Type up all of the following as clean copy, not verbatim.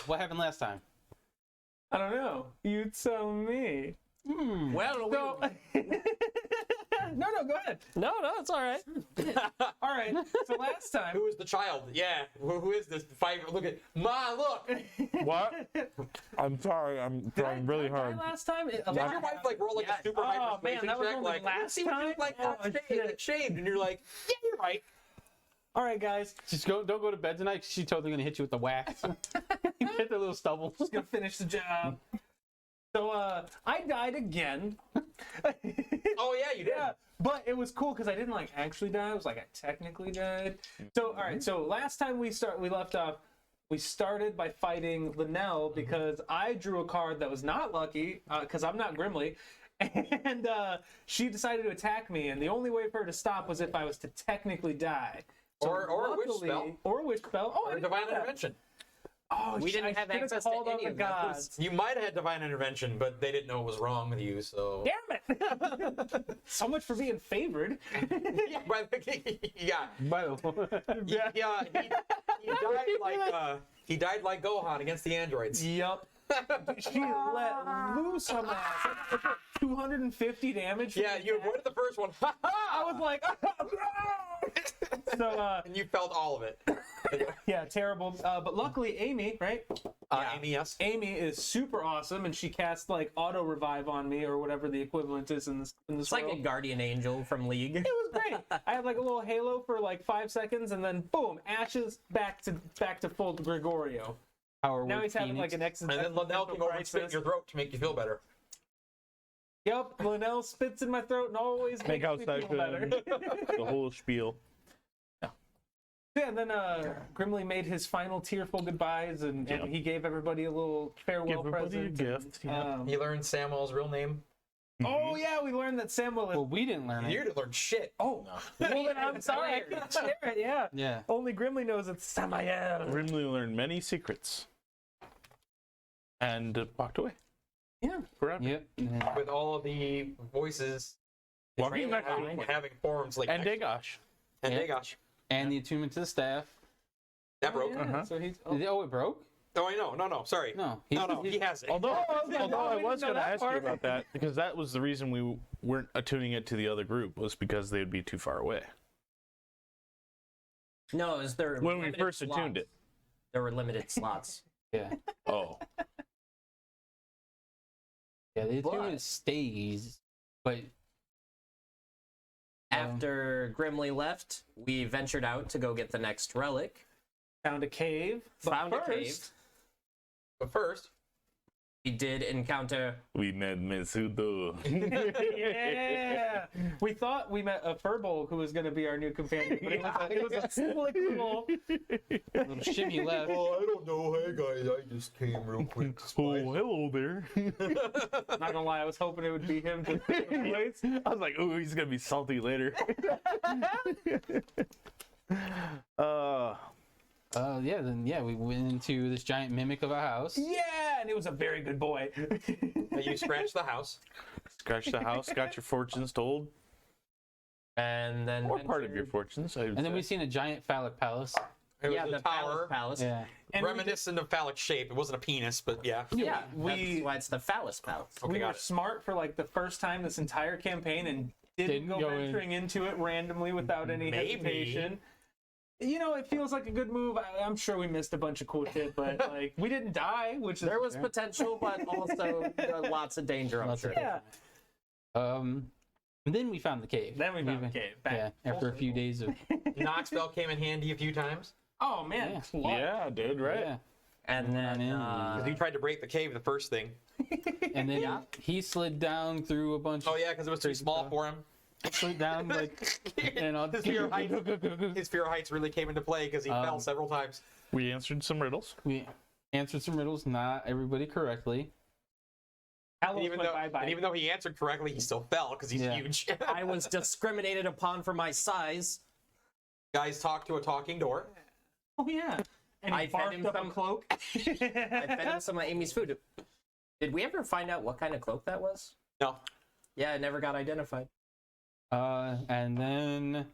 what happened last time? I don't know. You tell me. Well, So, no, go ahead. no, it's all right. All right. So last time, Who is the child? Yeah. Who is this? Look at Ma. Look. What? I'm sorry. I'm trying really did I die hard. last time? Did your wife like roll like a super high Oh, man, persuasion that was check? only Like, last see what you time? like, Oh, shaved, and you're like, yeah, you're right. All right, guys. Just don't go to bed tonight. She's totally gonna hit you with the wax. Hit the little stubble. Just gonna finish the job. So I died again. Oh yeah, you did. Yeah, but it was cool because I didn't like actually die. It was like I technically died. So all right. So last time we left off. We started by fighting Linnell because I drew a card that was not lucky because I'm not Grimly, and she decided to attack me. And the only way for her to stop was if I was to technically die. So Or a witch luckily- spell. Or a witch spell. Oh, I Or didn't divine know that. intervention. Oh, We didn't I have should've access to called on any the of gods. those. You might have had divine intervention, but they didn't know what was wrong with you. So Damn it! So much for being favored. yeah, yeah. By the way. Yeah, he died like Gohan against the androids. Yup. She let loose on that. 250 damage. from Yeah, the you attack. avoided the first one. I was like, so and you felt all of it. yeah, terrible. But luckily, Amy, right? Amy, yes. Amy is super awesome, and she cast like auto revive on me or whatever the equivalent is in this It's like a world. guardian angel from League. It was great. I had like a little halo for like 5 seconds, and then boom, ashes back to full Gregorio. Now he's having like an And then Linnell came over and spit in your throat to make you feel better. Yep, Linnell spits in my throat and always Make makes out me feel better. the whole spiel. Yeah, and then Grimly made his final tearful goodbyes, and he gave everybody a little farewell Give everybody a present. gift, yeah. He learned Samuel's real name. Oh yeah, we learned that Samuel is. Well, we didn't learn You it. didn't learn shit. Oh, well, then I'm sorry, I can't share it. Yeah, Yeah. only Grimly knows it's Samael. Grimly learned many secrets. And walked away. Yeah. Forever. Yep. Yeah. With all of the voices Walking back having forms like and Dagosh. and Yeah. Dagosh. And the attunement to the staff. That broke. Yeah, so he's. Oh, it broke? Oh, I know. No, sorry. No. No, he has it. Although we I didn't was know going to that ask you part. about that, because that was the reason we weren't attuning it to the other group, was because they'd be too far away. No, is there When we limited first slots. attuned it. There were limited slots. Yeah. Oh. Yeah, the attunement But- stays, but After Grimly left, we ventured out to go get the next relic. Found a cave. But Found a cave. first- But first, We did encounter. We met Mitsudo. Yeah, we thought we met a Furbolg who was going to be our new companion, but it was a slick little. little shimmy left. I don't know. Hey guys, I just came real quick. Oh, hello there. Not gonna lie, I was hoping it would be him. I was like, oh, he's going to be salty later. We went into this giant mimic of a house. Yeah, and it was a very good boy. You scratched the house. Scratch the house, got your fortunes told. And then Or part of your fortunes. And then we seen a giant phallic palace. It Yeah, was the a tower, Palace. Yeah. And reminiscent of phallic shape. It wasn't a penis, but yeah. Yeah, we- that's why it's the Phallus Palace. Okay, we were got it. smart for like the first time this entire campaign and didn't go go in. venturing into it randomly without any Maybe. hesitation. You know, it feels like a good move. I'm sure we missed a bunch of cool shit, but like we didn't die, which is There was potential, but also lots of danger, I'm Lots sure. of- yeah. And then we found the cave. Then we found the cave. Back. Yeah, after a few days of Knoxville came in handy a few times. Oh man, Yeah. clutch. Yeah, dude, right? yeah. And then He tried to break the cave, the first thing. And then Yeah. he slid down through a bunch. Oh yeah, because it was too small for him. Slid down like and all. His fear of heights really came into play because he fell several times. We answered some riddles. We answered some riddles, not everybody correctly. Halos And even, went though, bye-bye. and even though he answered correctly, he still fell because he's Yeah. huge. I was discriminated upon for my size. Guys talk to a talking door. Oh yeah. And he I fed barfed him up a some- cloak. I fed him some of Amy's food. Did we ever find out what kind of cloak that was? No. Yeah, it never got identified. And then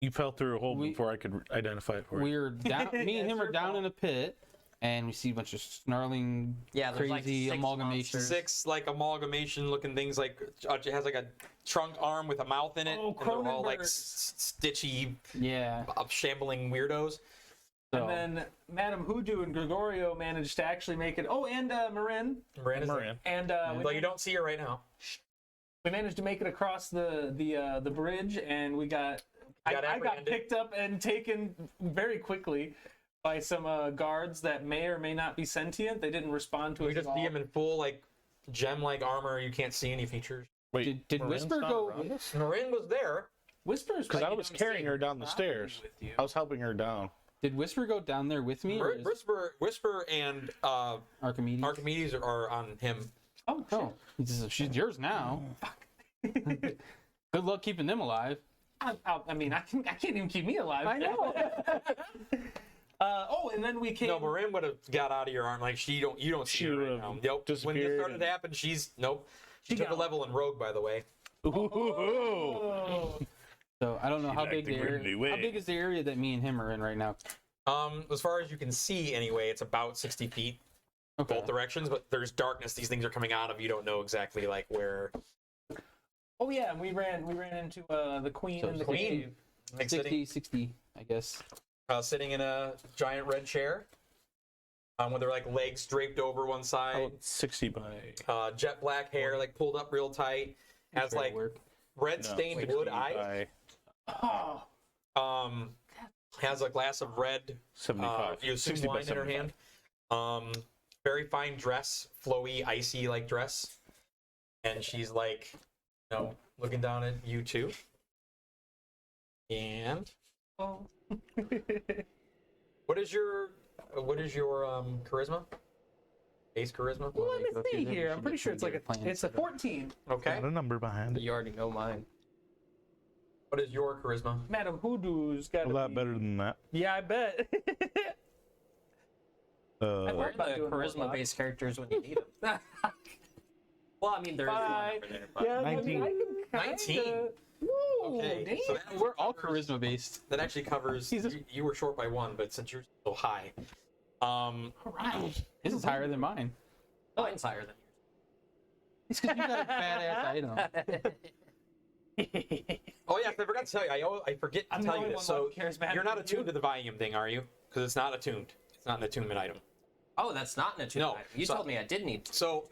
You fell through a hole We- before I could identify it for you. we were down. Me and him It's are your down fault. in a pit, and we see a bunch of snarling, Yeah, there's like crazy 6 amalgamations. monsters. 6 like amalgamation looking things, like it has like a trunk arm with a mouth in it, Oh, and they're all like Cronenbergs. stitchy, Yeah. shambling weirdos. So, And then Madame Hoodoo and Gregorio managed to actually make it. Oh, and Merine. Miranda, Marin. And like you don't see her right now. we managed to make it across the bridge, and we got. I got apprehended. picked up and taken very quickly by some guards that may or may not be sentient. They didn't respond to We us just at all. see him in full like gem-like armor. You can't see any features. Wait, Did Marin's Whisper not go- around us? Marin was there. Whispers, Because but I you was don't carrying see her down the properly stairs. with you. I was helping her down. did Whisper go down there with me? Or is Whisper and Archimedes? Archimedes are on him. Oh, shit. Oh, she's yours now. Good luck keeping them alive. I mean, I can't even keep me alive. I know. Oh, and then we came. No, Marin would have got out of your arm. Like you don't see She her right would've now. Nope. When this disappeared started and- to happen, she's nope. She took a got- level in Rogue, by the way. Ooh. Oh. So I don't know She how liked big the the area. Grimly Way. How big is the area that me and him are in right now? As far as you can see, anyway, it's about 60 feet Okay. both directions. But there's darkness. These things are coming out of. You don't know exactly like where. Oh yeah, and we ran into the queen So in the Queen. cave. Like 60, I guess. sitting in a giant red chair, with her like legs draped over one side, 60 by... jet black hair like pulled up real tight, has Fair like work. red no, stained 60 wood eyes. by Oh, Has a glass of red 75. you assume 60 by wine in her 75. hand. Very fine dress, flowy, icy like dress, and she's like, looking down at you too. And oh. what is your charisma? Base charisma. Well, let me go see through them. here. We I'm should pretty sure it's like definitely get it's a a plan 14. Okay. Got a number behind it. You already know mine. What is your charisma? Madame Hoodoo's got A lot better than that. Yeah, I bet. Where thought are about the doing more charisma-based characters when you need them? Well, I mean, there is one Bye. over there. But... Yeah, 19. 19. Woo, Okay, damn. so that We're all charisma based. That actually covers. Jesus. You were short by 1, but since you're so high, All right. His is higher than mine. Mine's higher than It's because you got a badass item. oh yeah, I forgot to tell you. I forget to I'm the tell you only this. one So left charismatic you're not than attuned you. to the volume thing, are you? Because it's not attuned. It's not an attunement item. Oh, that's not an attunement No, item. You so- told me I did need to. So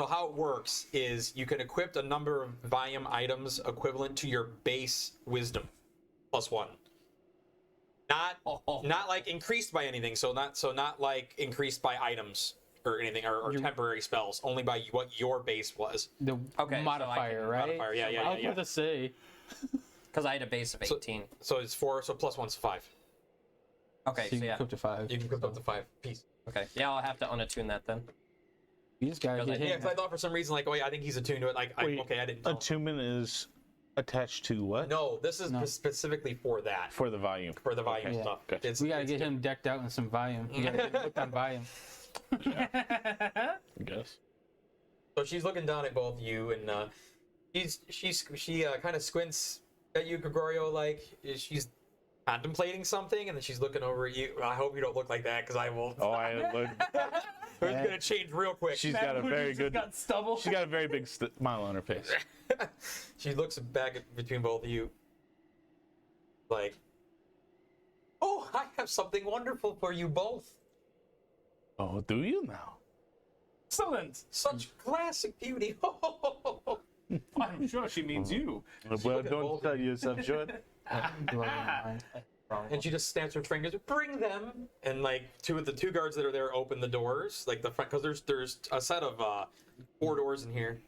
how it works is you can equip a number of volume items equivalent to your base wisdom plus 1. Not like increased by anything. So not like increased by items or anything or temporary spells. Only by what your base was. The Okay, so I modifier, can- right? Modifier, yeah. I was about to say. Because I had a base of 18. So it's 4. So plus 1's 5. Okay, So so you yeah. can equip to 5. You can equip up to 5 piece. Okay, yeah, I'll have to unattune that then. You just gotta Because get I- Yeah, him. because I thought for some reason like, oh yeah, I think he's attuned to it. Like, Wait, I didn't know. Attunement is attached to what? No, this is No. specifically for that. For the volume. For the volume Okay. stuff. Yeah. It's, We gotta it's get him decked out in some volume. You gotta get him hooked on volume. I guess. So she's looking down at both of you, and she kind of squints at you, Gregorio, like she's contemplating something, and then she's looking over at you. I hope you don't look like that, because I will. Oh, I look. It's gonna change real quick. She's got a very good. Got stubble. She's got a very big smile on her face. She looks back between both of you, like, "Oh, I have something wonderful for you both. Oh, do you now? Excellent. Such classic beauty." I'm sure she means you. Well, look at don't both tell yourself short. Do I mind? And she just snaps her fingers. Bring them. And like the two guards that are there open the doors, like the front, because there's a set of 4 doors in here,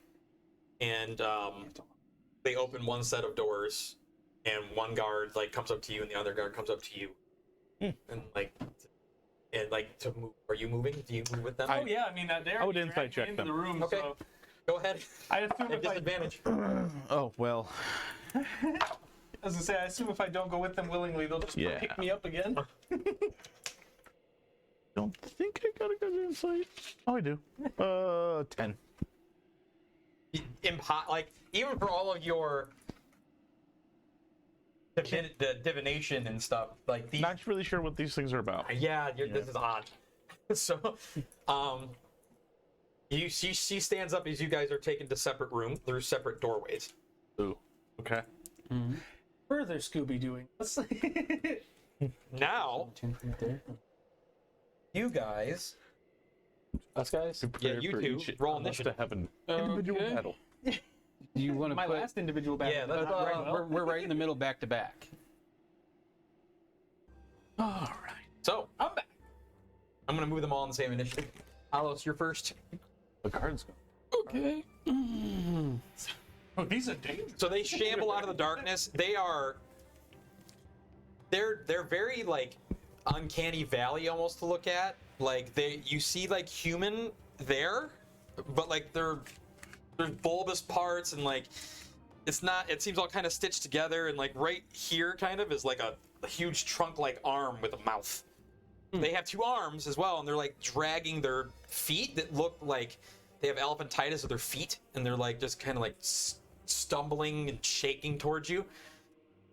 and they open one set of doors, and one guard like comes up to you, and the other guard comes up to you, and like to move. Are you moving? Do you move with them? Oh yeah, I mean they're I would dragged insight check into them. the room. Okay. So Go ahead. I assume At if I, disadvantage. Oh well. as I say, I assume if I don't go with them willingly, they'll just Yeah. pick me up again. Don't think I got a good insight. Oh, I do. 10. Like even for all of your the divination and stuff, like these. Not really sure what these things are about. This is odd. So, she stands up as you guys are taken to separate rooms through separate doorways. Ooh. Okay. Further Scooby Dooing. Now, you guys, Us guys. Prepare you for two, each roll of us to initiative. have an individual Okay. battle. Do you want to My put? last individual battle. Yeah, let's, we're right in the middle, back to back. All right. so I'm back. I'm gonna move them all in the same initiative. Halos, you're first. The cards go. Okay. Oh, these are dangerous. So they shamble out of the darkness. They're very like uncanny valley almost to look at. Like you see like human there, but like there's bulbous parts and like it's not. It seems all kind of stitched together and like right here kind of is like a huge trunk-like arm with a mouth. They have two arms as well, and they're like dragging their feet that look like they have elephantitis of their feet, and they're like just kind of like stumbling and shaking towards you,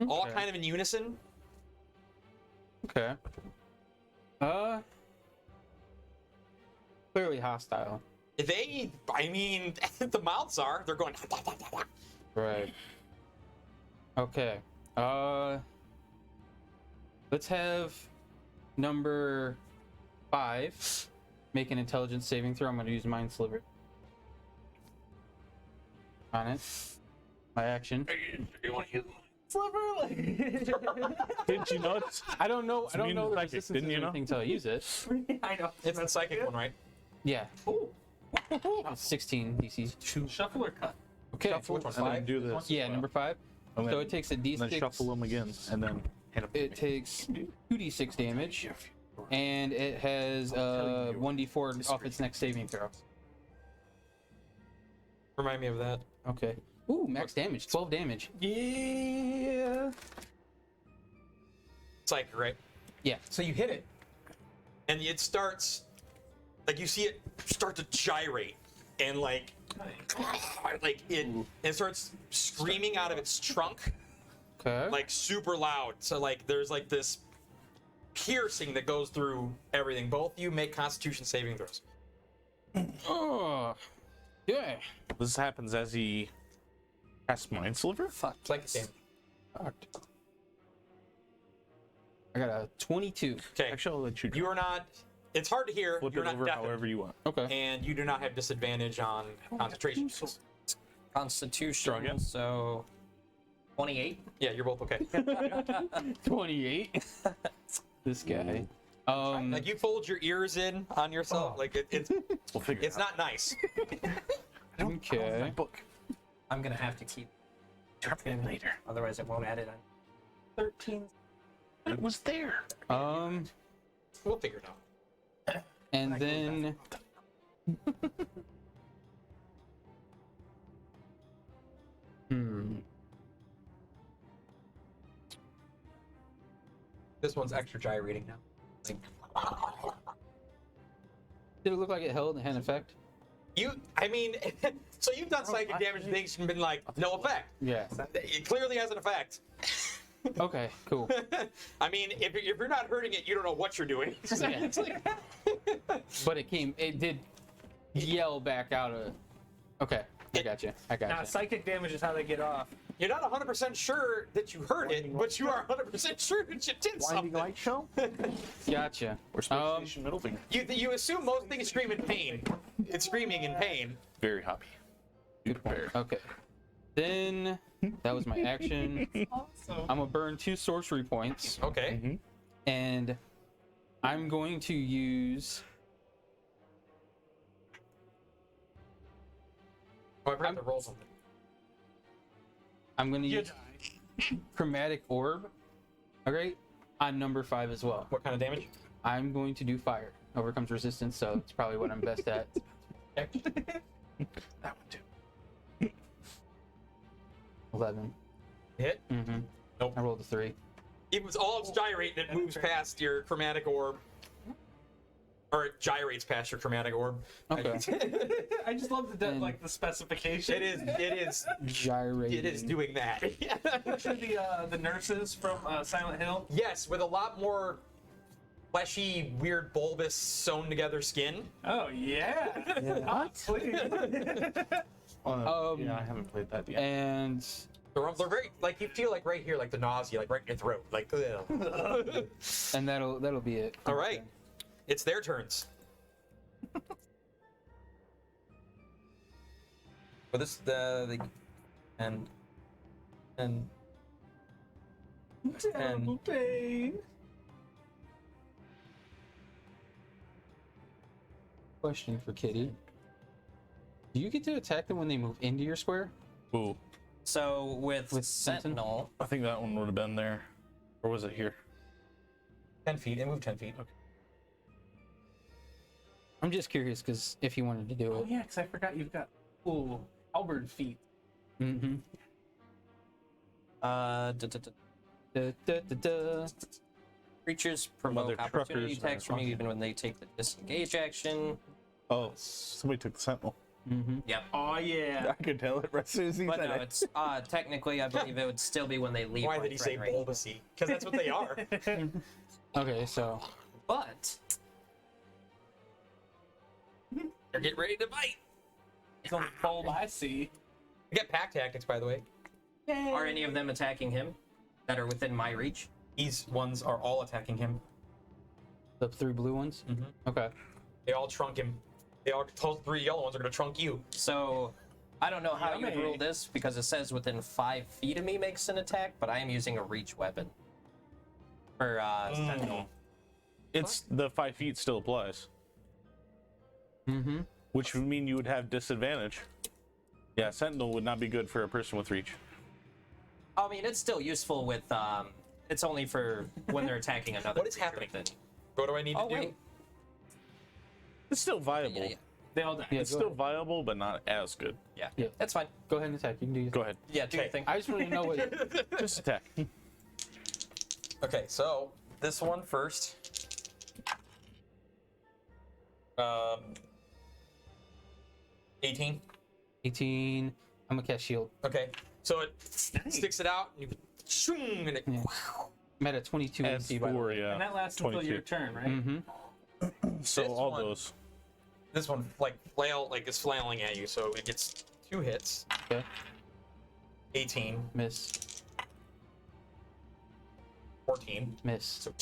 all Okay. kind of in unison. Okay. Clearly hostile. They, I mean, the mouths are. They're going. Right. Okay. Let's have number 5 make an intelligence saving throw. I'm going to use Mind Sliver on it. My action. Didn't you know it's I don't know. I don't immune know to the psychic, resistance didn't you or know? anything until I use it. I know. It's the psychic one, right? Yeah. Ooh. 16 DC 2. Shuffle or cut? Okay. Shuffle which one? and then Five? do this. Yeah, number 5. And then, So it takes a and then D6. shuffle them again, and then hit 'em. It takes 2d6 damage, and it has 1d4 off its next saving throw. Remind me of that. Okay. Ooh, max damage, 12 damage. Yeah. Psychic, right? Yeah. So you hit it, and it starts, like you see it start to gyrate, and like it starts screaming out of its trunk, Okay. like super loud. So like there's like this piercing that goes through everything. Both of you make Constitution saving throws. Oh. Yeah. This happens as he casts Mind Sliver? Psychic damage. Fucked. I got a 22. Okay. Actually, I'll let you You are not. It's hard to hear. flip You're it not over deafened, however you want. Okay. and you do not have disadvantage on concentration. Constitution. Draw again. So 28. Yeah, you're both okay. 28. This guy. Like you fold your ears in on yourself. Like it's We'll figure it's it out. not nice. Okay. Book. I'm gonna have to keep Drop it later. otherwise it won't add it on. 13. It was there. We'll figure it out. And then. This one's extra gyrating now. Did it look like it held and had an effect? I mean, so you've done psychic damage things and been like, no effect. Yeah. It clearly has an effect. Okay, cool. I mean, if you're not hurting it, you don't know what you're doing. It's like- But it did yell back out of. Okay, I got you. I got Now, you. psychic damage is how they get off. you're not 100% sure that you heard it, but you are 100% sure that you did Blinding something. light show? Gotcha. Or Space Station Middle Finger? You assume most things scream in pain. It's screaming in pain. Very happy. Be prepared. Okay. Then that was my action. I'm gonna burn 2 sorcery points, Okay. and I'm going to use. Oh, I forgot to roll something. I'm gonna use chromatic orb. Okay, on number 5 as well. What kind of damage? I'm going to do fire. Overcomes resistance, so it's probably what I'm best at. That one too. 11. Hit? Mm-hmm. Nope. I rolled a 3. It's gyrating. It moves past your chromatic orb. Or it gyrates past your chromatic orb. Okay. I just love the specification. It is Gyrating. it is doing that. Picture the nurses from Silent Hill. Yes, with a lot more fleshy, weird, bulbous, sewn together skin. Oh yeah. Please. Yeah, I haven't played that yet. And They're very like you feel like right here, like the nausea, like right in your throat, like. Ugh. and that'll be it. All right, it's their turns. For this, and Terrible pain. Question for Kitty: do you get to attack them when they move into your square? Ooh, So with With Sentinel, I think that one would have been there. Or was it here? 10 feet. It moved 10 feet. Okay. I'm just curious because if you wanted to do Oh it. yeah, because I forgot you've got cool halberd feet. Mm-hmm. da, da, da. Da, da, da, da. Creatures Mother provoke opportunity truckers attacks are from you fucking- even when they take the disengage action. Oh, somebody took the sentinel. Mm-hmm. Yep. Oh yeah. I could tell it as soon as he But said no, it. it's technically I believe it would still be when they leave. Why my did he say threat range. bulbousy? Because that's what they are. Okay, so But They're getting ready to bite. It's on the fold I see. You get pack tactics, by the way. are any of them attacking him that are within my reach? These ones are all attacking him. the 3 blue ones. Mhm. Okay. They all trunk him. Those 3 yellow ones are gonna trunk you. So I don't know how you would Yummy. rule this because it says within 5 feet of me makes an attack, but I am using a reach weapon for Sentinel. It's the 5 feet still applies, Mm-hmm. which would mean you would have disadvantage. Yeah, sentinel would not be good for a person with reach. I mean, it's still useful with. It's only for when they're attacking another. What is creature happening? within. What do I need Oh to do? wait, It's still viable. yeah, They all die. Yeah, It's go still ahead. viable, but not as good. yeah, Yeah. that's fine. Go ahead and attack. You can do your Go ahead, Yeah, do your Okay. thing. I just want to know what. just attack. Okay, so this one first. 18. 18. I'm gonna cast shield. Okay, so it sticks it out, and you shoom, and it. Yeah. I'm at a 22 As AC, by the for way. And that lasts until 22. your turn, right? Mm-hmm. So This all one- those. This one is flailing at you, so it gets 2 hits. Okay. 18, Miss. 14. Miss. So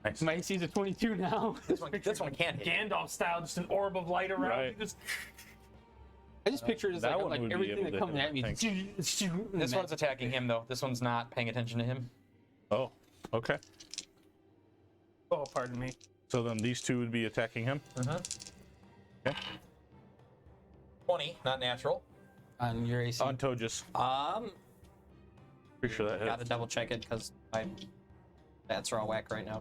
Nice. My AC is a 22 now. this one can't hit. Gandalf style, just an orb of light around. Right. You just I just picture it as That like, one like would be everything able that to comes hit, at me. I This one's attacking him though. This one's not paying attention to him. Oh, okay. oh, pardon me. So then these two would be attacking him. Okay. 20, not natural. on your AC. On Tojus. Pretty sure that Gotta hits. double check it because my stats are all whack right now.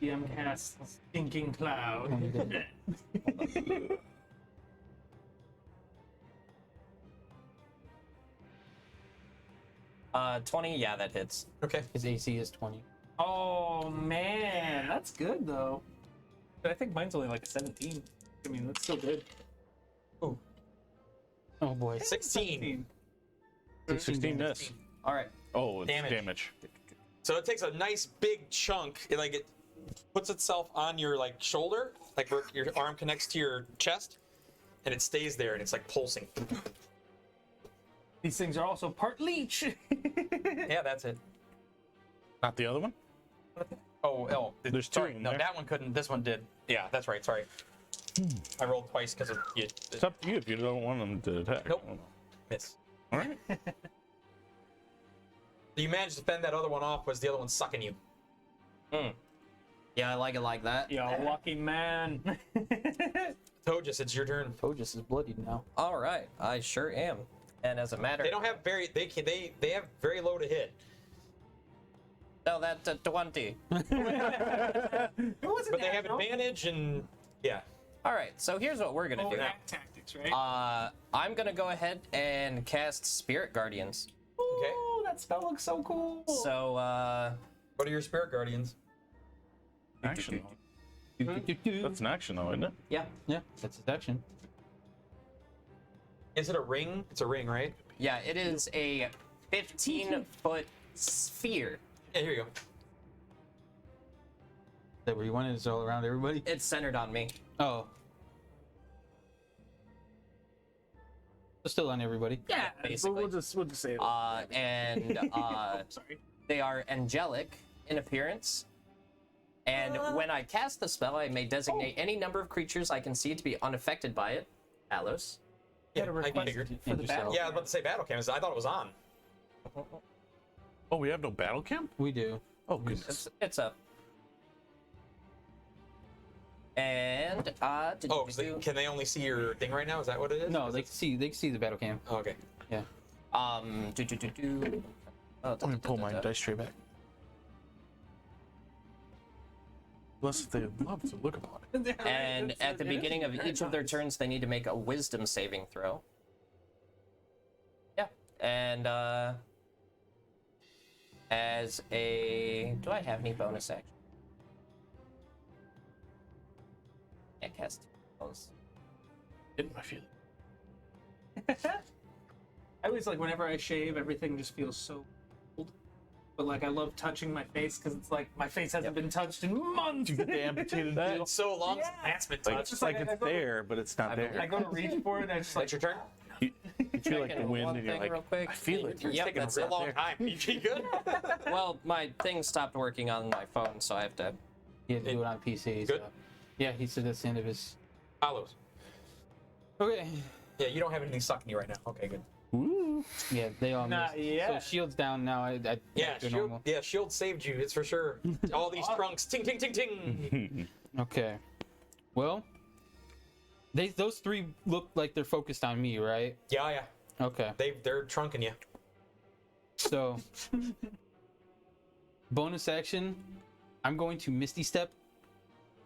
DM casts Stinking Cloud. 20, yeah, that hits. Okay. His AC is 20. Oh man, that's good though. But I think mine's only like a 17. I mean, that's still good. Oh boy. 16. 16 miss. All right. Oh, it's Damage. damage. So it takes a nice big chunk. It puts itself on your shoulder, like where your arm connects to your chest, and it stays there, and it's like pulsing. These things are also part leech. Yeah, that's it. Not the other one? Oh, There's two sorry. of them No, there. that one couldn't. This one did. Yeah, that's right. Sorry. I rolled twice because of you. It's up to you if you don't want them to attack. Nope. Miss. All right. You managed to fend that other one off. Was the other one sucking you? Yeah, I like it like that. You lucky man. Tojus, it's your turn. Tojus is bloodied now. All right, I sure am. And as a matter, They don't have very. They have very low to hit. no, that's 20. But they have advantage and yeah. All right, so here's what we're gonna do. Act tactics, right? I'm gonna go ahead and cast Spirit Guardians. Okay. Oh, that spell looks so cool. So, What are your spirit guardians? Actually, That's an action, though, isn't it? Yeah. Yeah, that's his action. Is it a ring? It's a ring, right? Yeah, it is a 15-foot sphere. Yeah, here you go. Is that where you want it? Is it all around everybody? It's centered on me. Oh. So still on everybody. Yeah, basically. We'll just say it. And Sorry. they are angelic in appearance. And when I cast the spell, I may designate any number of creatures I can see to be unaffected by it. Halos. Yeah, Got a I request figured. for the battle. Yeah, I was about to say battle cams. I thought it was on. Oh, we have no battle camp? We do. Oh, goodness. It's up. And Oh, can they only see your thing right now? Is that what it is? No, they can see the battle cam. Oh, okay. Yeah. Oh, I'm gonna pull my dice tray back. Unless they love to look upon it. And at the beginning of each of their turns, they need to make a wisdom saving throw. Yeah. And as a... Do I have any bonus action? Can't cast spells. Hit my feeling. I always like whenever I shave, everything just feels so cold. But like I love touching my face because it's like my face hasn't been touched in months. You get the amputated deal? It's so long since Yeah. that's been Like, touched. it's like I it's go to- there, but it's not there. I go to reach for it, and I just like That's your turn? You feel like the Checking wind, one and you're thing like, real quick. I feel it. You're Yep, taking a that's real not long there. time. You good? Well, my thing stopped working on my phone, so I have to... He had to do it on PC. Good. So. Yeah, he said that's the end of his. Hollows. Okay. Yeah, you don't have anything sucking you right now. Okay, good. Ooh. Yeah, they all Not missed. yet. So shield's down now. I Yeah, back to shield, normal. yeah, shield saved you. It's for sure. All these trunks, ting, ting, ting, ting. Okay. Well, those three look like they're focused on me, right? Yeah, yeah. Okay. They're trunking you. So bonus action, I'm going to Misty Step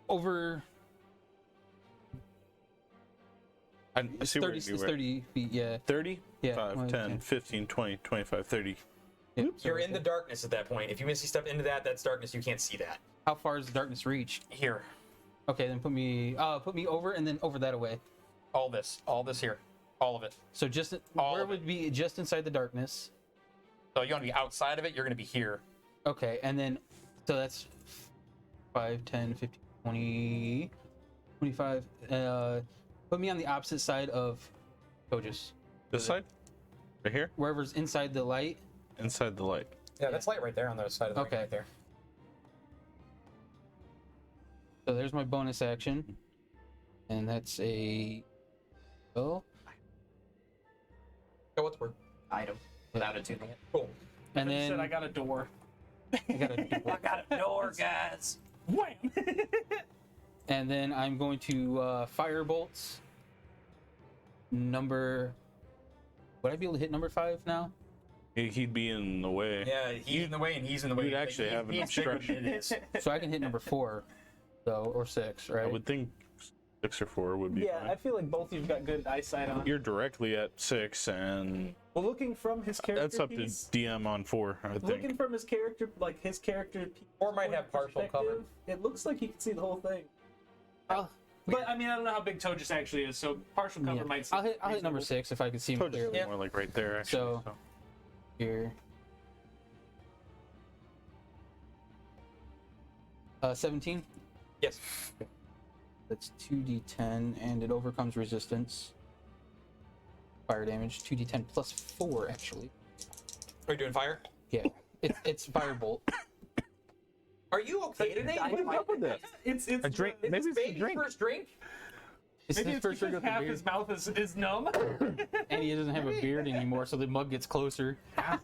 over I see where 30, you it's were. 30 feet, yeah. 30, Yeah, 5, well, 10, yeah. 15, 20, 25, 30. Yeah, You're in the darkness at that point. If you misty step into that, that's darkness. You can't see that. How far does the darkness reach? Here. Okay, then put me over and then over that away. All this here. All of it. So just All where of would be just inside the darkness. So you want to be outside of it, you're going to be here. Okay, and then so that's 5, 10, 15, 20, 25. Put me on the opposite side of Tojus. This side? Right here? Wherever's inside the light. Inside the light. Yeah, that's light right there on the side of the Okay. ring right there. So there's my bonus action. And that's a well. Oh, what's the word? Item. Without attuning it. Cool. And I then said I got a door. I got a I got a door, guys! Wham! and then I'm going to fire bolts. Would I be able to hit number 5 now? He'd be in the way. Yeah, he's in the way and he's in the way. You'd actually have an He's bigger obstruction. than it is. So I can hit number 4, though, or 6, right? I would think 6 or 4 would be Yeah, fine. I feel like both of you've got good eyesight on. You're directly at 6, and Well, looking from his character that's up to piece, DM on 4, I looking think. from his character, like his character piece Or might have partial cover. perspective, it looks like he can see the whole thing. But I mean, I don't know how big Tojus actually is, so partial cover Yeah. might. Seem I'll hit number reasonable. 6 if I can see him Told you clearly. more like right there, actually. So- Here. 17. Yes. That's 2d10, and it overcomes resistance. Fire damage, 2d10 plus 4, actually. Are you doing fire? Yeah, it's firebolt. Are you okay today? What's up with this? It's A drink? Is Maybe this it's a baby's drink. first drink? It's maybe his it's first drink because with the half beard, his mouth is numb. and he doesn't have a beard anymore, so the mug gets closer. I'm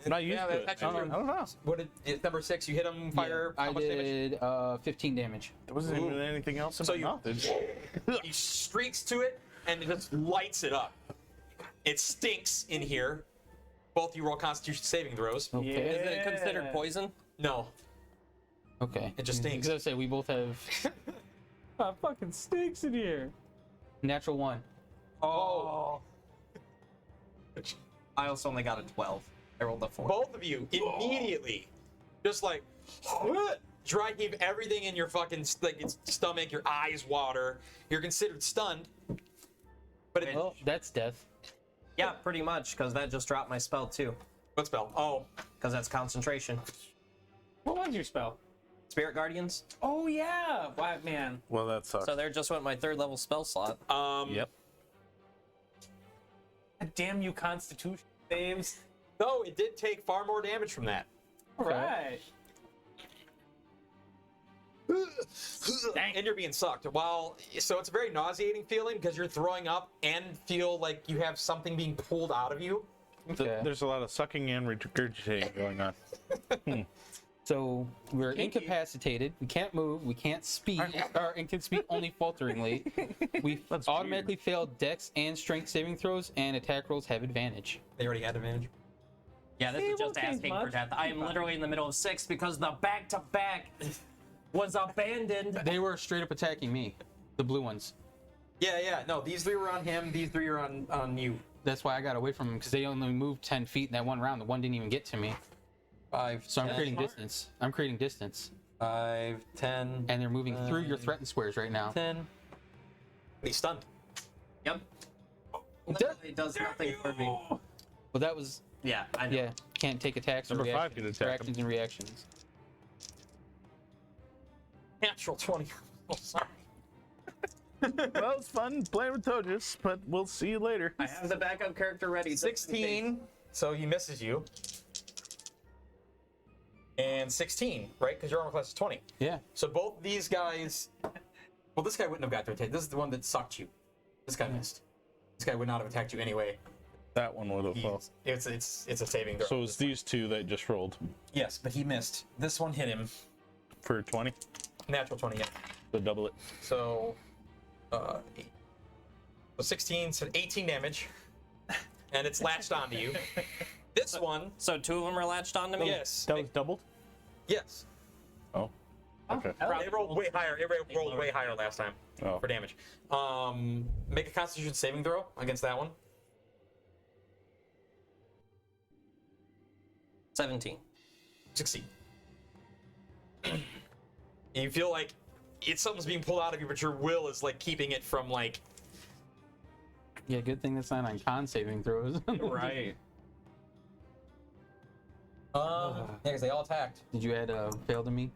not used Yeah, to it. that's I don't actually know. What did it's number 6? You hit him fire. Yeah, how I much damage? did 15 damage. There wasn't even anything else in So my you- mouth. It's- He streaks to it and it just lights it up. It stinks in here. Both you roll Constitution saving throws. Okay. Is it considered Yeah. poison? No. Okay. It just stinks. Because I say we both have Ah, fucking stinks in here. natural 1. Oh. I also only got a 12. I rolled a 4. Both of you immediately, just like, dry heave everything in your fucking stomach. Your eyes water. You're considered stunned. But it, Well, that's death. Yeah, pretty much, because that just dropped my spell too. what spell? Oh, Because that's concentration. What was your spell? Spirit Guardians. Oh yeah, wow, man. Well, that sucks. So there just went my 3rd level spell slot. Yep. God damn you, Constitution saves. no, it did take far more damage from that. All right. And you're being sucked. So it's a very nauseating feeling because you're throwing up and feel like you have something being pulled out of you. Okay. There's a lot of sucking and regurgitating going on. So we're incapacitated. We can't move. We can't speak, and can speak only falteringly. We That's automatically fail Dex and Strength saving throws, and attack rolls have advantage. They already had advantage. Yeah, this See, is it won't just change asking for much. death. I am literally in the middle of 6 because the back-to-back was abandoned. They were straight up attacking me, the blue ones. Yeah. No, these 3 were on him. These 3 are on you. That's why I got away from them, because they only moved 10 feet in that one round. The one didn't even get to me. 5. So I'm 10, creating distance. 5, 10. And they're moving through your threatened squares right now. 10. He's stunned. Yep. Literally does nothing for me. Well, that was, Yeah, I know. yeah, can't take attacks or Number 5 reactions. can attack him. Actions and reactions. Natural 20. Oh, sorry. Well, it's fun playing with Tojus, but we'll see you later. I have the backup character ready. just in case. 16. So he misses you. And 16, right? Because your armor class is 20. Yeah. So both these guys. Well, this guy wouldn't have got to attack. This is the one that sucked you. This guy missed. This guy would not have attacked you anyway. That one would have He- fell. It's a saving throw. So it's these 2 that just rolled Yes, but he missed. This one hit him. for 20. Natural 20, yeah. So double it. So, 16, so 18 damage. And it's latched onto you. This one, So 2 of them are latched onto me? yes. That was doubled? Yes. Oh. Okay. It rolled way higher. It rolled way higher last time Oh. for damage. Make a Constitution saving throw against that one. 17. Succeed. You feel like something's being pulled out of you, but your will is like keeping it from like. Yeah, good thing that's not on con saving throws. Right. Yeah, because they all attacked. Did you add fail to me?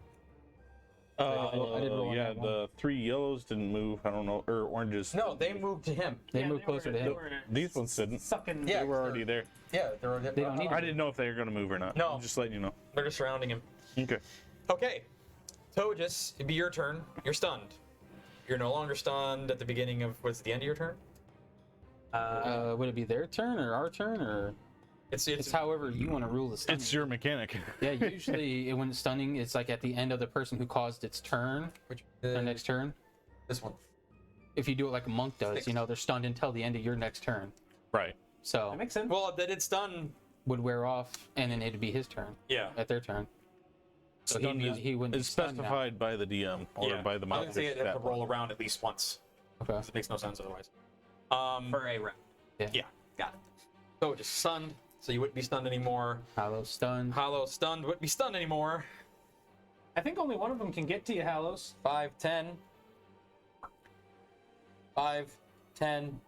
I did roll on Yeah, that one. the 3 yellows didn't move. I don't know, or oranges. No, they moved to him. They moved closer to him. These ones didn't. Sucking. Yeah. They were already there. Yeah, They don't need I didn't know if they were going to move or not. No. I'm just letting you know. They're just surrounding him. Okay. Okay, Tojus, it'd be your turn. You're stunned. You're no longer stunned at the beginning of what's the end of your turn. Would it be their turn or our turn, or it's however you want to rule the stunning? It's your mechanic. Yeah, usually when it's stunning, it's like at the end of the person who caused its turn, which their next turn. this one. If you do it like a monk does, they're stunned until the end of your next turn. Right. So That makes sense. Well, that it's stun. would wear off, and then it'd be his turn Yeah. at their turn. So Stun he wouldn't be It's stunned now. specified by the DM or Yeah. by the I'm master. gonna say it have to roll around at least once. Okay. It makes no sense otherwise. For a round. Yeah. Got it. So just stunned, so you wouldn't be stunned anymore. Hollow stunned. Hollow stunned wouldn't be stunned anymore. I think only one of them can get to you, Halos. 5, 10. 5, 10.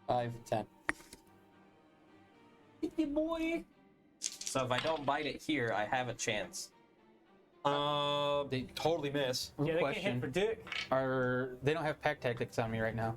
5, 10. Hey, boy. So if I don't bite it here, I have a chance. They totally miss. Yeah, they can't Question. hit for dick. They don't have pack tactics on me right now.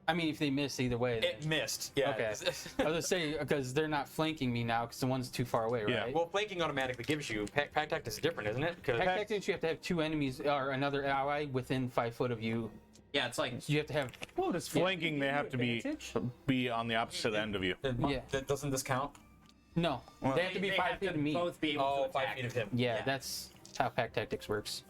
I mean, if they miss either way. It missed. Yeah. Okay. I was gonna say because they're not flanking me now because the one's too far away, right? Yeah. Well, flanking automatically gives you pack tactic is different, isn't it? Because Pack tactics, you have to have 2 enemies or another ally within 5 foot of you. Yeah, it's like You have to have. Whoa, does Flanking, they have to advantage? be on the opposite end of you. Yeah. doesn't this count? No, they have to be 5 feet of me. both be able Oh, to 5 attack. feet of him. Yeah, that's how pack tactics works.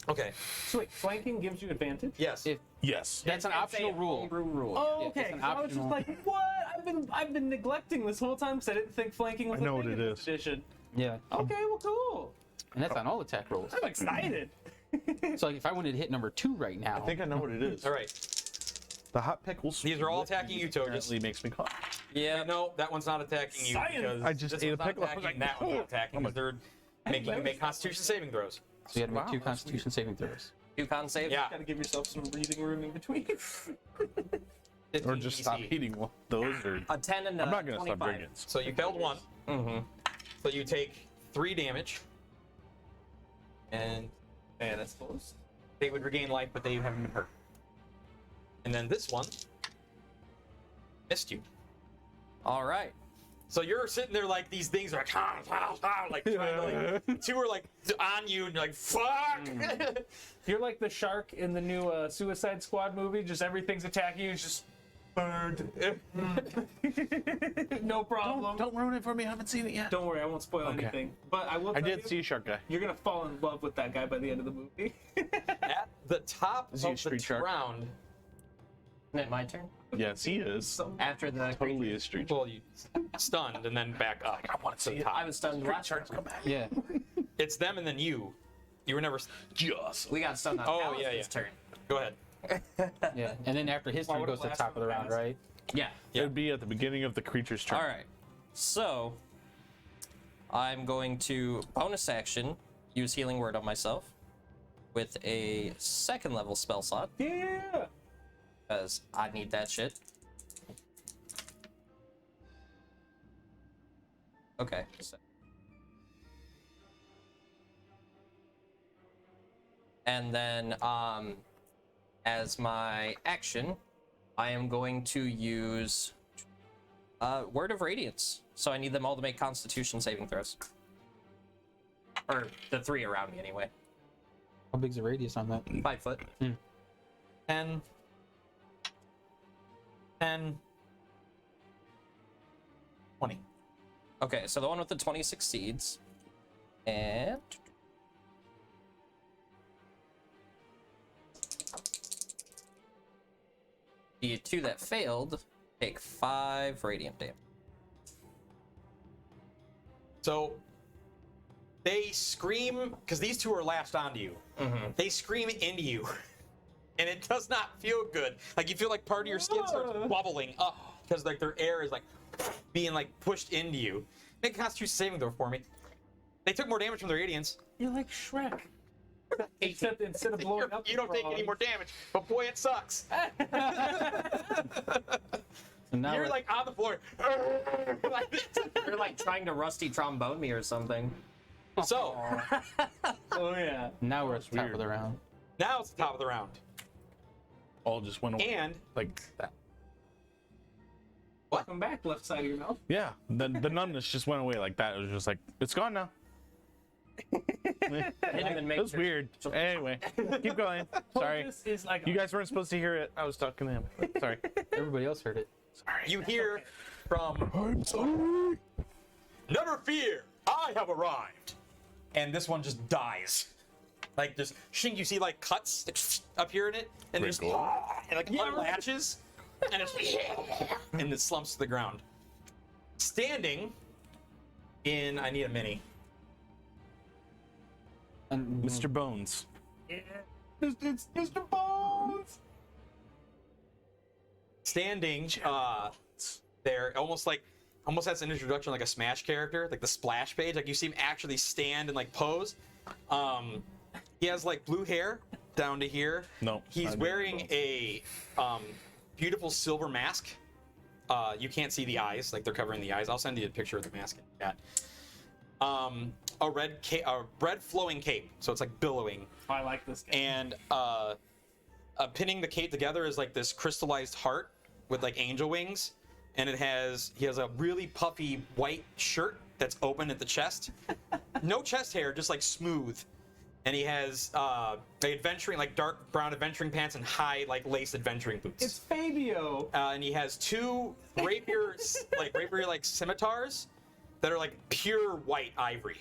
Okay. So wait, flanking gives you advantage? Yes. If Yes. that's an It's a optional rule. homebrew rule. Oh, Yeah, okay. it's an So I was just optional- like, what? I've been neglecting this whole time because I didn't think flanking was I know a what thing it in this is. edition. Yeah, Okay, well, cool. and that's on all attack rolls. I'm excited. So like, if I wanted to hit number 2 right now, I think I know what it is. All right. The hot pickles. These are all attacking you, Tojus. Apparently makes me cough. Yeah. No, that one's not attacking you Science! because I just this ate a one's not pickle. I was attacking, like, that one's not attacking oh my- because they're making you make Constitution saving throws. So you had to make Wow, two that's Constitution saving throws. 2 con save. Yeah. Gotta give yourself some breathing room in between. Or just stop eating those, or A 10 and a I'm not gonna 25. stop drinking. So you failed one. Mm-hmm. So you take 3 damage. And Man, that's close. they would regain life, but they haven't been hurt. And then this one missed you. All right. So you're sitting there like these things are like, like trying to like, 2 are like on you, and you're like, fuck. You're like the shark in the new Suicide Squad movie. Just everything's attacking you. It's just burned. No problem. Don't ruin it for me. I haven't seen it yet. Don't worry, I won't spoil Okay. anything. But I will. I tell did you, see Shark Guy. You're gonna fall in love with that guy by the end of the movie. At the top Is he a of the street shark? round, Isn't it my turn? Yes, he is. After the Totally a street. well, you stunned and then back up. I want to see it. I was stunned last turn. Come back. Yeah. It's them and then you. You were never. Just. We got stunned on Oh, Alice's yeah, yeah. turn. Go ahead. Yeah. And then after his Why turn would it goes to the last top of the for round, fast? right? Yeah. It would be at the beginning of the creature's turn. All right. So I'm going to bonus action use Healing Word on myself with a 2nd level spell slot Yeah. because I need that shit. Okay. So. And then, as my action, I am going to use Word of Radiance. So I need them all to make Constitution saving throws. Or the 3 around me, anyway. How big's the radius on that? 5 foot. 10. 10. 20. Okay, so the one with the 20 succeeds. And... the 2 that failed take 5 radiant damage. So they scream because these 2 are lashed onto you. They scream into you, and it does not feel good. Like you feel like part of your skin starts bubbling up because like their air is like being like pushed into you. Make a Constitution saving throw for me. They took more damage from their radiance. You're like Shrek. Except instead of blowing up, You don't take any more damage, but boy, it sucks. So now You're we're, like on the floor. Like this. You're like trying to rusty trombone me or something. So Oh yeah. now we're at the top weird. of the round. now it's the top of the round, All just went away. and Like that. Come back, left side of your mouth. Yeah. The numbness just went away like that. It was just like, it's gone now. Hit him and make It was weird. Anyway, keep going. Sorry. This is like You guys weren't supposed to hear it. I was talking to him. Sorry. Everybody else heard it. you hear from I'm sorry. Never fear, I have arrived. And this one just dies. Like just shink, you see like cuts appear in it, and there's Pretty cool. and like latches, and it's and it slumps to the ground. Standing in, I need a mini. And Mr. Bones. it's Mr. Bones. Standing there, almost has an introduction like a Smash character, like the splash page. Like you see him actually stand and like pose. He has like blue hair down to here. No, I He's didn't wearing know. a beautiful silver mask. You can't see the eyes, like they're covering the eyes. I'll send you a picture of the mask in chat. A red flowing cape, so it's like billowing, I like this guy. and pinning the cape together is like this crystallized heart with like angel wings, and he has a really puffy white shirt that's open at the chest, no chest hair, just like smooth, and he has like dark brown adventuring pants and high like lace adventuring boots. It's Fabio. And he has 2 rapier scimitars that are like pure white ivory.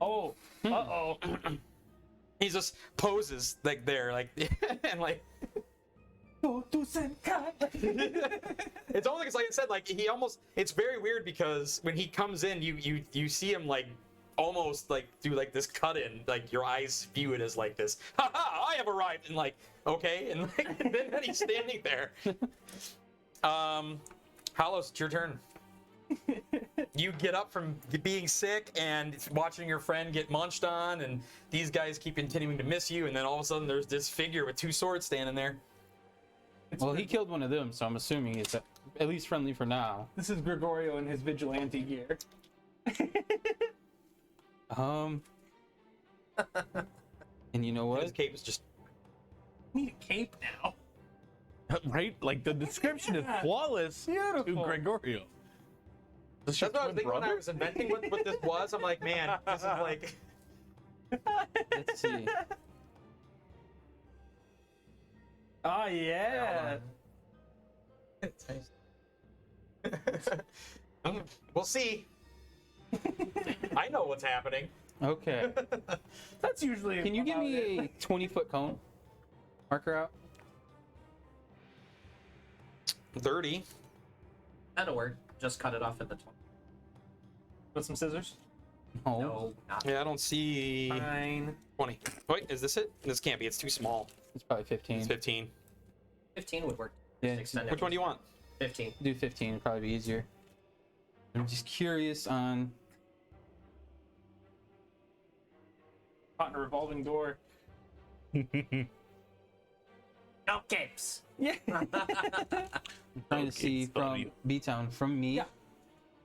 Oh. Uh-oh. He just poses like there, like and like Tojus and Halos. it's almost like I said, like it's very weird because when he comes in, you see him like almost like do like this cut in, like your eyes view it as like this. Ha ha! I have arrived, and like okay, and like and then he's standing there. Halos, it's your turn. You get up from being sick and watching your friend get munched on, and these guys keep continuing to miss you, and then all of a sudden there's this figure with 2 swords standing there. Well, he killed one of them, so I'm assuming it's at least friendly for now. This is Gregorio in his vigilante gear. And you know His what? cape is just. I need a cape now. Right? Like the description is flawless Beautiful. to Gregorio. This That's what I was twin thinking when I brother? was inventing what this was. I'm like, man, this is like. Let's see. Oh yeah. We'll see. I know what's happening. Okay. That's usually. Can you give me a 20-foot cone marker out? 30. That'll work. Just cut it off at the 20. with some scissors? No. No, not. Yeah, I don't see Fine. 20. Wait, is this it? This can't be. It's too small. It's probably 15. It's 15. 15 would work. Yeah, Extend it. Which one do you want? 15. do 15, it'd probably be easier. I'm just curious on. Caught in a revolving door. No capes. Yeah. I'm trying to see it's funny. from B-Town, from me. Yeah.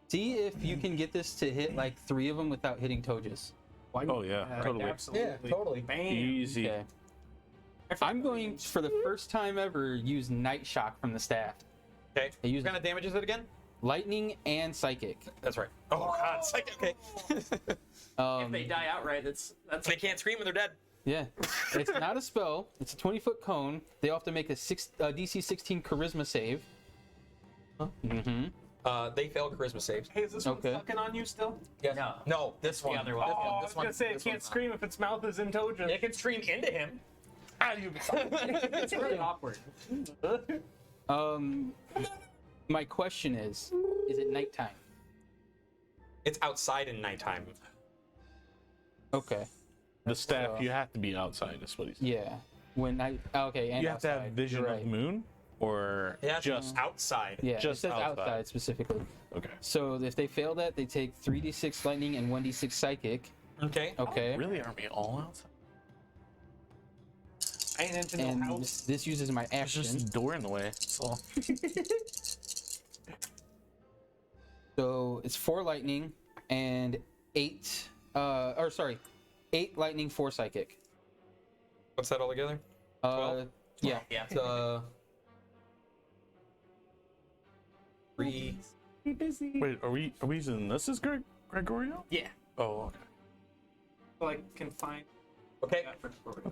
See if you can get this to hit like 3 of them without hitting Tojus. Oh yeah, totally. Absolutely. totally. Bam. Easy. Okay. I'm going for the first time ever use Night Shock from the staff. Okay. I use What kind of damage is it again? lightning and psychic. That's right. Oh god, psychic. Okay. If they die outright, that's They can't scream when they're dead. Yeah, it's not a spell. It's a 20-foot cone. They all have to make a DC 16 Charisma save. Mm-hmm. They fail charisma saves. Hey, is this Okay. one sucking on you still? Yes. No. No, this one. other one. Oh, I was This one. gonna say it This can't one's not. scream if its mouth is in Tojus. It can stream into him. it's really awkward. My question is it nighttime? It's outside in nighttime. Okay. The staff, you have to be outside. Is what he said. Yeah. When I okay, and You have to have outside. vision You're of right. moon, or Yeah, just outside. Yeah, just it says outside. outside. Specifically. okay. So if they fail that, they take 3d6 lightning and 1d6 psychic. Okay. Okay. Really, are we all outside? I ain't into no And house. this uses my There's action. just a door in the way. That's all. So it's 4 lightning and 8 8 lightning, 4 psychic. What's that all together? 12? Yeah. Yeah. It's 3. Be busy. Wait, are we using this as Gregorio? Yeah. Oh, okay. So I can find. Okay.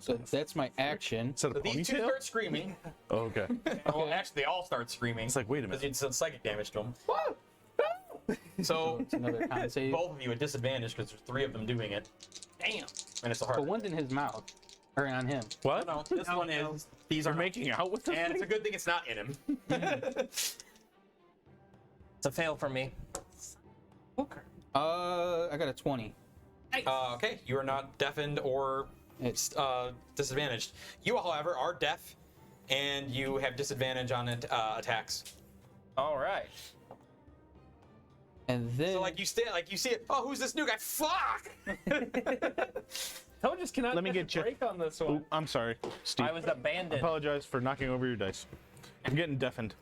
So that's my action. Is that So a these 2 ponytail? start screaming. Oh, okay. Well, actually, they all start screaming. It's like, wait a Because minute. you did psychic damage to them. So So it's another con save. both of you at disadvantage because there's 3 of them doing it, Damn. and it's a But hard. one's in his mouth. Or on him. What? No, this No, one no. is. These You're are making out with this and it's a thing? good thing it's not in him. It's a fail for me. Hooker. I got a 20. Okay, you are not deafened or It's disadvantaged. You, however, are deaf, and you have disadvantage on it, attacks. All right. and then So, like you see it. Oh, who's this new guy? Fuck! Tojus cannot Let me catch get a you. break on this one. Ooh, I'm sorry, Steve. I was I abandoned. apologize for knocking over your dice. I'm getting deafened.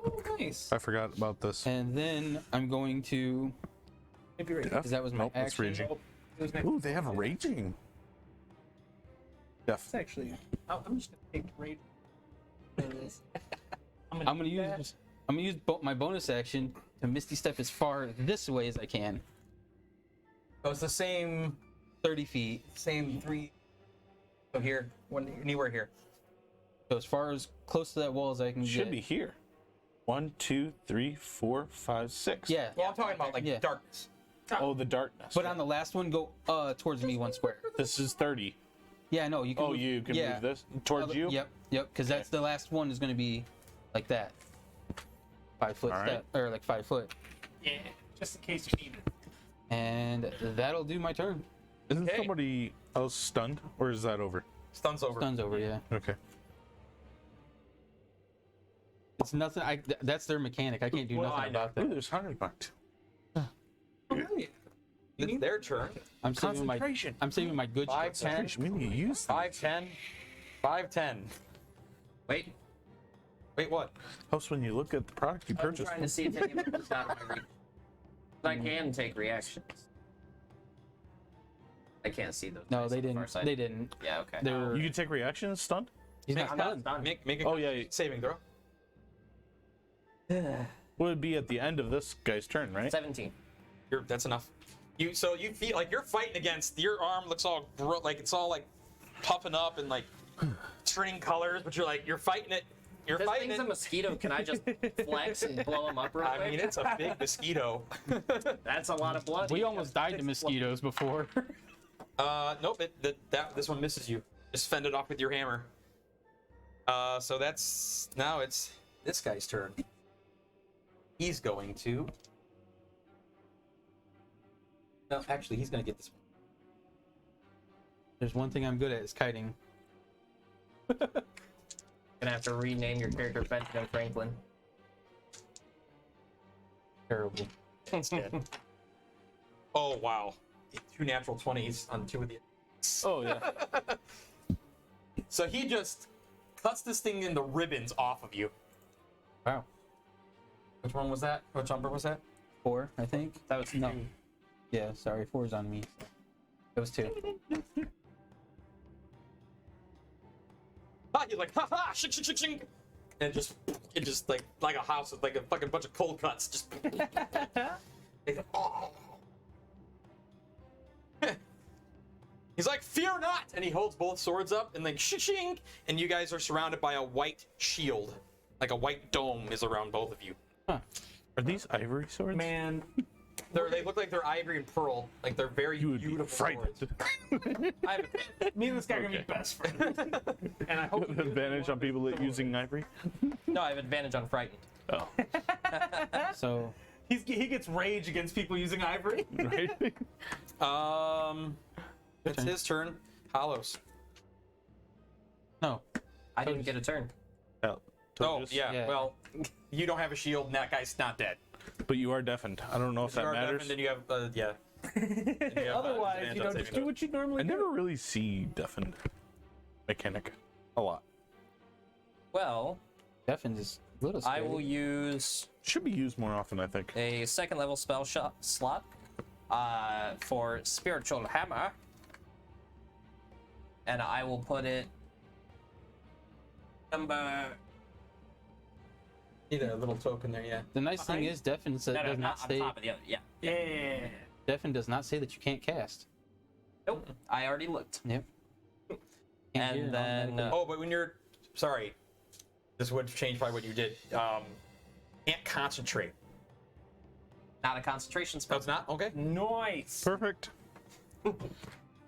Oh, nice. I forgot about this. and then I'm going to Maybe right. Deaf? that was my Nope, that's action. raging. Oh, it was next. Ooh, they have raging. Deaf. It's actually. I'm just gonna take rage. I'm gonna use my bonus action to Misty Step as far this way as I can. So it's the same 30 feet. 3. So here, anywhere here. So as far as close to that wall as I can Should get. be here. 1, 2, 3, 4, 5, 6. Yeah. Well, I'm talking about like Yeah. darkness. Oh, the darkness. But on the last one, go towards me 1 square. This is 30. Yeah, no, you can. Oh, move- you can yeah. move this towards you? Yep, because that's the last one is going to be like that. 5 foot All right. step, or like 5 foot. Yeah. Just in case you need it. And that'll do my turn. Isn't Okay. somebody else stunned? Or is that over? Stun's over. Stun's over, yeah. Okay. It's nothing. That's their mechanic. I can't do Well, nothing I know. about Ooh, that. there's 100 bucks. It's their turn. I'm saving my. Concentration. I'm saving my good. 5, shit. 10, We need to use 5, 10, 5, 10. Wait, Wait, what? Helps when you look at the product you I'm purchased. trying to see if any of it was out of my reach. I can take reactions. I can't see those. No, dice they on the far didn't. side. They didn't. Yeah, okay. They were. You can take reactions stunned? He's not I'm not stunned. stunned. Make a Oh, yeah. saving throw. What would be at the end of this guy's turn, right? 17. That's enough. You feel like you're fighting against, your arm looks all like it's all like puffing up and like turning colors, but you're fighting it. You're This fighting thing's it. a mosquito. Can I just flex and blow him up real quick? I mean, it's a big mosquito. That's a lot of blood. We almost died to mosquitoes before. Nope. This one misses you. Just fend it off with your hammer. So now it's this guy's turn. He's going to. No, actually, he's going to get this one. There's one thing I'm good at is kiting. Gonna have to rename your character Benjamin Franklin. Terrible. Instead. Oh wow! 2 natural 20s on 2 of the. Oh, yeah. So he just cuts this thing into ribbons off of you. Wow. Which one was that? Which number was that? 4, I think. That was No. Yeah, sorry. 4's on me. It was 2. He's like, ha ha, shink, shink, shink, shink. And it just like a house with like a fucking bunch of cold cuts. Just. Oh. He's like, fear not! And he holds both swords up and like, shing, and you guys are surrounded by a white shield. Like a white dome is around both of you. Huh. Are these ivory swords? Man, They look like they're ivory and pearl. Like they're very You would be beautiful frightened. swords. me and this guy are gonna be best friends. And I hope Advantage on people that using ivory? No, I have advantage on frightened. Oh, So, he gets rage against people using ivory. right? It's his turn. Halos. no. I didn't get a turn. Oh, Oh, yeah. Yeah. Well, you don't have a shield, and that guy's not dead. But you are deafened. I don't know if You that are matters. deafened, and you have, yeah. And you have, Otherwise, advantage you on know, saving just do throws. what you normally I do. never really see deafened mechanic a lot. Well, Deafened is a little I scary. will use Should be used more often, I think. a second level spell slot for Spiritual Hammer. And I will put it number. Need a little token there, yeah. The nice thing is, Deafened does not on say. top of the other. Yeah. Yeah. Deafened does not say that you can't cast. Nope. I already looked. Yep. And hear it then automatically. Oh, but when you're... Sorry. This would change by what you did. Can't concentrate. not a concentration No, spell. it's not? Okay. Nice. Perfect. And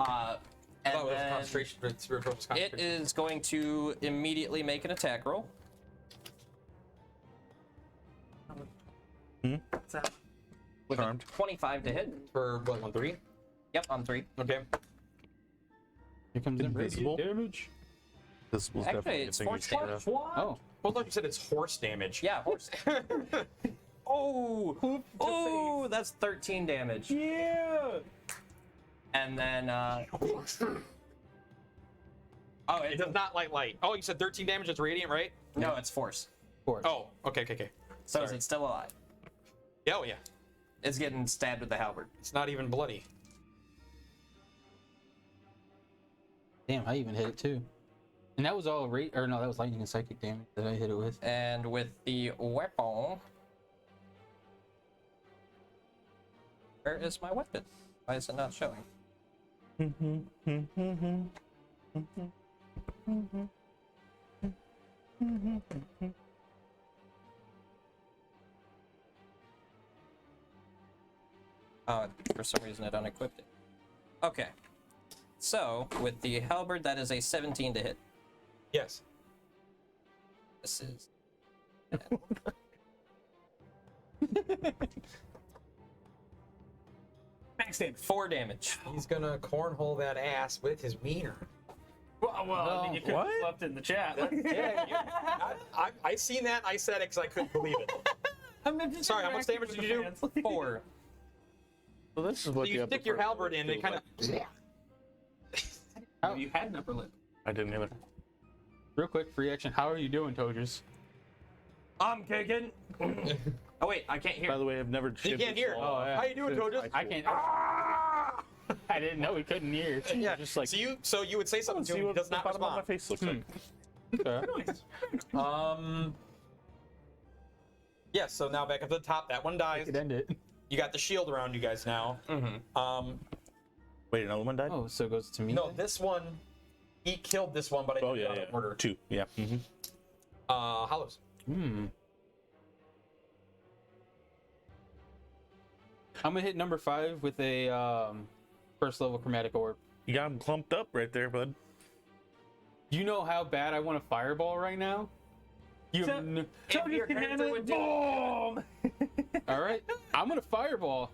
I thought it was then concentration, but spiritual was it concentration. is going to immediately make an attack roll. With Charmed. a 25 to hit. For what, 1, 3? Yep, on 3. Okay. Here comes the Invisible. damage. This was Actually, definitely it's a thing you force should have. What? Oh, Well, like you said, it's horse damage. Yeah, horse. Oh, oh, that's 13 damage. Yeah. And then, Oh, it does not light light. Oh, you said 13 damage, it's radiant, right? no, it's force. force. Oh, okay. So is Sorry. it still alive? Yeah, oh, yeah. It's getting stabbed with the halberd. It's not even bloody. Damn, I even hit it too. And that was all or no, that was lightning and psychic damage that I hit it with. And with the weapon... Where is my weapon? Why is it not showing? Oh, for some reason it unequipped it. Okay. So, with the halberd, that is a 17 to hit. Yes. This is... Max damage. 4 damage. He's gonna cornhole that ass with his wiener. Well, I mean, you could have What? left it in the chat. I seen that. I said it because I couldn't believe it. I'm just Sorry, how much interacting damage with did you the do? fans. 4. So this is So what you upper stick your part halberd in, and it feels kind like. of. You had an upper lip. I didn't either. Real quick, free action. How are you doing, Tojus? I'm kicking. Oh wait, I can't hear. By the way, I've never. You can't hear. Oh, yeah. How you doing, Tojus? I can't. I didn't know he couldn't hear. Yeah, just like- so you would say something to See him, he what does the not bottom of my respond. face looks like. Okay. Yeah, so now back up to the top. That one dies. Could end it. You got the shield around you guys now. Wait, another one died. Oh, so it goes to me. No, then? this one, he killed this one, but I Oh did it yeah, out yeah. of order. 2. Yeah. Mm-hmm. Halos. I'm gonna hit number 5 with a first level chromatic orb. You got him clumped up right there, bud. You know how bad I want a fireball right now? You have If your character would do Boom! all right, I'm gonna fireball.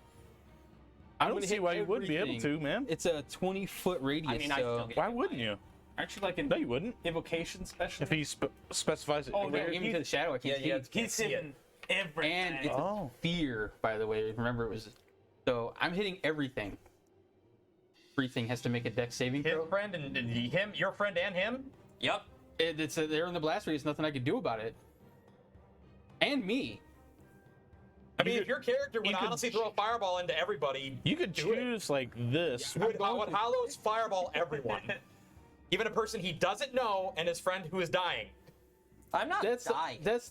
I I'm don't gonna see hit why you wouldn't be able everything. to, man. It's a 20-foot radius. I mean, I so still get Why wouldn't you? Actually, like in No, you wouldn't. evocation special. If he specifies it. Oh, yeah, no, even to the shadow, I can't see. he's hitting everything. And it's Oh. fear, by the way. Remember, it was so I'm hitting everything. Everything has to make a dex saving His throw. friend and him, your friend and him. Yep. They're in the blast radius. Nothing I can do about it. And me. I mean, if your character would honestly throw a fireball into everybody, You could do it. choose like this. would Halos fireball everyone, even a person he doesn't know and his friend who is dying. I'm not That's dying. that's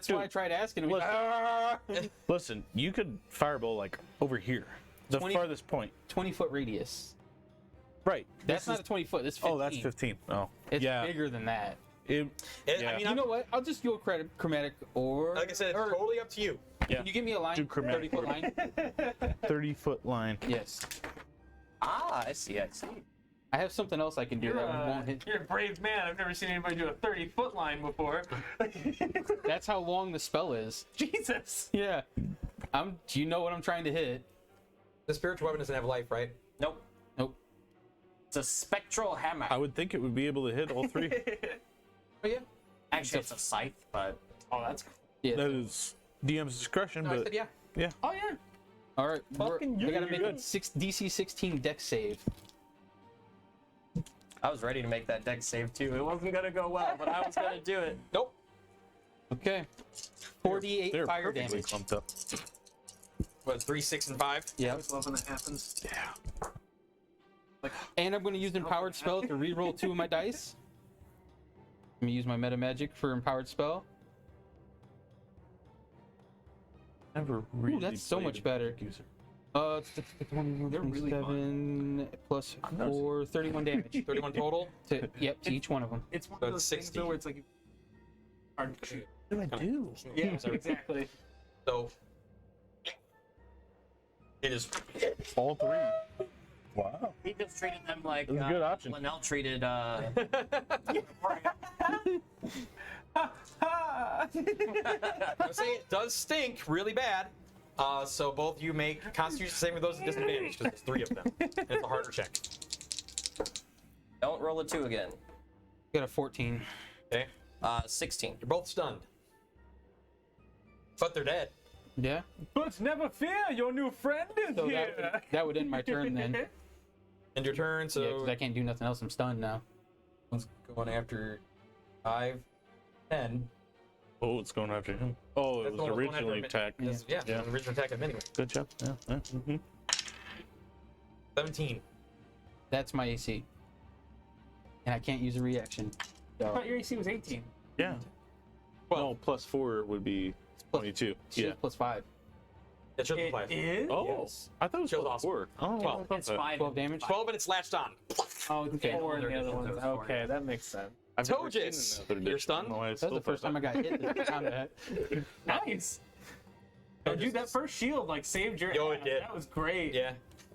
why I tried asking him. Listen, you could fireball like over here, the 20 farthest point. 20-foot radius. Right. That's not a 20 foot. That's 15. Oh, that's 15. Oh, It's yeah. bigger than that. It, yeah. I mean, You know what? I'll just go chromatic or like I said, it's totally up to you. yeah. Can you give me a line? Do chromatic 30-foot line? 30-foot line. Yes. I see. I have something else I can do You're, that won't hit. you're a brave man. I've never seen anybody do a 30-foot line before. That's how long the spell is. Jesus. Yeah. Do you know what I'm trying to hit? The spiritual weapon doesn't have life, right? Nope. Nope. It's a spectral hammer. I would think it would be able to hit all 3. Oh yeah. Actually, it's a scythe, but Oh, that's cool. Yeah. That is DM's discretion, No, I but said yeah. Oh, yeah. All right. Fucking We gotta you're make a good. DC 16 dex save. I was ready to make that deck save too. It wasn't gonna go well, but I was gonna do it. Nope. Okay. 48 they're fire perfectly damage. clumped up. What, 3, 6, and 5? I Yeah. always love when that happens. Yeah. And I'm going to use empowered spell to reroll 2 of my dice. Let me use my meta magic for empowered spell. Never really. that's so played much a better. magic user. They're really 7 plus 4, 31 damage. 31 total. To each one of them. It's one So of it's those things 60. though where it's like hard to shoot. What do I do? Yeah, exactly. So it is. All 3. Wow. He just treated them like That's a good option. Linnell treated. I say it does stink really bad. So both you make Constitution saving throws at disadvantage because there's 3 of them. And it's a harder check. Don't roll a 2 again. Got a 14. Okay. 16. You're both stunned, but they're dead. Yeah. But never fear, your new friend is So here. that would end my turn then. Yeah, End your turn. So because I can't do nothing else. I'm stunned now. one's going after 5, 10. Oh, it's going after him. Oh, it That's was the one that's going after originally him. attacked. Yeah, Yeah. original attack him anyway. Good job. Yeah. Mm-hmm. 17. That's my AC. And I can't use a reaction. I So thought your AC was 18. Yeah. Well, plus 4 would be 22. Yeah. plus 5. It shows It 5. is? Oh, Yes. I thought it was Shows plus awesome. 4. Oh, 12. I thought It's that. 5. 12 damage. 12 and it's latched on. Oh, it's Okay, 4 in the older other editions ones. are 4. Okay, that makes sense. I've never seen Tojus, another you're edition. stunned? I don't know why I That's still the first thought time I got hit this combat. Nice. Oh, dude, that first shield like saved your Yo, it ass. did. That was great. Yeah.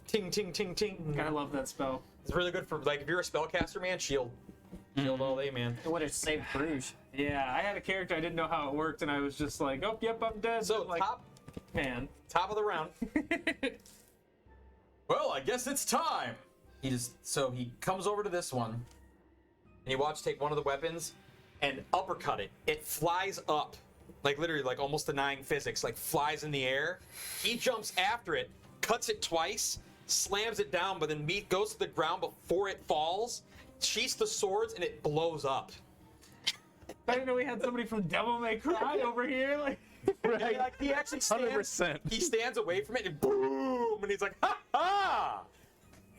Ting, ting, ting, ting. I love that spell. It's really good for, like, if you're a spellcaster, man, shield. Shield all day, man. It would have saved Bruges. Yeah, I had a character I didn't know how it worked, and I was just like, "Oh, yep, I'm dead." So, like, man. top of the round. Well, I guess it's time. So he comes over to this one, and you watch take one of the weapons and uppercut it. It flies up, like literally, like almost denying physics, like flies in the air. He jumps after it, cuts it twice, slams it down, but then meat goes to the ground before it falls, sheaths the swords, and it blows up. I didn't know we had somebody from Devil May Cry over here. Like, And, like, he actually stands, 100%. he stands away from it, and boom, and he's like, ha ha!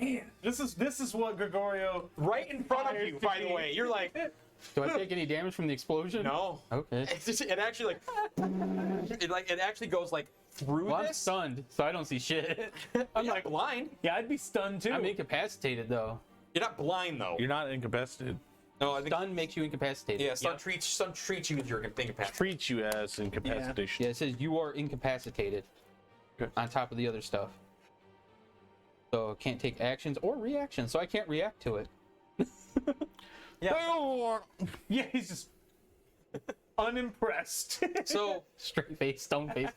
man, this is what Gregorio. Right in front of you, by the way. You're like, Do I take any damage from the explosion? no. Okay. It actually it actually goes like through Well, I'm this. stunned, so I don't see shit. I'm like blind. Yeah, I'd be stunned too. I'm incapacitated though. You're not blind though. You're not incapacitated. No, I think Stun makes you incapacitated. yeah. Stun treats you as your incapacitated. Treats you as incapacitation. Yeah, it says you are incapacitated. Okay. On top of the other stuff. So can't take actions or reactions, so I can't react to it. yeah, he's just unimpressed. So Straight face, stone face.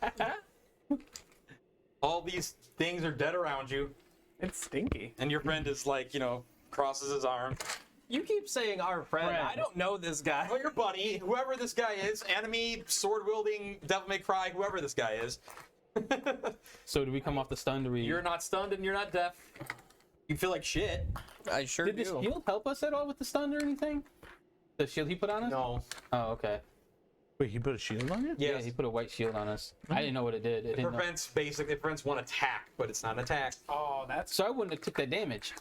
all these things are dead around you, It's stinky. and your friend is like, crosses his arm. You keep saying our friend. I don't know this guy. Oh, your buddy, whoever this guy is, enemy, sword wielding, Devil May Cry, whoever this guy is. So do we come off the stun to You're not stunned and you're not deaf. You feel like shit. I sure Did the do. shield help us at all with the stun or anything? The shield he put on us? No. Oh, okay. Wait, he put a shield on you? Yeah, Yes. he put a white shield on us. I didn't know what it did. It It didn't know. prevents one attack, but it's not an attack. Oh, that's So I wouldn't have took that damage.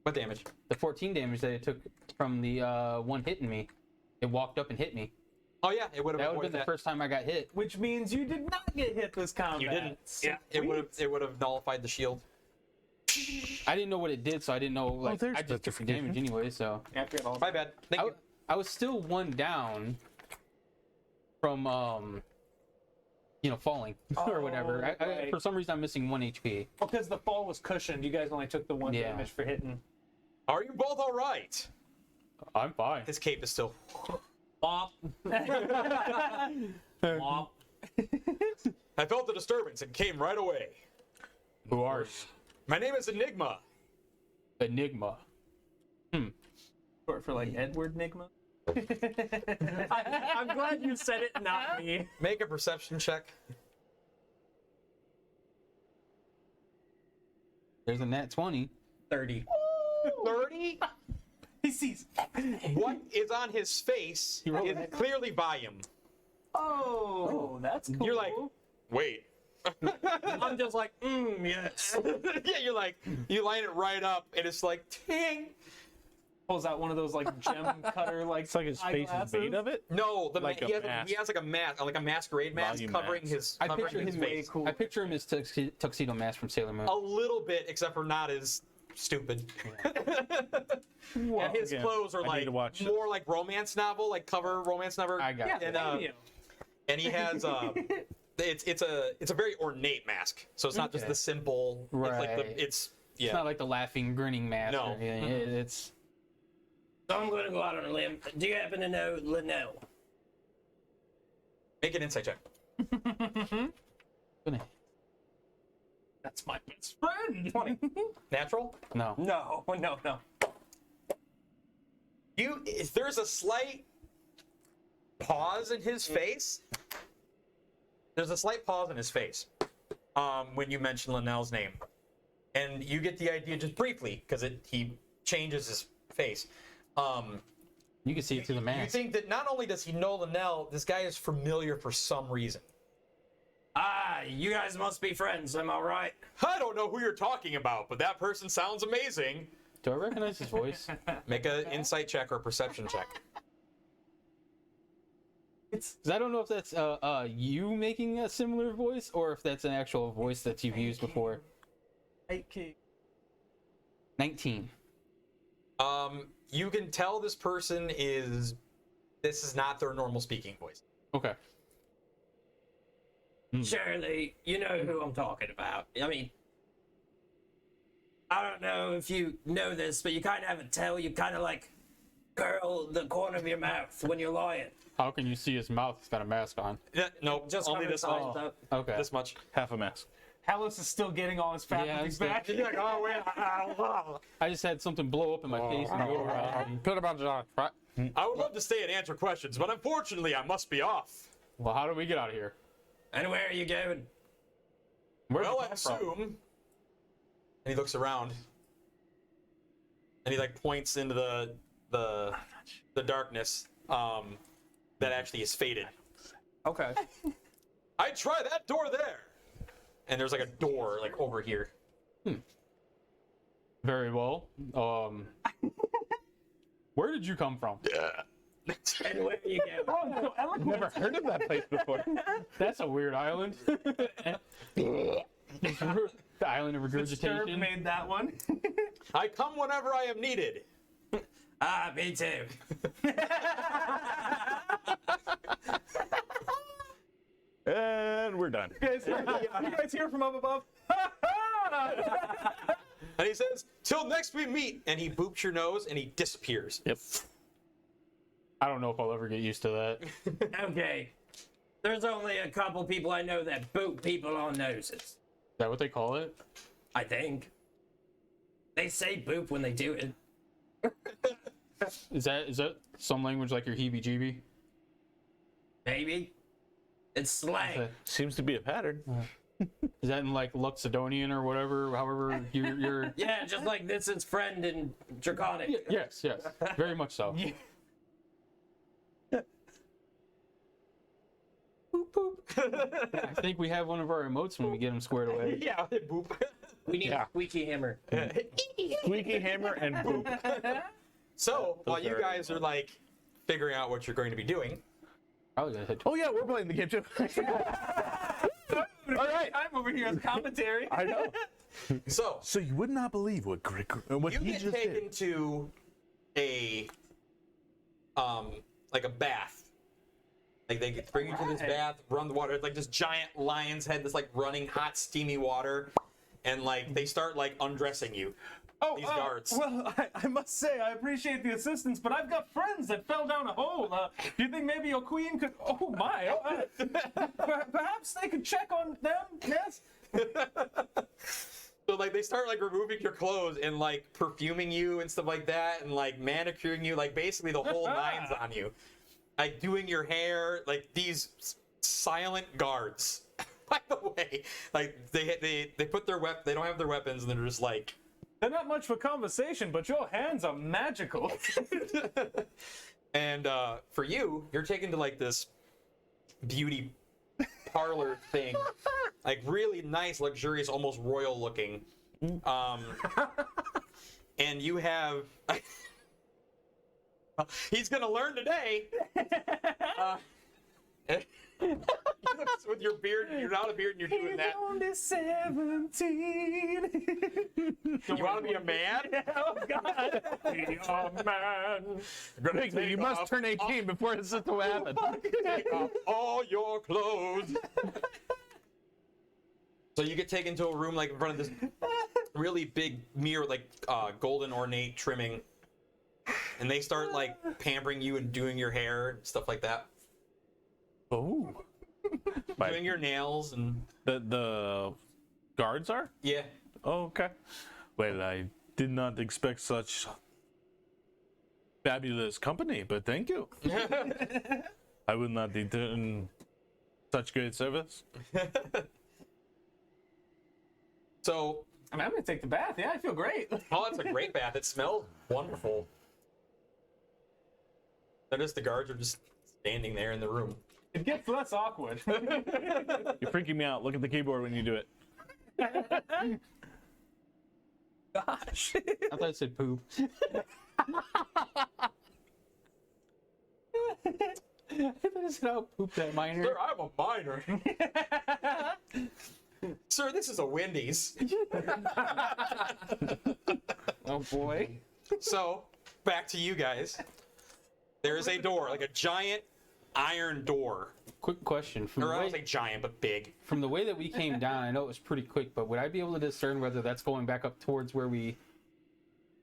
What damage? The 14 damage that it took from the one hitting me. It walked up and hit me. Oh yeah, it would have That would have been the first time I got hit. which means you did not get hit this combat. You didn't. Yeah, It would have nullified the shield. I didn't know what it did, so I didn't know. Like, there's I just took the damage anyway. So Yeah, I forget all My about bad. Thank you. I was still one down from falling or whatever. right. For some reason, I'm missing 1 HP. because the fall was cushioned. You guys only took the one Yeah. damage for hitting. Are you both all right? I'm fine. His cape is still. Bop. Bop. I felt the disturbance and came right away. Who are My name is Enigma. Enigma? For like Edward Nigma. I'm glad you said it, not me. Make a perception check. There's a nat 20. 30. 30? He sees. What is on his face rolled is a clearly volume. Oh, that's cool. You're like, wait. I'm just like, yes. Yeah, you're like, you line it right up, and it's like, ting. pulls out one of those like gem cutter like. It's like his face is made of it? No, Like a mask. he has like a masquerade mask Volume covering mask. his I covering picture his him face. cool. I picture him as tuxedo mask from Sailor Moon. A little bit, except for not as stupid. And his Again, clothes are I need like to watch more like romance novel, like cover romance novel. I got Yeah, it. And, and he has it's a very ornate mask, so it's not just Okay. the simple. It's like Right. it's It's yeah. not like the laughing, grinning mask. No. or anything. It's So I'm going to go out on a limb. Do you happen to know Linnell? Make an insight check. gonna. That's my best friend. 20. Natural. No. No, no, no. There's a slight pause in his face. There's a slight pause in his face when you mention Linnell's name, and you get the idea just briefly because he changes his face. You can see it through the You mask. think that not only does he know Linnell, this guy is familiar for some reason. Ah, you guys must be friends, am I right? I don't know who you're talking about, but that person sounds amazing. Do I recognize his voice? Make an insight check or a perception check. Because I don't know if that's you making a similar voice or if that's an actual voice that you've used before. 8K. 19. You can tell this person this is not their normal speaking voice. Okay. Surely, you know who I'm talking about. I mean, I don't know if you know this, but you kind of have a tail. You kind of like curl the corner of your mouth when you're lying. How can you see his mouth? He's got a mask on. Yeah, no, Just only cover this the much. eyes up. Okay. This much. Half a mask. Halos is still getting all his faculties I'm back. You're like, oh wait. I just had something blow up in my face and go around. Put about I would love to stay and answer questions, but unfortunately, I must be off. Well, how do we get out of here? And where are you going? Where'd Well, you I come from? assume. And he looks around, and he like points into the darkness that actually is faded. Okay. I'd try that door there. And there's like a door like over here. Very well. Where did you come from? And where you go? Oh, so eloquent. Never heard of that place before. That's a weird island. The island of Disturb regurgitation. made that one. I come whenever I am needed. Ah, me too. And we're done. You guys hear from up above? And he says, "Till next we meet." And he boops your nose and he disappears. Yep. I don't know if I'll ever get used to that. Okay. There's only a couple people I know that boot people on noses. Is that what they call it? I think. They say boop when they do it. Is that some language like your heebie-jeebie? Maybe. It's slang. Seems to be a pattern. Is that in like Luxodonian or whatever? However, you're. Yeah, just like this is friend in Draconic. Yes, very much so. Boop, boop. I think we have one of our emotes when we get them squared away. Yeah, boop. We need Yeah. a squeaky hammer. Squeaky hammer and boop. So while you are- guys are like figuring out what you're going to be doing, Probably gonna hit. Oh yeah, we're playing the game too. All right. I'm over here as commentary. I know. so So you would not believe what you he get just taken did. to a like a bath. Like they bring you to this bath, run the water, like this giant lion's head, this like running hot steamy water, and like they start like undressing you. Oh, These guards. Well, I must say, I appreciate the assistance, but I've got friends that fell down a hole. Do you think maybe your queen could... Oh, my. Perhaps they could check on them, yes? So like they start like removing your clothes and like perfuming you and stuff like that, and like manicuring you, like basically the whole nine's on you. Like doing your hair, like these silent guards. By the way, like they put their they don't have their weapons, and they're just like. They're not much for conversation, but your hands are magical. And for you, you're taken to like this beauty parlor thing, like really nice, luxurious, almost royal looking. And you have. He's gonna learn today. With your beard, you're not a beard, and you're doing that. Only 17. You want to be a man? Oh, God. Be a man. Bigby, you must turn 18 before this is to happen. Take off all your clothes. So you get taken to a room like in front of this really big mirror, like golden ornate trimming, and they start like pampering you and doing your hair and stuff like that, Oh. doing your nails and The guards are? yeah. Oh, okay. Well, I did not expect such fabulous company, but thank you. I will not return such great service. So, I mean, I'm going to take the bath. Yeah, I feel great. oh, it's a great bath. It smells wonderful. Notice the guards are just standing there in the room. It gets less awkward. You're freaking me out. Look at the keyboard when you do it. Gosh. I thought it said poop. I thought it said I'll poop that minor. Sir, I'm a minor. Sir, this is a Wendy's. Oh boy. So, back to you guys. There is a door, like a giant iron door. Quick question. From Or the I don't way, say giant, but big. from the way that we came down, I know it was pretty quick, but would I be able to discern whether that's going back up towards where we?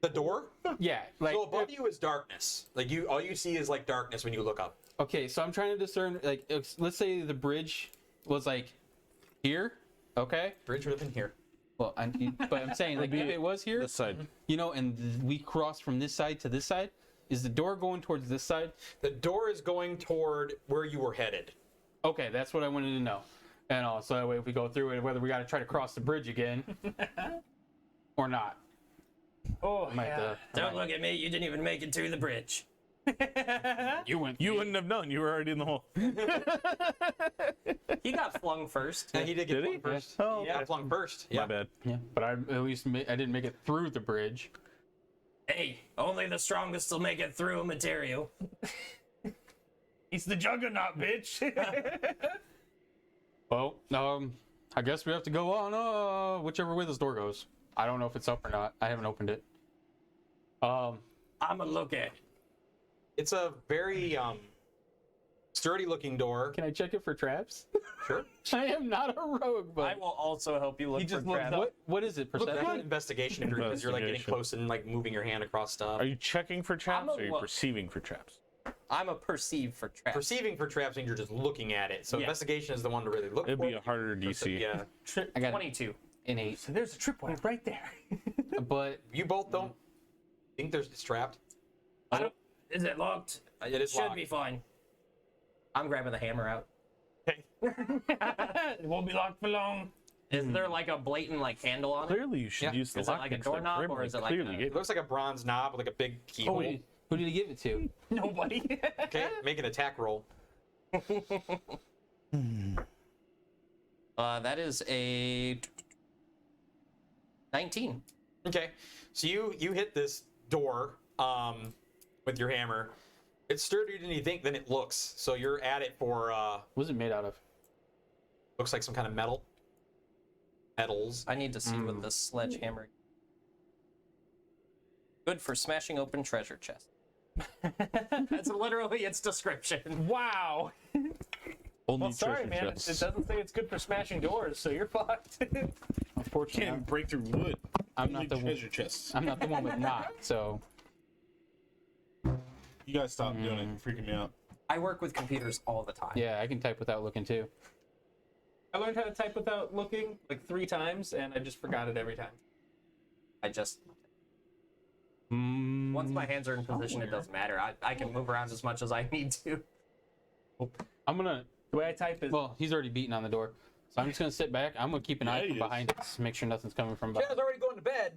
The door? Yeah, like. So above you is darkness. Like all you see is like darkness when you look up. Okay, so I'm trying to discern. Like, let's say the bridge was like here. Okay. Bridge would have been here. Well, but I'm saying like if it was here, This side. you know, and we crossed from this side to this side. Is the door going towards this side? The door is going toward where you were headed. Okay, that's what I wanted to know. And also that way, if we go through it, whether we got to try to cross the bridge again or not. Oh, Might, yeah. Don't look at me. You didn't even make it to the bridge. You went. You wouldn't have known. You were already in the hole. He got flung first. Yeah, he did get Did he? flung first. Oh, Yeah, flung first. my Yeah. bad. Yeah, but I at least I didn't make it through the bridge. Hey, only the strongest will make it through material. He's the juggernaut, bitch. Well, I guess we have to go on whichever way this door goes. I don't know if it's up or not. I haven't opened it. I'ma look at it. It's a very sturdy looking door. Can I check it for traps? Sure. I am not a rogue, but I will also help you look He for just looks traps. up. what is it? Look, Perception? investigation if you're like getting Investigation. close and like moving your hand across stuff. Are you checking for traps a or are you look. perceiving for traps? I'm a perceive for traps. Perceiving for traps means you're just looking at it. So Yeah. investigation is the one to really look It'd for. be a harder DC. Yeah. I got 22. an 8, So there's a tripwire right there. but You both don't think it's trapped? I don't. Is it locked? It is Should locked. be fine. I'm grabbing the hammer out. Okay. It won't be locked for long. Is there like a blatant like handle on it? Clearly, you should Yeah. use the Is it lock like a picks that doorknob, or Grimly is it like clearly a- gave It looks like a bronze knob with like a big oh, keyhole. who did he give it to? Nobody. Okay, make an attack roll. That is a 19. Okay, so you hit this door with your hammer. It's sturdier than you think than it looks. So you're at it for What was it made out of? looks like some kind of metals. I need to see what this sledgehammer. Good for smashing open treasure chests. That's literally its description. Wow. Only Well, sorry, treasure man. It chests. doesn't say it's good for smashing doors, so you're fucked. Unfortunately, Can't break through wood. I'm not the one. treasure chests. I'm not the one with knock. So You guys stop doing it. You're freaking me out. I work with computers all the time. yeah, I can type without looking too. I learned how to type without looking like 3 times, and I just forgot it every time. I just once my hands are in position, it doesn't matter. I can move around as much as I need to. I'm gonna. The way I type is Well, he's already beaten on the door, so I'm just gonna sit back. I'm gonna keep an eye Yeah, he from is. behind us, make sure nothing's coming from Chad's behind. already going to bed.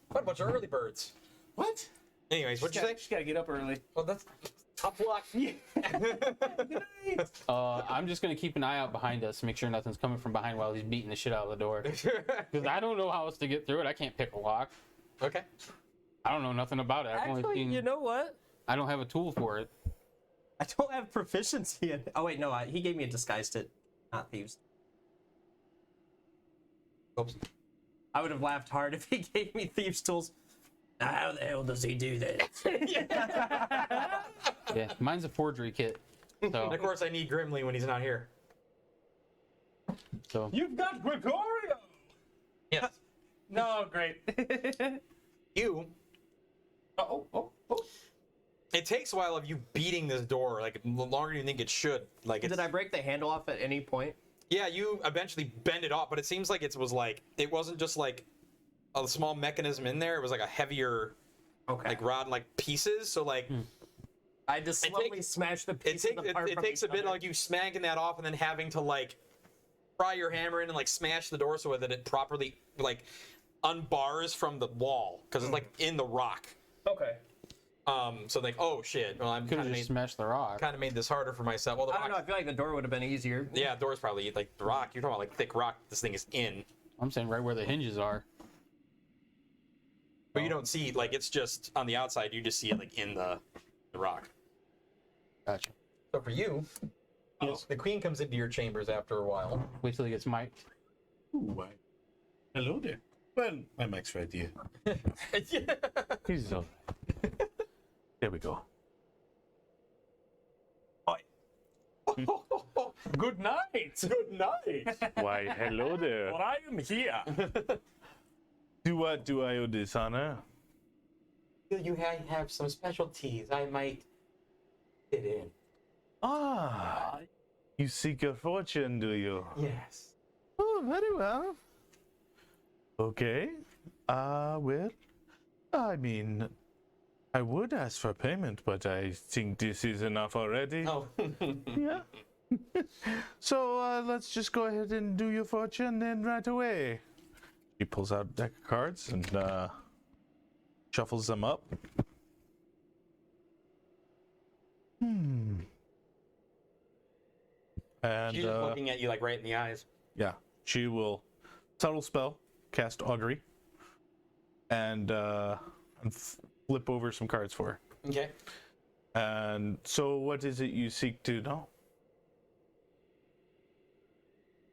What a bunch of early birds. What? Anyways, what'd you say? Just gotta get up early. Well, that's tough luck. I'm just gonna keep an eye out behind us, make sure nothing's coming from behind while he's beating the shit out of the door. Because I don't know how else to get through it. I can't pick a lock. Okay. I don't know nothing about it. I've only Actually, seen. you know what? I don't have a tool for it. I don't have proficiency in. Oh wait, no, he gave me a disguised it, not thieves. Oops. I would have laughed hard if he gave me thieves tools. Now, how the hell does he do that? Yeah, mine's a forgery kit. And So, of course, I need Grimly when he's not here. so You've got Gregorio. Yes. No, great. You. Oh. It takes a while of you beating this door, like longer than you think it should. Like, it's, Did I break the handle off at any point? yeah, you eventually bend it off, but it seems like it wasn't just like a small mechanism in there. It was like a heavier, Okay. like rod, like pieces. So like, I just It slowly takes- smashed the it pieces takes apart it from takes a each bit other. like you smacking that off and then having to like pry your hammer in and like smash the door so that it properly like unbars from the wall because it's like in the rock. Okay. So like, oh shit. Well, I'm could kind have of just made smashed the rock. this harder for myself. Well, the I don't know. I rock, feel like the door would have been easier. yeah, door's probably like the rock. You're talking about like thick rock. This thing is in, I'm saying right where the hinges are. but you don't see like it's just on the outside. You just see it like in the rock. Gotcha. So for you, the queen comes into your chambers after a while. Wait till he gets mic'd. Ooh, why? Hello there. Well, my mic's right here. He's all right. There we go. Good night. Good night. Why, hello there. Well, I am here. To what do I owe this honor? You have some specialties. I might fit in. Ah, you seek your fortune, do you? Yes. Oh, very well. Okay. Well, I mean, I would ask for payment, but I think this is enough already. Oh. Yeah. So, let's just go ahead and do your fortune then right away. She pulls out a deck of cards and shuffles them up. And She's just looking at you like right in the eyes. yeah, she will subtle spell, cast augury, and flip over some cards for her. Okay. And so, what is it you seek to know?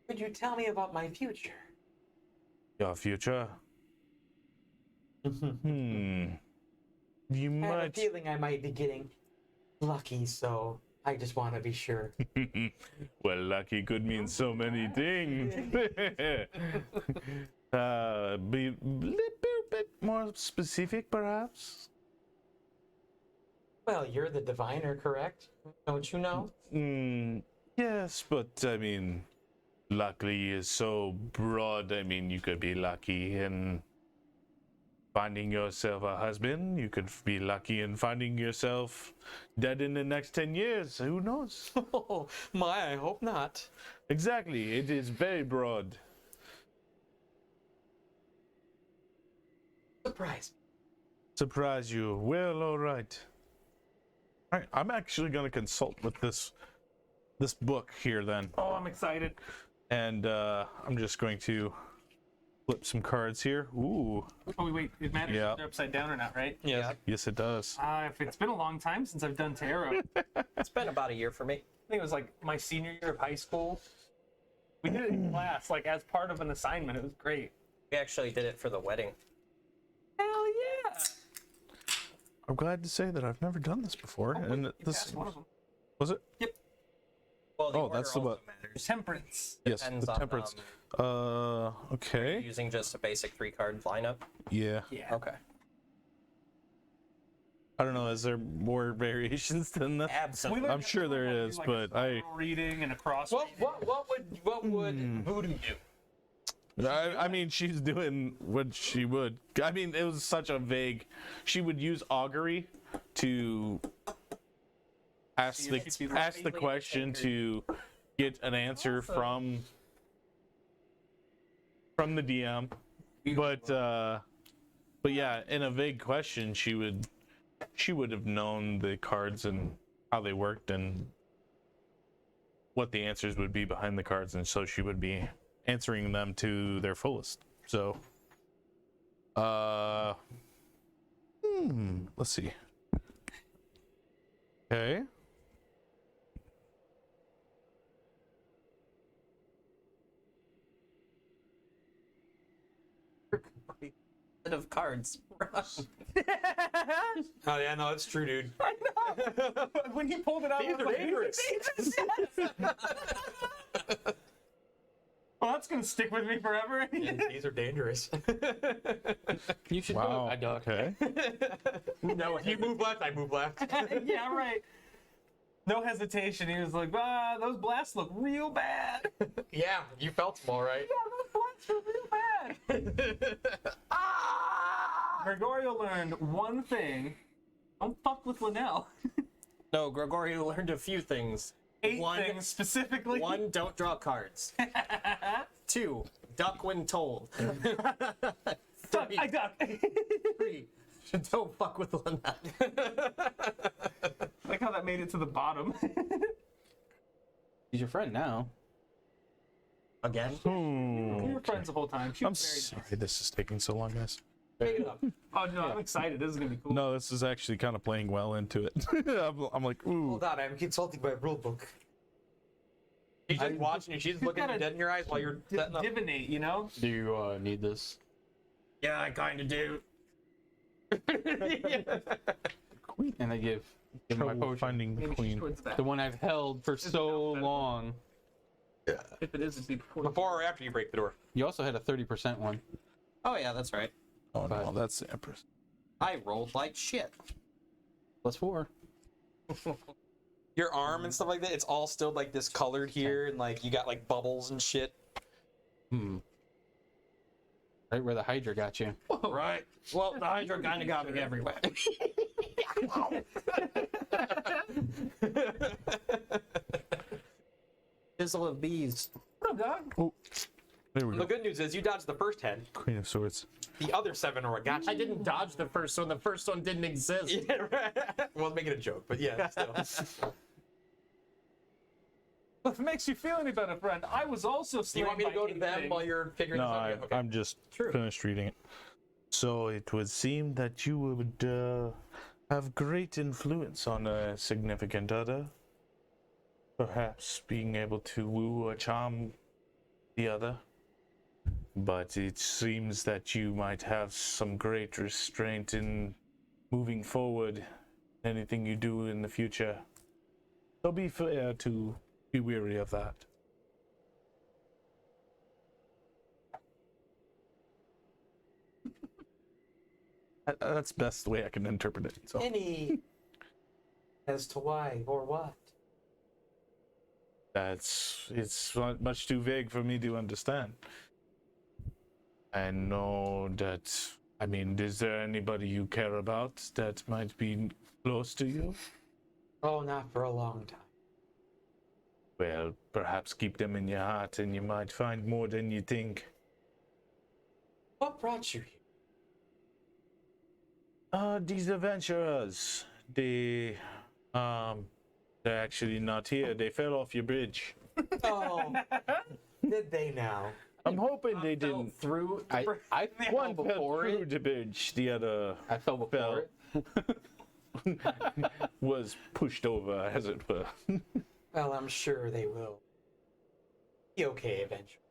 Could you tell me about my future? Your future? You I have a might. feeling I might be getting lucky, so I just want to be sure. Well, lucky could mean so many things. Be a little bit more specific, perhaps? Well, you're the diviner, correct? Don't you know? Yes, but I mean, luckily is so broad. I mean, you could be lucky in finding yourself a husband. You could be lucky in finding yourself dead in the next 10 years. Who knows? Oh, my, I hope not. Exactly. It is very broad. Surprise. Surprise you. Well, all right. All right, I'm actually going to consult with this book here then. Oh, I'm excited. And I'm just going to flip some cards here. Ooh. Oh, wait. It matters Yeah. if they're upside down or not, right? Yeah. Yes, it does. If it's been a long time since I've done tarot. It's been about a year for me. I think it was like my senior year of high school. We did it in class, like as part of an assignment. It was great. We actually did it for the wedding. Hell yeah! I'm glad to say that I've never done this before. And You this passed one of them. was it? Well, the Oh, order that's the also what? matters. Temperance. Yes, Depends the on, temperance. You're Okay. using just a basic 3-card lineup. Yeah. Yeah. Okay. I don't know. Is there more variations than that? Absolutely. I'm sure there is, but I reading and a cross. What would voodoo do? I mean, she's doing what she would. I mean, it was such a vague. She would use augury to ask the question to get an answer from the DM. But yeah, in a vague question, she would have known the cards and how they worked and what the answers would be behind the cards, and so she would be answering them to their fullest. So, let's see. Okay. Of cards. Oh yeah, no, it's true, dude. I know. When he pulled it out, These I was are like, dangerous. well, that's gonna stick with me forever. These are dangerous. You should Wow. do it. Okay. No, if you move left, I move left. Yeah, right. No hesitation. He was like, those blasts look real bad. Yeah, you felt them all right. Yeah, those blasts are real bad. Gregorio learned one thing. Don't fuck with Linnell. No, Gregorio learned a few things. 8 things specifically. 1, don't draw cards. 2, duck when told. Duck, I duck. 3, don't fuck with Linnell. Like how that made it to the bottom. He's your friend now. Again? We were friends the whole time. She I'm was very sorry nice. this is taking so long, guys. Pick it up. Oh no, I'm excited. This is gonna be cool. No, this is actually kind of playing well into it. I'm like, ooh. Hold on, I'm consulting my rule book. She's just watching you. She's looking gotta you dead in your eyes while you're setting up. Divinate, you know? Do you need this? Yeah, I kinda do. Queen. And I give my Trouble potion. finding the Maybe she's queen. towards that. The one I've held for so long. If it is, it'd be Before or after you break the door? You also had a 30% one. Oh yeah, that's right. Oh no, that's the Empress. I rolled like shit. +4. Your arm and stuff like that, it's all still like this colored here, and like you got like bubbles and shit. Right where the Hydra got you. Right. Well, the Hydra kinda got me everywhere. Fizzle of bees. What up, dog? There we The go. good news is you dodged the first head. Queen of Swords. The other 7 are what got you. I didn't dodge the first one. The first one didn't exist. Yeah, right. Well, I was making a joke, but yeah, still. If it makes you feel any better, friend, I was also Do slain you want me to by go to them things. while you're figuring No, this out? I, Yeah, okay. I'm just True. finished reading it. So it would seem that you would have great influence on a significant other. Perhaps being able to woo or charm the other. But it seems that you might have some great restraint in moving forward. Anything you do in the future. So be fair to be weary of that. That's the best way I can interpret it. So Any as to why or what? it's not much too vague for me to understand. I know that. I mean, is there anybody you care about that might be close to you? Oh, not for a long time. Well, perhaps keep them in your heart, and you might find more than you think. What brought you here? These adventurers, they're actually not here. They fell off your bridge. Oh, did they now? I'm hoping they Fell didn't. through. I fell One fell before through it. the bridge, the other I fell before it. was pushed over, as it were. Well, I'm sure they will be okay eventually.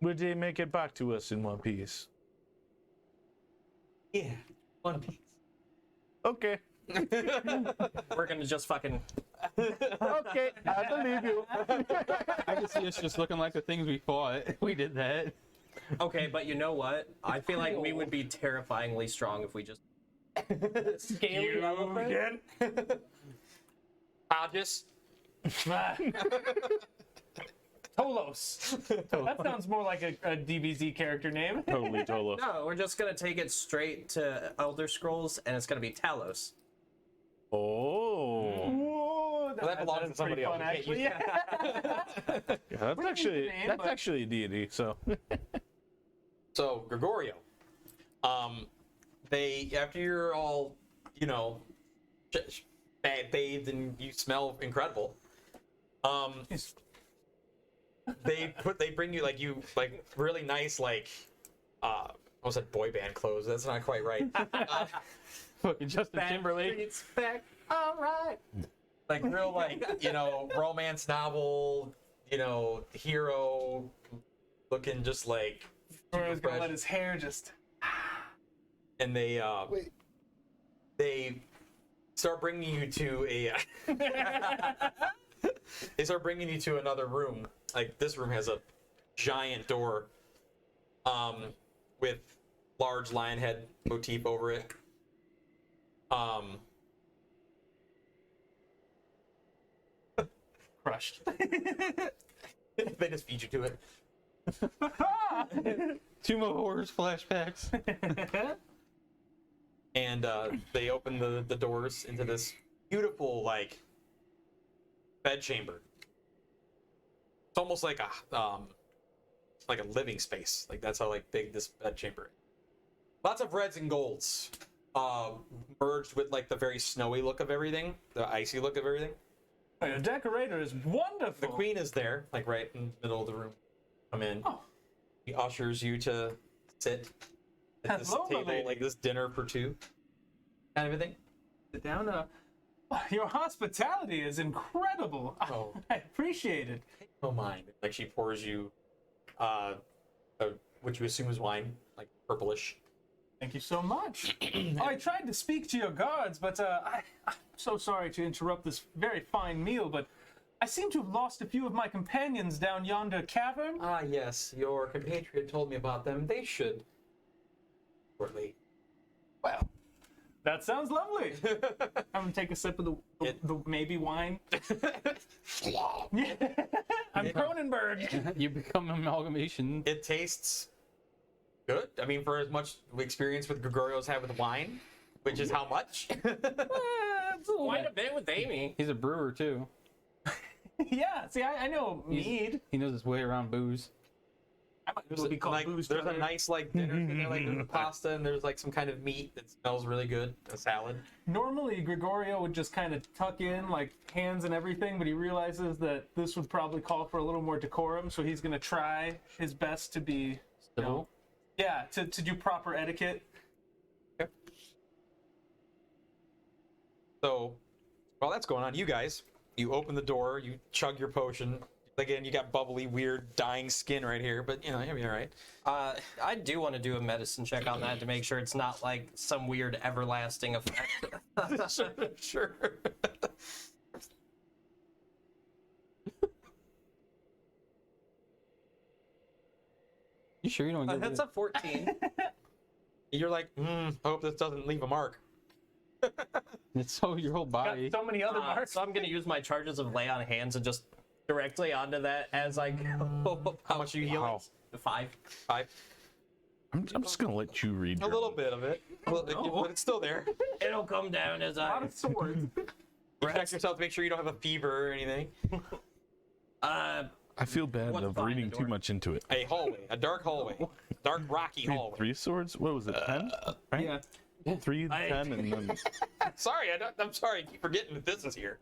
Would they make it back to us in one piece? Yeah, One Piece. Okay. We're gonna just fucking. Okay, I believe you. I can see us just looking like the things we fought. We did that. Okay, but you know what? I feel like we would be terrifyingly strong if we just. Scaly elephant? Tojus. Tolos. That sounds more like a DBZ character name. Totally, Tolo. No, we're just gonna take it straight to Elder Scrolls, and it's gonna be Talos. Oh. Whoa, Well, that belongs to somebody else. fun, We can't actually. use Yeah. Yeah, that's We don't use the name, but- actually a deity, so. So, Gregorio, they, after you're all, you know, bathed and you smell incredible, they bring you like really nice, like, I almost said boy band clothes. That's not quite right. Fucking Justin Timberlake. Back. All right. Like real, like, you know, romance novel, you know, hero looking, just like Or he's gonna fresh. let his hair just. And they start bringing you to a they start bringing you to another room. Like, this room has a giant door with large lion head motif over it. Crushed. They just feed you to it. Tomb of Horrors flashbacks. And they open the doors into this beautiful, like, bed chamber. It's almost like a living space. Like, that's how, like, big this bed chamber is. Lots of reds and golds, merged with, like, the very snowy look of everything, the icy look of everything. The decorator is wonderful. The queen is there, like, right in the middle of the room. Come in. Oh. He ushers you to sit at this Hello, my table, lady. like this dinner for two, kind of a thing. Sit down. Your hospitality is incredible. Oh. I appreciate it. No mind. Like, she pours you, what you assume is wine, like purplish. Thank you so much. I tried to speak to your guards, but I'm so sorry to interrupt this very fine meal, but I seem to have lost a few of my companions down yonder cavern. Ah, yes, your compatriot told me about them. They should shortly. Well, that sounds lovely. I'm gonna take a sip of the maybe wine. I'm Cronenberg. You become amalgamation. It tastes good. I mean, for as much experience with Gregorio's had with wine, which is how much? Quite a bit with Amy. He's a brewer too. Yeah, see, I know mead. He knows his way around booze. I might be called Like, booze. there's a Brother. nice like dinner in there, like there's a pasta and there's like some kind of meat that smells really good, a salad. Normally, Gregorio would just kind of tuck in, like, hands and everything, but he realizes that this would probably call for a little more decorum, so he's going to try his best to be, you know, yeah, to do proper etiquette. Okay. So, while that's going on, you guys, you open the door, you chug your potion. Again, you got bubbly, weird, dying skin right here, but, you know, you'll be all right. I do want to do a medicine check on that to make sure it's not like some weird everlasting effect. Sure. You sure you don't get That's a 14. You're like, I hope this doesn't leave a mark. It's so your whole Got body. so many other marks. So I'm going to use my charges of lay on hands and just directly onto that as I go. How much are you healing? Wow. 5. 5. I'm just gonna let you read A little bit of it. Well, but it's still there. It'll come down as A lot I. of swords. You check yourself to make sure you don't have a fever or anything. Uh, I feel bad What's of behind reading the too door? much into it. A hallway, a dark hallway, dark rocky Read hallway. 3 swords? What was it? 10? Right? Yeah. 3, 10, and then Sorry, I'm sorry. I keep forgetting that this is here.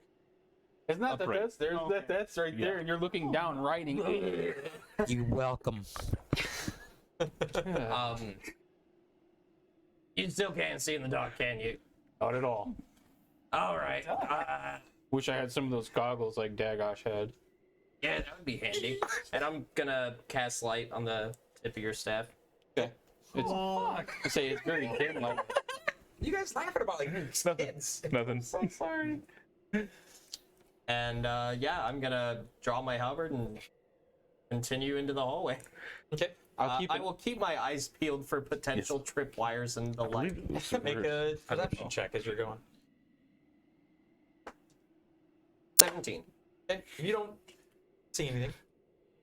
Isn't that Upright. that's there's that's right there, Yeah. and you're looking down, writing. you welcome. You still can't see in the dark, can you? Not at all. All right. Wish I had some of those goggles like Dagosh had. Yeah, that would be handy. And I'm gonna cast light on the tip of your staff. Okay. It's, I say it's very dim like. You guys laughing about like kids. nothing. So sorry. And yeah, I'm gonna draw my halberd and continue into the hallway. Okay. I'll keep I it. will keep my eyes peeled for potential tripwires and the I like. believe this is Make where- a perception check as you're going. 17. Okay. If you don't see anything,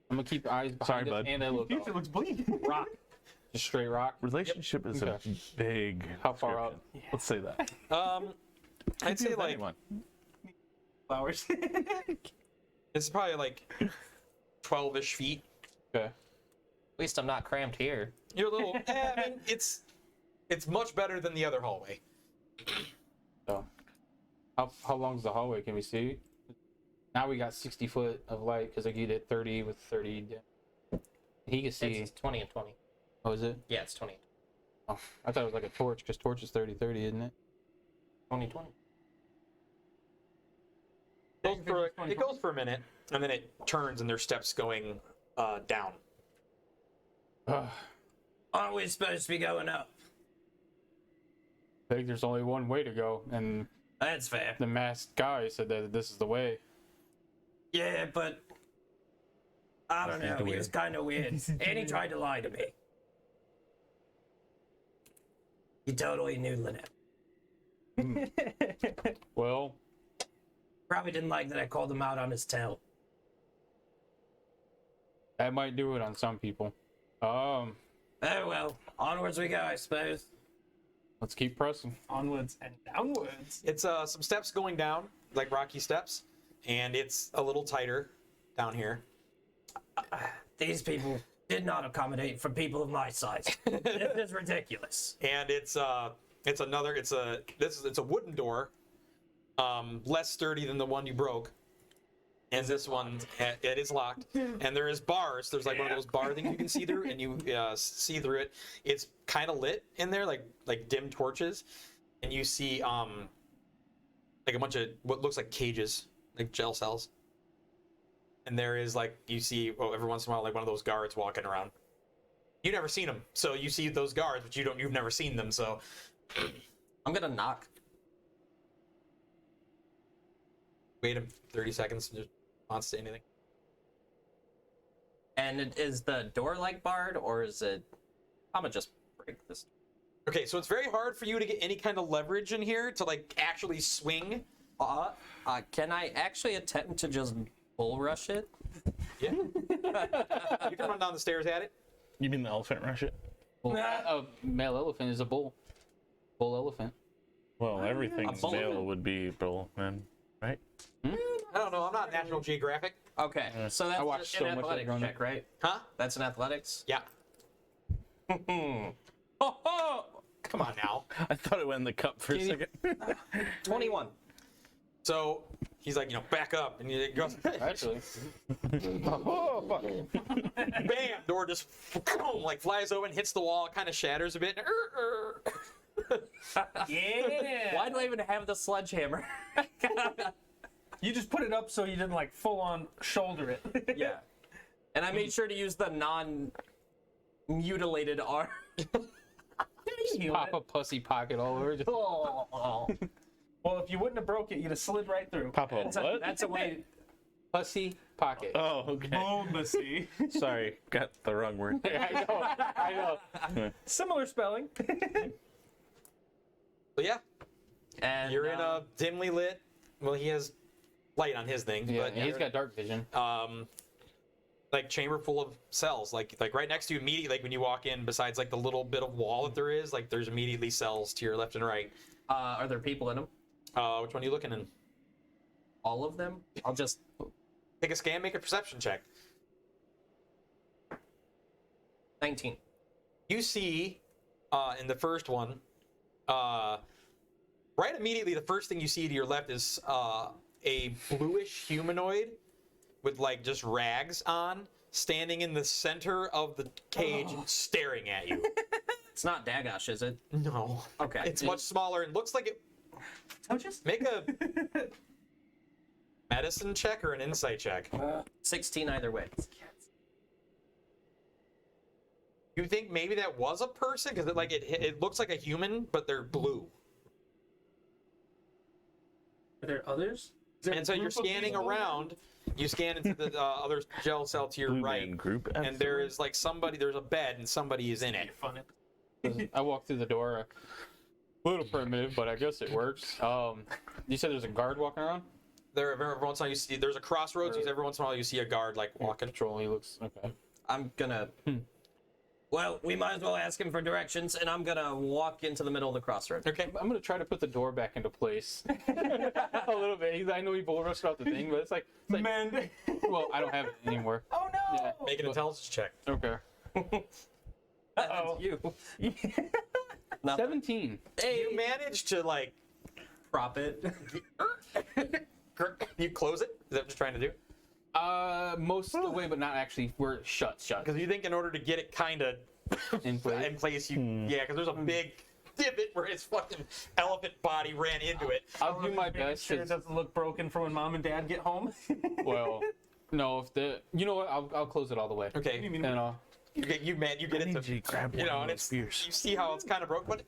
I'm gonna keep eyes behind Sorry, it, bud. and I look Future up. looks bleak. Rock. Just straight rock. Relationship is a Okay. big. How far up? description. Let's say that. I'd say With like anyone. Flowers. it's probably like 12-ish feet. Okay. At least I'm not cramped here. You're a little. I mean, it's much better than the other hallway. So, how long's the hallway? Can we see? Now we got 60 foot of light because I get it 30 with 30. Dim. He can see. It's 20 and 20. Oh, is it? Yeah, it's 20. Oh, I thought it was like a torch because torch is 30-30, isn't it? 20 20. It goes for a minute, and then it turns, and there's steps going down. Aren't we supposed to be going up? I think there's only one way to go, and That's fair. the masked guy said that this is the way. Yeah, but I don't know. the He way. was kind of weird, and he tried to lie to me. He totally knew Lynette. Well, Probably didn't like that I called him out on his tail. that might do it on some people. Oh well, onwards we go, I suppose. Let's keep pressing. Onwards and downwards. It's some steps going down, like rocky steps, and it's a little tighter down here. These people did not accommodate for people of my size. This is ridiculous. And it's a wooden door, less sturdy than the one you broke. And this one, it is locked. And there is bars. There's like one of those bar things you can see through, and you see through it. It's kind of lit in there, like dim torches, and you see like a bunch of what looks like cages, like jail cells. And there is like you see every once in a while like one of those guards walking around. You've never seen them, so you see those guards, but you've never seen them, so. I'm gonna knock. Wait 30 seconds and just not say anything. And is the door like barred, or is it? I'm gonna just break this. Okay, so it's very hard for you to get any kind of leverage in here to like actually swing. Can I actually attempt to just bull rush it? Yeah. You can run down the stairs at it. You mean the elephant rush it? Well, a male elephant is a bull. Bull elephant. Well, everything A bull. male would be bull, man, right? I I don't know. I'm not National Geographic. Okay, so that's watched an so much athletics growing up. check, right? Huh? That's an athletics. Yeah. Oh, Come on now. I thought it went in the cup for a second. 21. So he's like, back up, and he goes, Actually. bam, door just like flies open, hits the wall, kind of shatters a bit. Yeah. Why do I even have the sledgehammer? You just put it up so you didn't like full on shoulder it. Yeah. And I made sure to use the non-mutilated arm. Pop a pussy pocket all over. Just, Oh. Well, if you wouldn't have broke it, you'd have slid right through. Papa, what? That's a way. pussy pocket. Oh, okay. Bomacy. Sorry, got the wrong word. I know. Similar spelling. So yeah, And you're in a dimly lit. Well, he has light on his thing, Yeah, but he's got dark vision. like chamber full of cells. Like right next to you immediately, like when you walk in, besides like the little bit of wall that there is, like there's immediately cells to your left and right. Are there people in them? Which one are you looking in? All of them? I'll just. Take a scan, make a perception check. 19. You see, in the first one, right immediately, the first thing you see to your left is a bluish humanoid with like just rags on, standing in the center of the cage, staring at you. It's not Dagash, is it? No. Okay. It's much smaller and looks like it. Tojus? Make a medicine check or an insight check. 16 either way. You think maybe that was a person because it looks like a human, but they're blue. Are there others? Is there And a so you're group of scanning people? around. You scan into the other gel cell to your Blue right, Man Group. and there is like somebody. There's a bed, and somebody is in it. Fun. I walked through the door. A little primitive, but I guess it works. You said there's a guard walking around? There, every once in a while you see. There's a crossroads. Every once in a while you see a guard like walking. Control, he looks okay. I'm gonna. Well, we might as well ask him for directions, and I'm gonna walk into the middle of the crossroad. Okay. I'm gonna try to put the door back into place. A little bit. I know he bull rushed out the thing, but it's like Man. well, I don't have it anymore. Oh no! Yeah. Make an intelligence check. Okay. That's Uh-oh. you. 17. You manage to like. Prop it. You close it. Is that what you're trying to do? Most of the way, but not actually. We're shut. Because you think in order to get it kind of In place. in place, yeah, because there's a big divot where his fucking elephant body ran into it. I'll do my Making best. sure it 'Cause- doesn't look broken for when mom and dad get home. well, no, if the you know what, I'll close it all the way. Okay. And You get it to grab and it's you see how it's kind of broke, but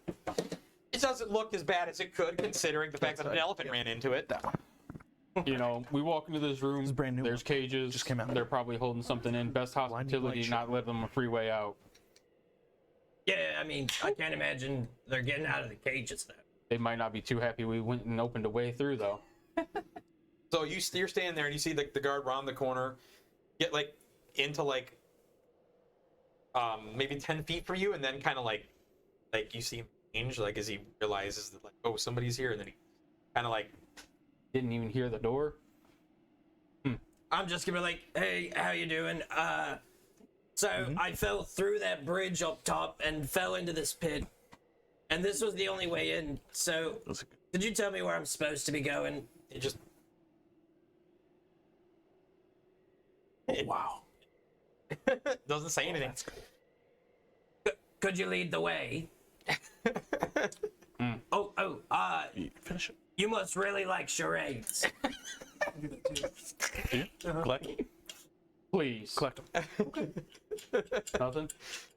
it doesn't look as bad as it could, considering the fact that an elephant ran into it. we walk into this room. brand new There's cages. Just came out. They're probably holding something in. Best hospitality, light not let them a free way out. Yeah, I mean, I can't imagine they're getting out of the cages now. They might not be too happy we went and opened a way through, though. So you're standing there and you see the guard round the corner, get like into like maybe 10 feet from you, and then kind of like you see him change, like as he realizes that like, oh, somebody's here, and then he kind of like Didn't even hear the door. I'm just gonna be like, hey, how you doing? So I fell through that bridge up top and fell into this pit. And this was the only way in. So could you tell me where I'm supposed to be going? he just Wow. doesn't say anything. Could you lead the way? Finish it. You must really like charades. Collect. Please. Collect them. Nothing?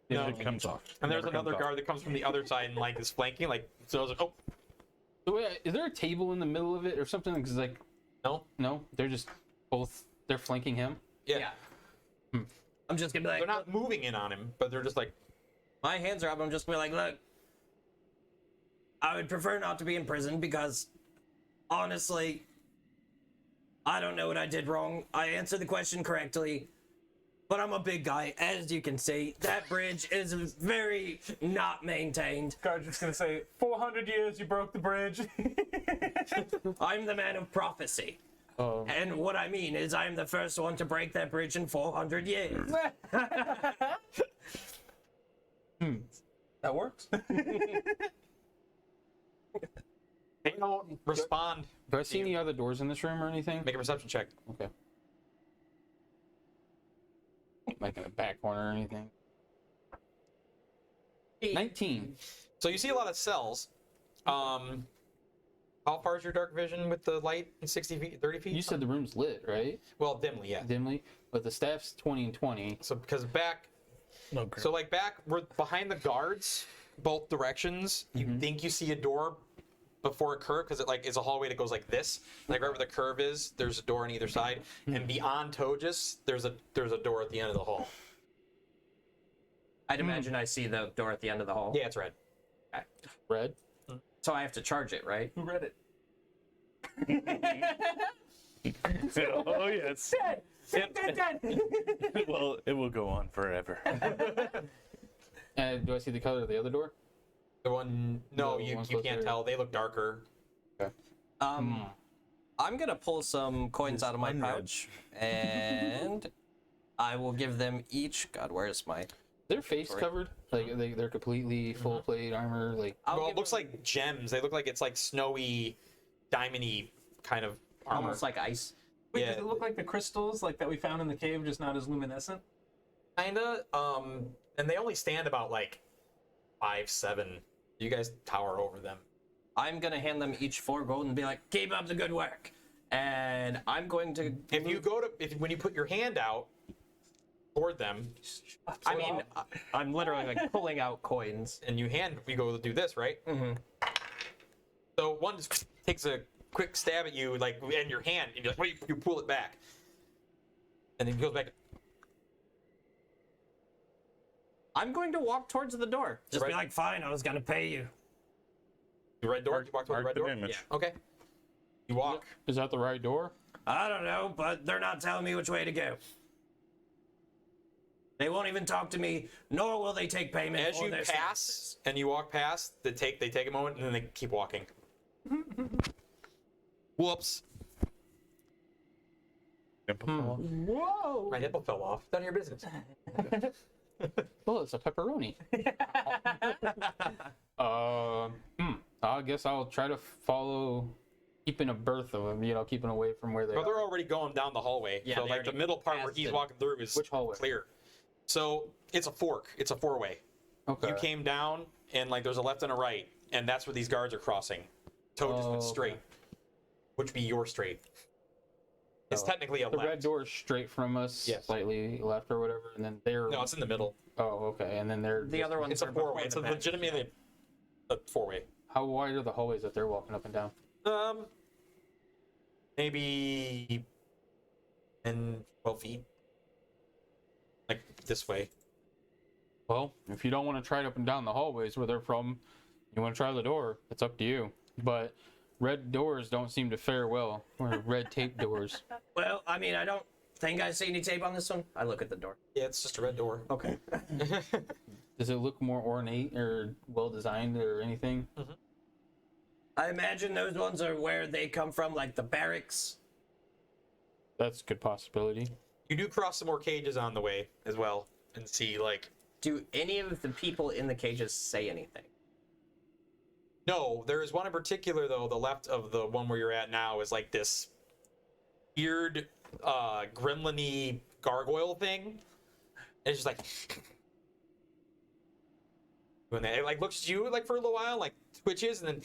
No. It comes off. And there's Never comes another off. guard that comes from the other side and like is flanking, like so. I was like, oh So wait, is there a table in the middle of it or something? Because like, no, they're just both. They're flanking him. yeah. I'm just gonna be like, They're not moving in on him, but they're just like, my hands are up. I'm just gonna be like, look, I would prefer not to be in prison because, honestly, I don't know what I did wrong. I answered the question correctly, but I'm a big guy, as you can see. That bridge is very not maintained. Guard's just gonna say, 400 years you broke the bridge. I'm the man of prophecy. And what I mean is I'm the first one to break that bridge in 400 years. That works. They don't respond. Do I see any other doors in this room or anything? Make a perception check. Okay. Like in the back corner or anything. 19. So you see a lot of cells. How far is your dark vision with the light? 60 feet, 30 feet? You said the room's lit, right? Well, dimly, yeah. Dimly, but the staff's 20 and 20. So because back, so like back, we're behind the guards, both directions. You think you see a door before a curve because it like is a hallway that goes like this. Like right where the curve is, there's a door on either side, and beyond Tojus, there's a door at the end of the hall. I'd imagine I see the door at the end of the hall. Yeah, it's red. Okay. Red? So I have to charge it, right? Who read it? Oh yes. Dead. Well, it will go on forever. And do I see the color of the other door? The one, no, The you one can't closer. tell. They look darker. I'm gonna pull some coins out of my one red. pouch, and I will give them each. God, where's my? Their face covered? Like they're completely full plate armor? Like Well, it looks like gems. They look like it's like snowy, diamondy kind of armor. Almost like ice. Wait, Yeah. does it look like the crystals like that we found in the cave, just not as luminescent? Kinda. And they only stand about like 5'7". You guys tower over them. I'm gonna hand them each 4 gold and be like, "Keep up the good work." And I'm going to. If you go to, when you put your hand out toward them, I mean, I'm literally like pulling out coins. and you go to do this, right? Mm-hmm. So one just takes a quick stab at you, like in your hand, and you're like, wait, you pull it back, and then he goes back. I'm going to walk towards the door. Just be Right. like, "Fine, I was gonna pay you." The red door. You walk toward the red Mark the door. damage. Yeah. Okay. You walk. is that the right door? I don't know, but they're not telling me which way to go. They won't even talk to me, nor will they take payment. As for you their pass services. and you walk past, they take a moment and then they keep walking. Whoops! Whoa! My nipple fell off. None of your business. Oh, it's a pepperoni. I guess I'll try to follow, keeping a berth of them, keeping away from where they But they're are. already going down the hallway. Yeah, so they like the already middle part where passed he's it. walking through is Which hallway? clear. So it's a fork. It's a 4-way. Okay. You came down and like there's a left and a right, and that's where these guards are crossing. Tojus went Oh, straight, okay. which would be your straight. It's Oh. technically a The left. red door is straight from us, Yes. slightly left or whatever, and then they're. No, it's in the middle. Oh, okay. And then they're. The other ones It's a are 4-way. behind It's the a back. legitimately a 4-way. How wide are the hallways that they're walking up and down? Maybe 10, 12 feet. Like this way. Well, if you don't want to try it up and down the hallways where they're from, you want to try the door, it's up to you. But red doors don't seem to fare well, or red tape doors. Well, I mean, I don't think I see any tape on this one. I look at the door. Yeah, it's just a red door. Okay. Does it look more ornate or well designed or anything? I imagine those ones are where they come from, like the barracks. That's a good possibility. You do cross some more cages on the way as well, and see like. Do any of the people in the cages say anything? No, there is one in particular though. The left of the one where you're at now is like this weird, gremlin-y gargoyle thing. And it's just like when it like looks at you like for a little while, like twitches, and then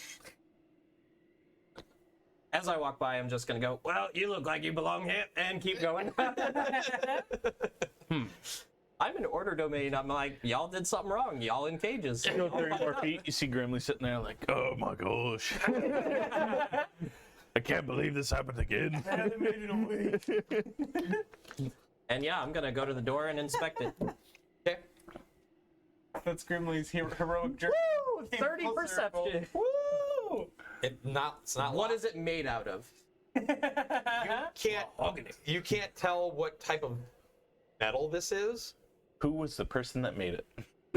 As I walk by, I'm just gonna go, "Well, you look like you belong here," and keep going. I'm in order domain. I'm like, y'all did something wrong. Y'all in cages. You go 30 more feet, you see Grimly sitting there like, oh my gosh. I can't believe this happened again. And yeah, I'm gonna go to the door and inspect it. okay. That's Grimly's heroic journey. Woo! 30 perception. Woo! It's not. What is it made out of? You can't tell what type of metal this is. Who was the person that made it?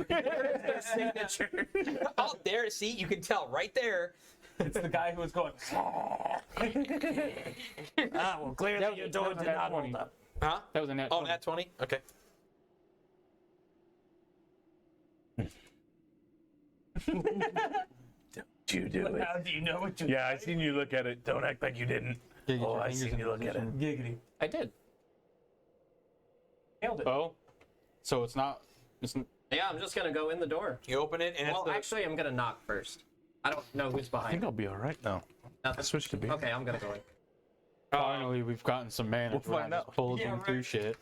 Their signature. Oh, there, see, you can tell right there. It's the guy who was going. Well, clearly your door did not hold up. Huh? That was a nat Oh, 20. nat 20? Okay. You do it. How do you know what you Yeah, I seen you look at it. Don't act like you didn't. Yeah, get Oh, your I fingers seen in you look at it. Giggity. I did. Nailed it. Oh, so it's not. Yeah, I'm just gonna go in the door. You open it, and Well, it's the... actually, I'm gonna knock first. I don't know who's I behind. think I'll be all right now. Nothing. Switch to B. Okay, I'm gonna go in. Finally, we've gotten some mana. We'll find out. Bulging through shit.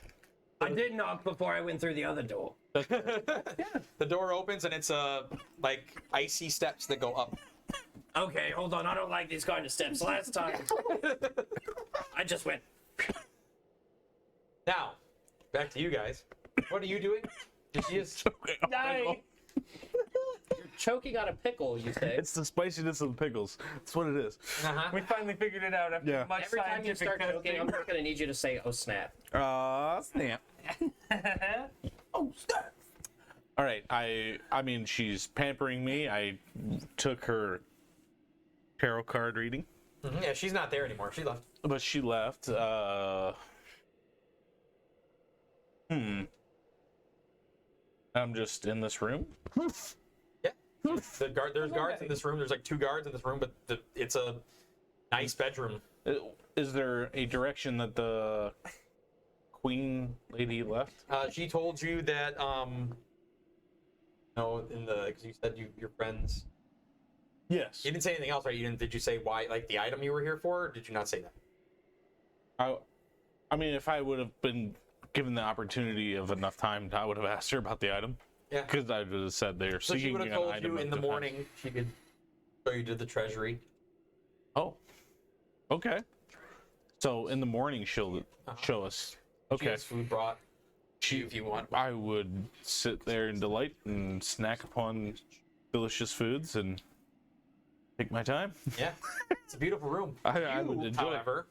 I did knock before I went through the other door. The door opens, and it's like icy steps that go up. Okay, hold on. I don't like these kind of steps. Last time, I just went. Now, back to you guys. What are you doing? Did you just... Die. You're choking on a pickle, you say? It's the spiciness of the pickles. That's what it is. Uh-huh. We finally figured it out after Yeah. much Every time you scientific start choking, I'm testing. just gonna need you to say, "Oh snap." Snap. Oh, snap. All right. I mean, she's pampering me. I took her tarot card reading, Yeah, she's not there anymore. She left. but she left. I'm just in this room. Yeah. There's guards in this room. There's like 2 guards in this room, but it's a nice bedroom. Is there a direction that the queen lady left? She told you that, because you said your friends. Yes. You didn't say anything else, right? Did you say why, like the item you were here for? Or did you not say that? I mean, if I would have been given the opportunity of enough time, I would have asked her about the item. Yeah. Because I would have said they're So she seeking would an have told item you of in the defense. morning. She could show you to the treasury. Oh. Okay. So in the morning she'll show us. She Okay. has food brought. If you want. I would sit there in delight and snack upon delicious foods and take my time. Yeah. It's a beautiful room. I would enjoy it. However,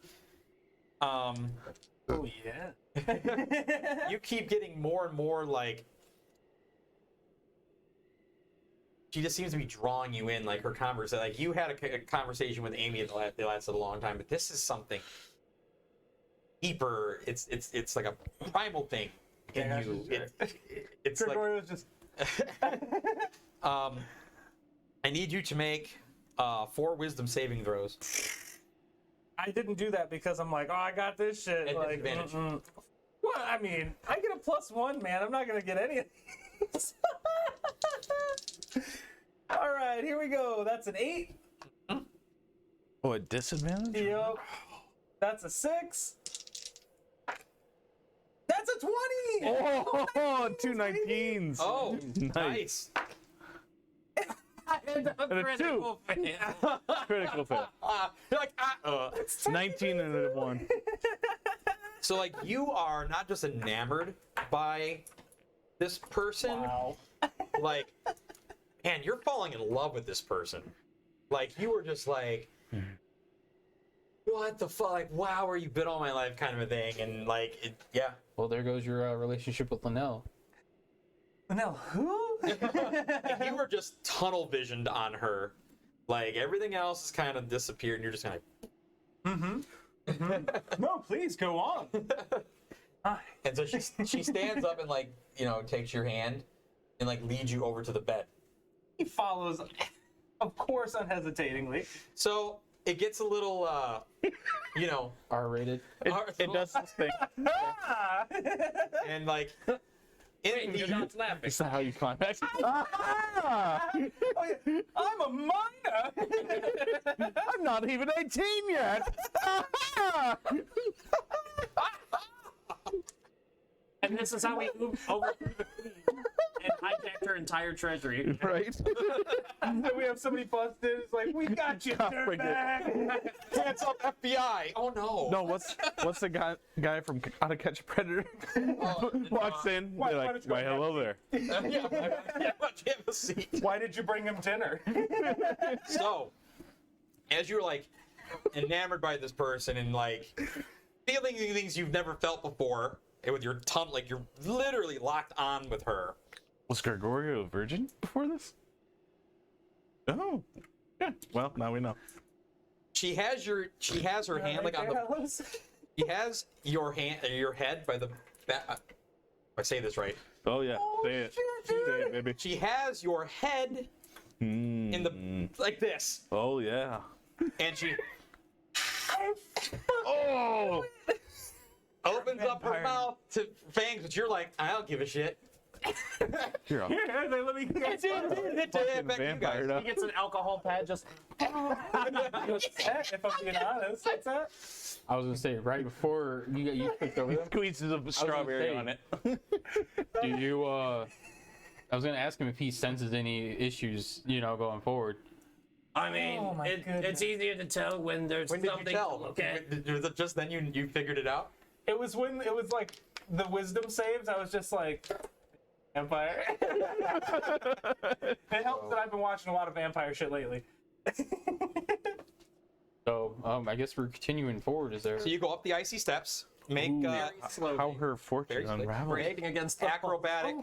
Oh, yeah. you keep getting more and more like she just seems to be drawing you in, like her conversation. Like you had a conversation with Amy that lasted a long time, but this is something deeper. It's like a primal thing in Yeah, you. sure. It's like Gregorio was just. I need you to make 4 wisdom saving throws. I didn't do that because I'm like, oh, I got this shit. At Like, disadvantage. Well, I mean, I get a +1, man. I'm not gonna get any of these. All right, here we go. That's an 8. Oh, a disadvantage? Yep. That's a 6. That's a 20. Oh, 2 19s. Oh, Nice. nice. And a 2. Critical fail. You're like, 19 and a 1. So like you are not just enamored by this person, Wow. like, man, you're falling in love with this person. Like you were just like, what the fuck? Like, wow, where you been all my life, kind of a thing. And like, yeah. Well, there goes your relationship with Linnell. Now who? Like, you were just tunnel visioned on her. Like everything else has kind of disappeared, and you're just kind of. No, please go on. And so she stands up and like takes your hand and like leads you over to the bed. He follows, of course, unhesitatingly. So it gets a little, R-rated. It does this thing. Ah! and like, Wait, you're not laughing. Is that how you climax? Oh, yeah. I'm a minor. I'm not even 18 yet. And this is how we moved over to the queen and hijacked her entire treasury. Right? Then we have somebody busted. It's like, we got you, dirtbag. hands up, FBI! Oh no! No, what's the guy from How to Catch a Predator walks in? Why They're like, don't you go why, hello there. yeah, have a seat. Why did you bring him dinner? So, as you're like enamored by this person and like feeling things you've never felt before, and with your tongue, like you're literally locked on with her. Was Gregorio a virgin before this? No. Yeah. Well, now we know. She has her hand like on the. She has your head by the back. If I say this right. Oh yeah. Say it. Say it, baby. She has your head in the like this, Oh yeah. and she Oh. opens up her mouth to fangs, but you're like, I don't give a shit. You're a Let me get fucking vampire now. He gets an alcohol pad just. If I'm being honest, what's that? I was gonna say right before you clicked over them. Squeezes a strawberry say- on it. Do you? I was gonna ask him if he senses any issues, going forward. I mean, Oh my it's goodness. easier to tell when there's When did something you tell? to look at. Was it just then you figured it out? It was when it was like the wisdom saves. I was just like, vampire. It helps that I've been watching a lot of vampire shit lately. So I guess we're continuing forward. Is there? So you go up the icy steps, make How her fortune Very slick. unravels. Rating against the acrobatic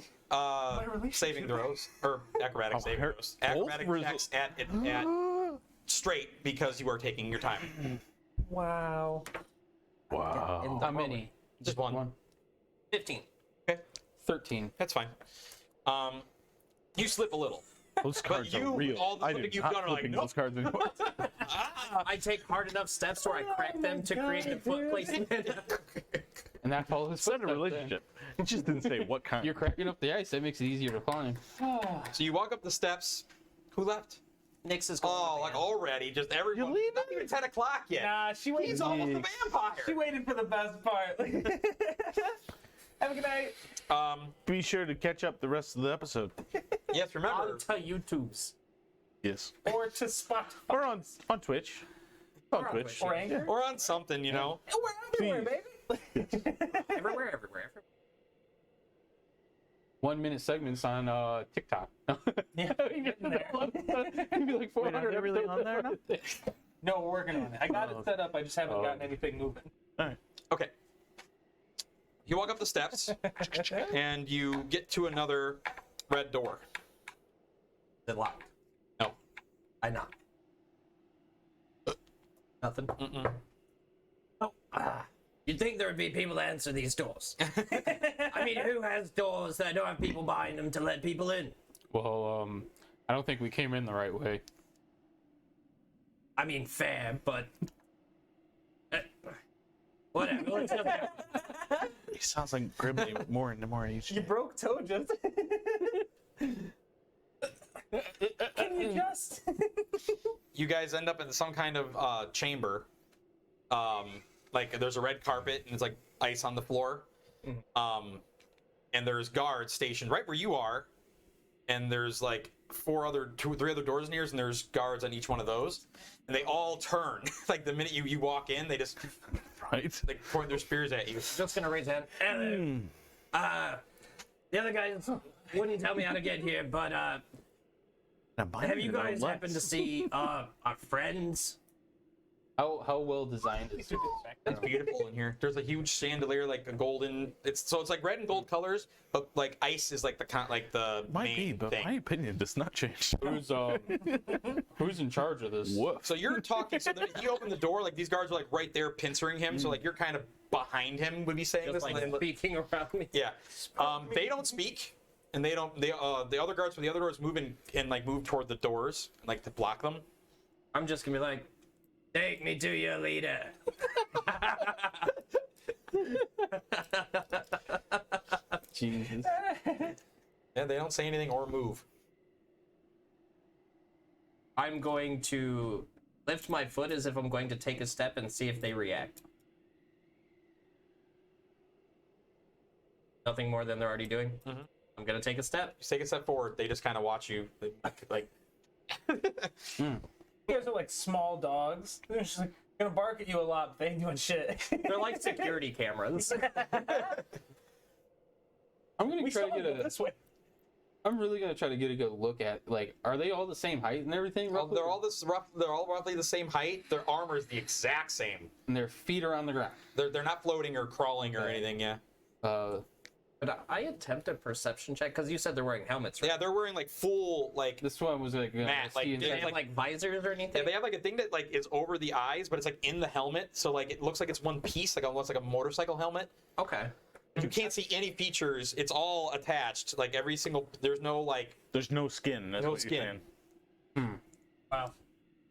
saving throws or acrobatic saving her- throws. Acrobatic both checks at straight because you are taking your time. Wow. Wow. How many? Just one. 15. Okay, 13. that's fine. You slip a little. Those cards you, are real. all the I flipping do you've not done are like, flipping nope. those cards anymore. I take hard enough steps where I crack them to create the foot placement. And that follows his It's not a footsteps then. relationship. It just didn't say what kind. You're cracking up the ice. That makes it easier to climb. So you walk up the steps. Who left? Nix is going Oh, with like the already, just everyone. You leaving? Not even 10 o'clock yet. Nah, she waited. He's almost a vampire. She waited for the best part. Have a good night. Be sure to catch up the rest of the episode. Yes, remember. onto YouTube's. Yes. Or to Spotify. Or on Twitch. On Twitch. Or Anchor. Or on something, you know. We're everywhere, baby. Everywhere. 1 minute segments on TikTok. Yeah, It'd be like 400 Wait, are they really on there now? No, we're working on it. I got it set up. I just haven't gotten anything moving. All right. Okay. You walk up the steps, and you get to another red door. Is it locked? No. I knock. Nothing. Mm-mm. Oh, you'd think there would be people to answer these doors. I mean, who has doors that don't have people behind them to let people in? Well, I don't think we came in the right way. I mean, fair, but whatever. Let's go there. He sounds like Grimly more and more each You day. broke Tojus. Can you just? You guys end up in some kind of chamber. Like there's a red carpet and it's like ice on the floor. And there's guards stationed right where you are. And there's like three other doors in here, and there's guards on each one of those. And they all turn. Like the minute you walk in, they just Right? like point their spears at you. Just gonna raise a hand. The other guys wouldn't tell me how to get here, but have you guys happened to see our friends? How well designed is it? It's beautiful in here. There's a huge chandelier, like a golden. It's like red and gold colors, but like ice is like the Might main be, but thing. my opinion does not change. Who's in charge of this? Woof. So you're talking. So you open the door, like these guards are like right there pincering him. So like you're kind of behind him. Would be saying Just this. like and then- speaking around me. yeah. They don't speak, and they don't. The other guards from the other doors move in and like move toward the doors, like to block them. I'm just gonna be like, take me to your leader. Jesus. Yeah, they don't say anything or move. I'm going to lift my foot as if I'm going to take a step and see if they react. Nothing more than they're already doing. Mhm. I'm gonna take a step. You take a step forward, they just kind of watch you, like. You guys are like small dogs. They're just like gonna bark at you a lot, but they ain't doing shit. They're like security cameras. I'm gonna We try saw to it get a. this way. I'm really gonna try to get a good look at, like, are they all the same height and everything? Roughly? They're all roughly the same height. Their armor is the exact same. And their feet are on the ground. They're not floating or crawling or anything. Yeah. Are Could I attempt a perception check? Because you said they're wearing helmets, right? Yeah, they're wearing like full like. This one was like Matt, like, see Do they inside. have like visors or anything? Yeah, they have like a thing that like is over the eyes, but it's like in the helmet, so like it looks like it's one piece, like almost like a motorcycle helmet. Okay. You can't see any features. It's all attached. Like every single. There's no like. There's no skin. That's No what skin. you're saying. Wow.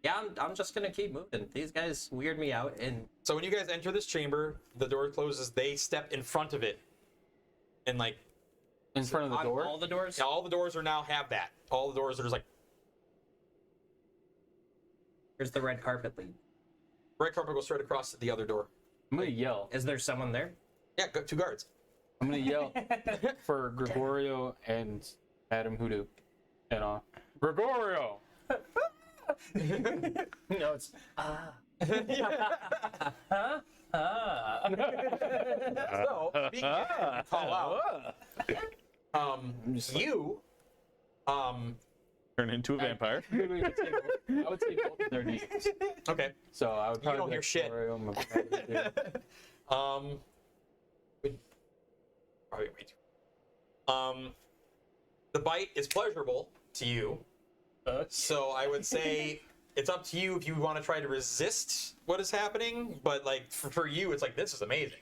Yeah, I'm just gonna keep moving. These guys weird me out, and So when you guys enter this chamber, the door closes. They step in front of it, and like In front of the on door. all the doors. now all the doors are now have that. All the doors are just like Here's the red carpet lead. red carpet goes straight across to the other door. I'm gonna yell. Is there someone there? Yeah, go, 2 guards. I'm gonna yell for Gregorio and Madame Hoodoo. And Gregorio. No, it's So speaking of, call out. You, Turn into a vampire. I would say both of their names. okay. So I would probably don't be hear like shit. Gregorio and Madame Hoodoo. Probably way too. The bite is pleasurable to you, so I would say it's up to you if you want to try to resist what is happening. But like for you, it's like this is amazing.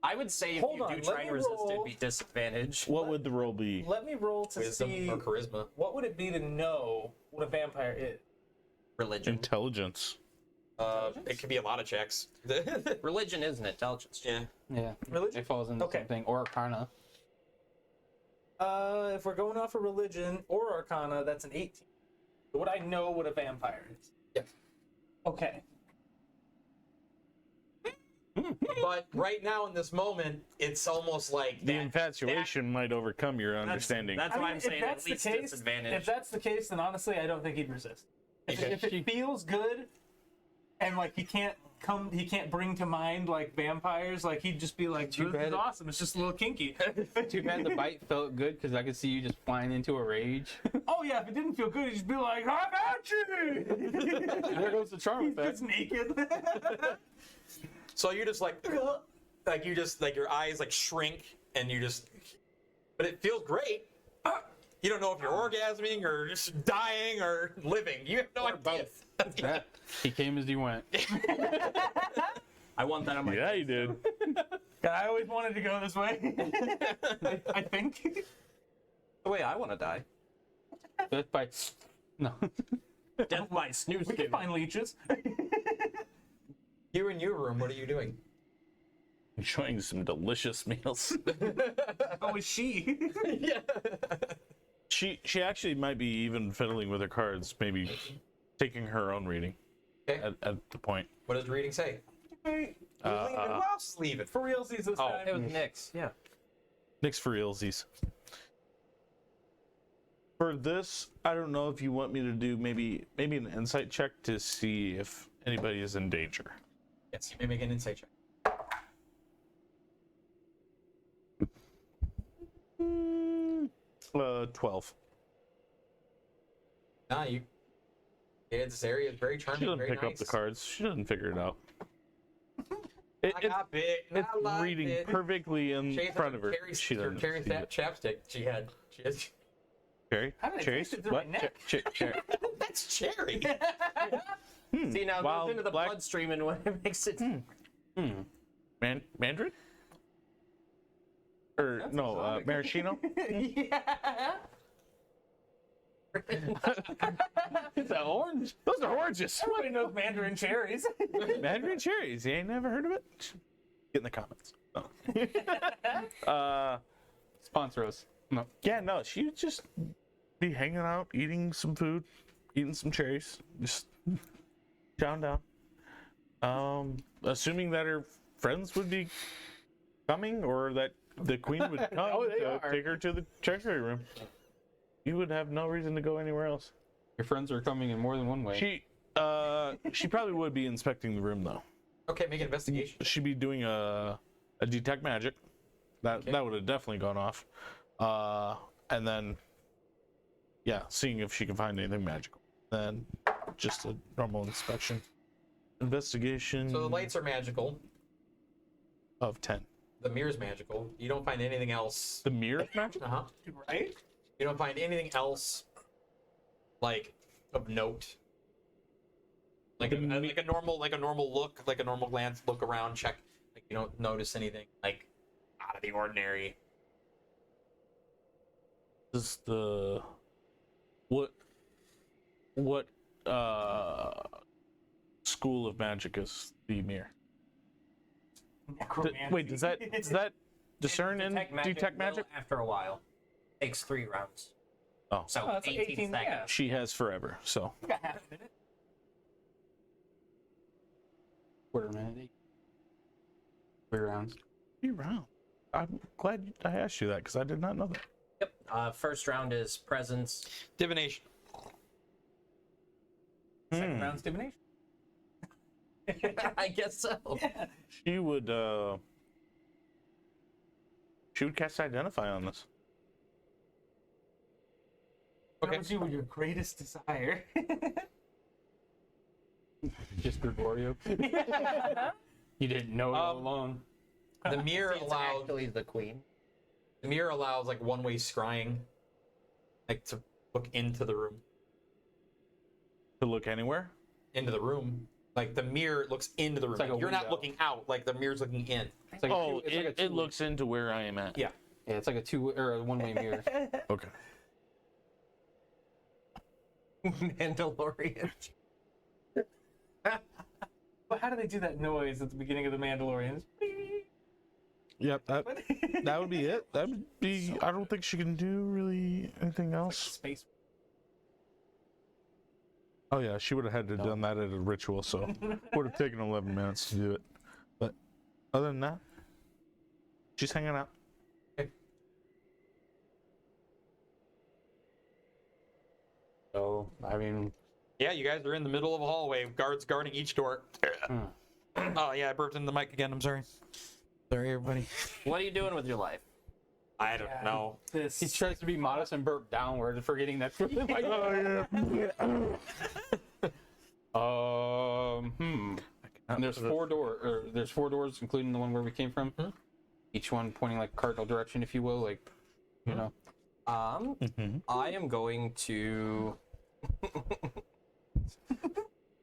I would say if Hold you on, do let try me to resist, roll. it'd be disadvantage. What would the roll be? Let me roll to Wisdom see or charisma? what would it be to know what a vampire is. Religion. Intelligence. It could be a lot of checks. Religion is an intelligence. Yeah. Yeah. Religion? It falls into Okay. something. Or Arcana. If we're going off of religion or arcana, that's an 18. Would I know what a vampire is? Yeah. Okay. But right now in this moment, it's almost like The that- infatuation might overcome your understanding. That's why I'm if saying that's at least the case, disadvantage. if that's the case, then honestly, I don't think he'd resist. If it feels good, and like he can't bring to mind like vampires, like he'd just be like, Too this bad is it- awesome. It's just a little kinky. Too bad the bite felt good because I could see you just flying into a rage. Oh yeah, if it didn't feel good, he'd just be like, I'm at you. There goes the charm He's effect. just naked. So you just like you just like your eyes like shrink and you just, but it feels great. You don't know if you're orgasming or just dying or living. You have no idea. Yeah, he came as he went. I want that on my. Yeah, you did. God, I always wanted to go this way. I think. The way I want to die. Death by no. Death by snooze. We can find leeches. You in your room, what are you doing? Enjoying some delicious meals. Oh, is she? Yeah. She actually might be even fiddling with her cards, maybe taking her own reading Okay. at the point. What does the reading say? Hey, Who else is leaving? for realsies this time. It was Nyx. Yeah. Nix for realsies. For this, I don't know if you want me to do maybe an insight check to see if anybody is in danger. Yes, you may make an insight check. 12. Nah, you. Yeah, this area is very She charming. doesn't Very pick nice. up the cards. She doesn't figure it out. I got bit. It's reading perfectly in front of her. She doesn't Carrying see that it. chapstick she had. She has. Cherry? How did I Cherry? taste it through What? my neck? Cherry? That's cherry. See, now it Wild goes into the black- bloodstream and when it makes it. Mandarin? Or no, maraschino? Yeah. It's an orange. Those are oranges. Everybody knows Mandarin cherries. Mandarin cherries. You ain't never heard of it? Get in the comments. No. Sponsor us. No. Yeah, no, she would just be hanging out, eating some food, eating some cherries, just chowing down. Assuming that her friends would be coming, or that the queen would come Oh, they to are. take her to the treasury room. You would have no reason to go anywhere else. Your friends are coming in more than one way. She probably would be inspecting the room though. Okay, make an investigation. She'd be doing a detect magic. That would have definitely gone off. And then, yeah, seeing if she can find anything magical. Then just a normal inspection. Investigation So the lights are magical. of 10. The mirror's magical. You don't find anything else. The mirror magic? Uh-huh. Right? You don't find anything else like of note. Like a normal look, like a normal glance, look around, check. Like you don't notice anything like out of the ordinary. Is the what school of magic is the mirror? Wait, does that discern and detect magic? After a while. Takes 3 rounds. Oh, So Oh, it's like 18 18, seconds. yeah. she has forever. So We got half a minute. Quarter minute. 3 rounds. be around. I'm glad I asked you that because I did not know that. Yep. First round is presence. Divination. Second round's divination. I guess so. Yeah. She would cast identify on this. What was your greatest desire? Just Gregorio. You didn't know it all along. The mirror It's allows actually the queen. the mirror allows like one-way scrying, like to look into the room. To look anywhere? Into the room. Like the mirror looks into the room. like a You're not window. looking out. Like the mirror's looking in. It's like Oh, it's like a it two- looks into where I am at. Yeah. Yeah, it's like a a one-way mirror. Okay. Mandalorian. But how do they do that noise at the beginning of the Mandalorian? Yep, that would be it. That would be. I don't think she can do really anything else. Space. Oh yeah, she would have had to have done that at a ritual, so would have taken 11 minutes to do it. But other than that, she's hanging out. So, I mean, Yeah, you guys are in the middle of a hallway. Guards guarding each door. Oh yeah, I burped in the mic again. I'm sorry. Sorry, everybody. What are you doing with your life? I don't know. This. he tries to be modest and burp downward, forgetting that. Like, And there's there's 4 doors, including the one where we came from. Each one pointing like cardinal direction, if you will, like, you know. I am going to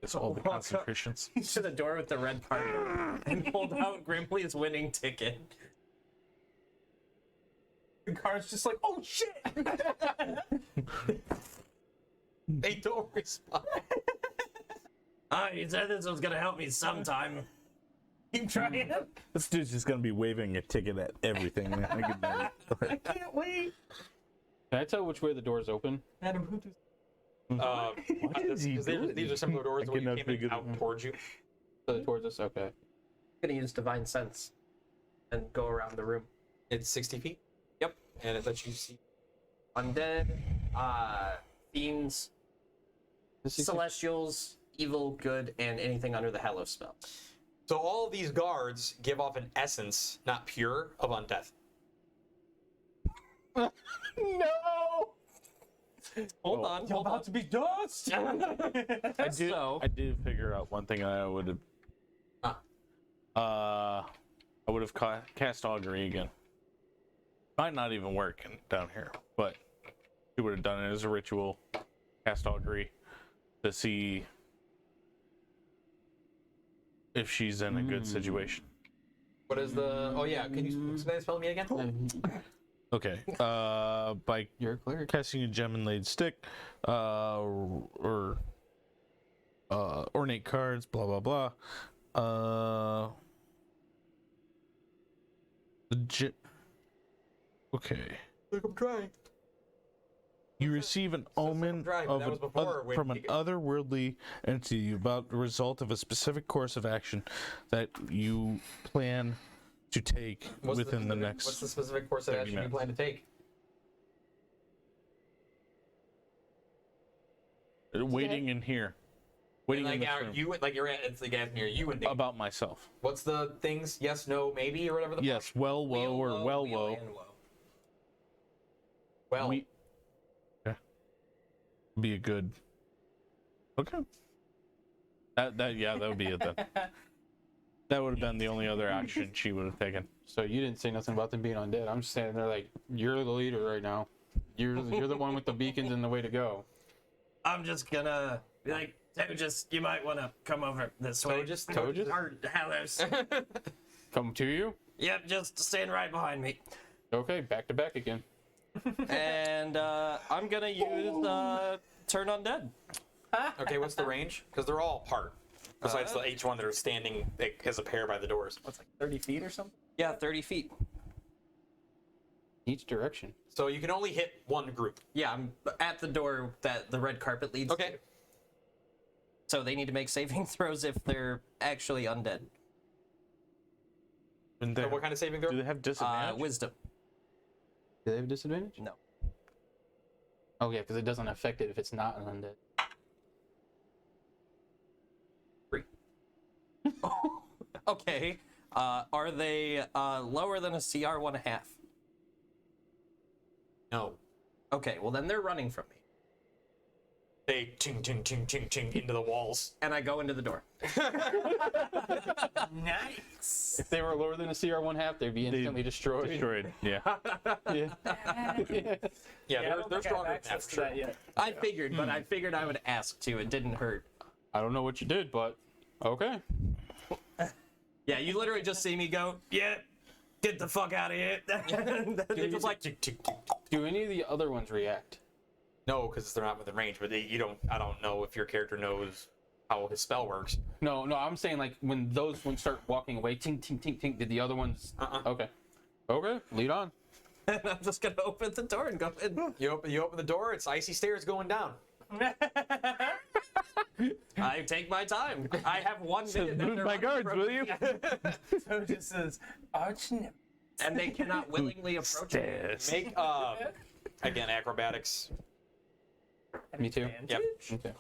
It's all the Walk up. concentrations. to the door with the red card and hold out Grimley's winning ticket. The card's just like, oh shit! They don't respond. You said this was gonna help me sometime. Keep trying. This dude's just gonna be waving a ticket at everything. I can't wait. Can I tell which way the doors open? Adam, who does? is he doing? These are some of the doors I where you cannot came in figure out towards you. Towards us? Okay. I'm gonna use divine sense and go around the room. It's 60 feet. Yep, and it lets you see. Undead, fiends, celestials, evil, good, and anything under the Halos spell. So all these guards give off an essence, not pure, of undeath. No! Hold on, You're hold on. about to be dust! I did figure out one thing I would have. I would have cast augury again. Might not even work down here, but he would have done it as a ritual. Cast augury to see if she's in a good situation. What is the? Oh yeah, can you explain the spell to me again? Okay. By You're a cleric. casting a gem inlaid stick, or ornate cards, blah blah blah. Okay. Look, I'm trying. You receive an omen drive, of that was before when from an you- otherworldly entity about the result of a specific course of action that you plan to take within the next. What's the specific course of 30 action you minutes. plan to take? Waiting in here. Waiting Like, in this are room. you like you're at? It's like asking here. You and Nick. About myself. What's the things? Yes, no, maybe, or whatever the. Yes, well, woe, or well, woe. and woe. Well, We- Okay. Be a good. Okay. That would be it then. That would have been the only other action she would have taken. So you didn't say nothing about them being undead. I'm just saying they're like, you're the leader right now. You're the one with the beacons and the way to go. I'm just gonna be like, Tojus, you might want to come over this way. Tojus? Or Halos. Come to you? Yep, just stand right behind me. Okay, back to back again. And I'm gonna use Turn Undead. Okay, what's the range? Because they're all apart. Besides the each one that are standing like, as a pair by the doors. What's like 30 feet or something? Yeah, 30 feet. Each direction. So you can only hit one group. Yeah, I'm at the door that the red carpet leads Okay. to. So they need to make saving throws if they're actually undead. And they, So what kind of saving throw? do they have disadvantage? Wisdom. Do they have a disadvantage? No. Oh yeah, because it doesn't affect it if it's not an undead. 3. Okay. Are they lower than a CR 1.5? No. Okay, well then they're running from me. They ching ching ching ching ching into the walls. And I go into the door. Nice. If they were lower than a CR 1/2, they'd be instantly destroyed. Destroyed. Yeah. Yeah. Yeah, I don't they're think I have stronger than that access for to sure. that yet. I figured, but I figured I would ask too. It didn't hurt. I don't know what you did, but okay. Yeah, you literally just see me go, yeah, get the fuck out of here. And then it was like, Do any of the other ones react? No, because they're not within range. But you don't. I don't know if your character knows how his spell works. No, I'm saying like when those ones start walking away, tink, tink, tink, tink. Did the other ones? Okay. Okay, lead on. and I'm just gonna open the door and go in. You open the door. It's icy stairs going down. I take my time. I have 1 minute. Move my guards, will you? So it just says, arch nemesis. And they cannot willingly approach me. Stairs. Make again acrobatics. Me too. Yep. Okay.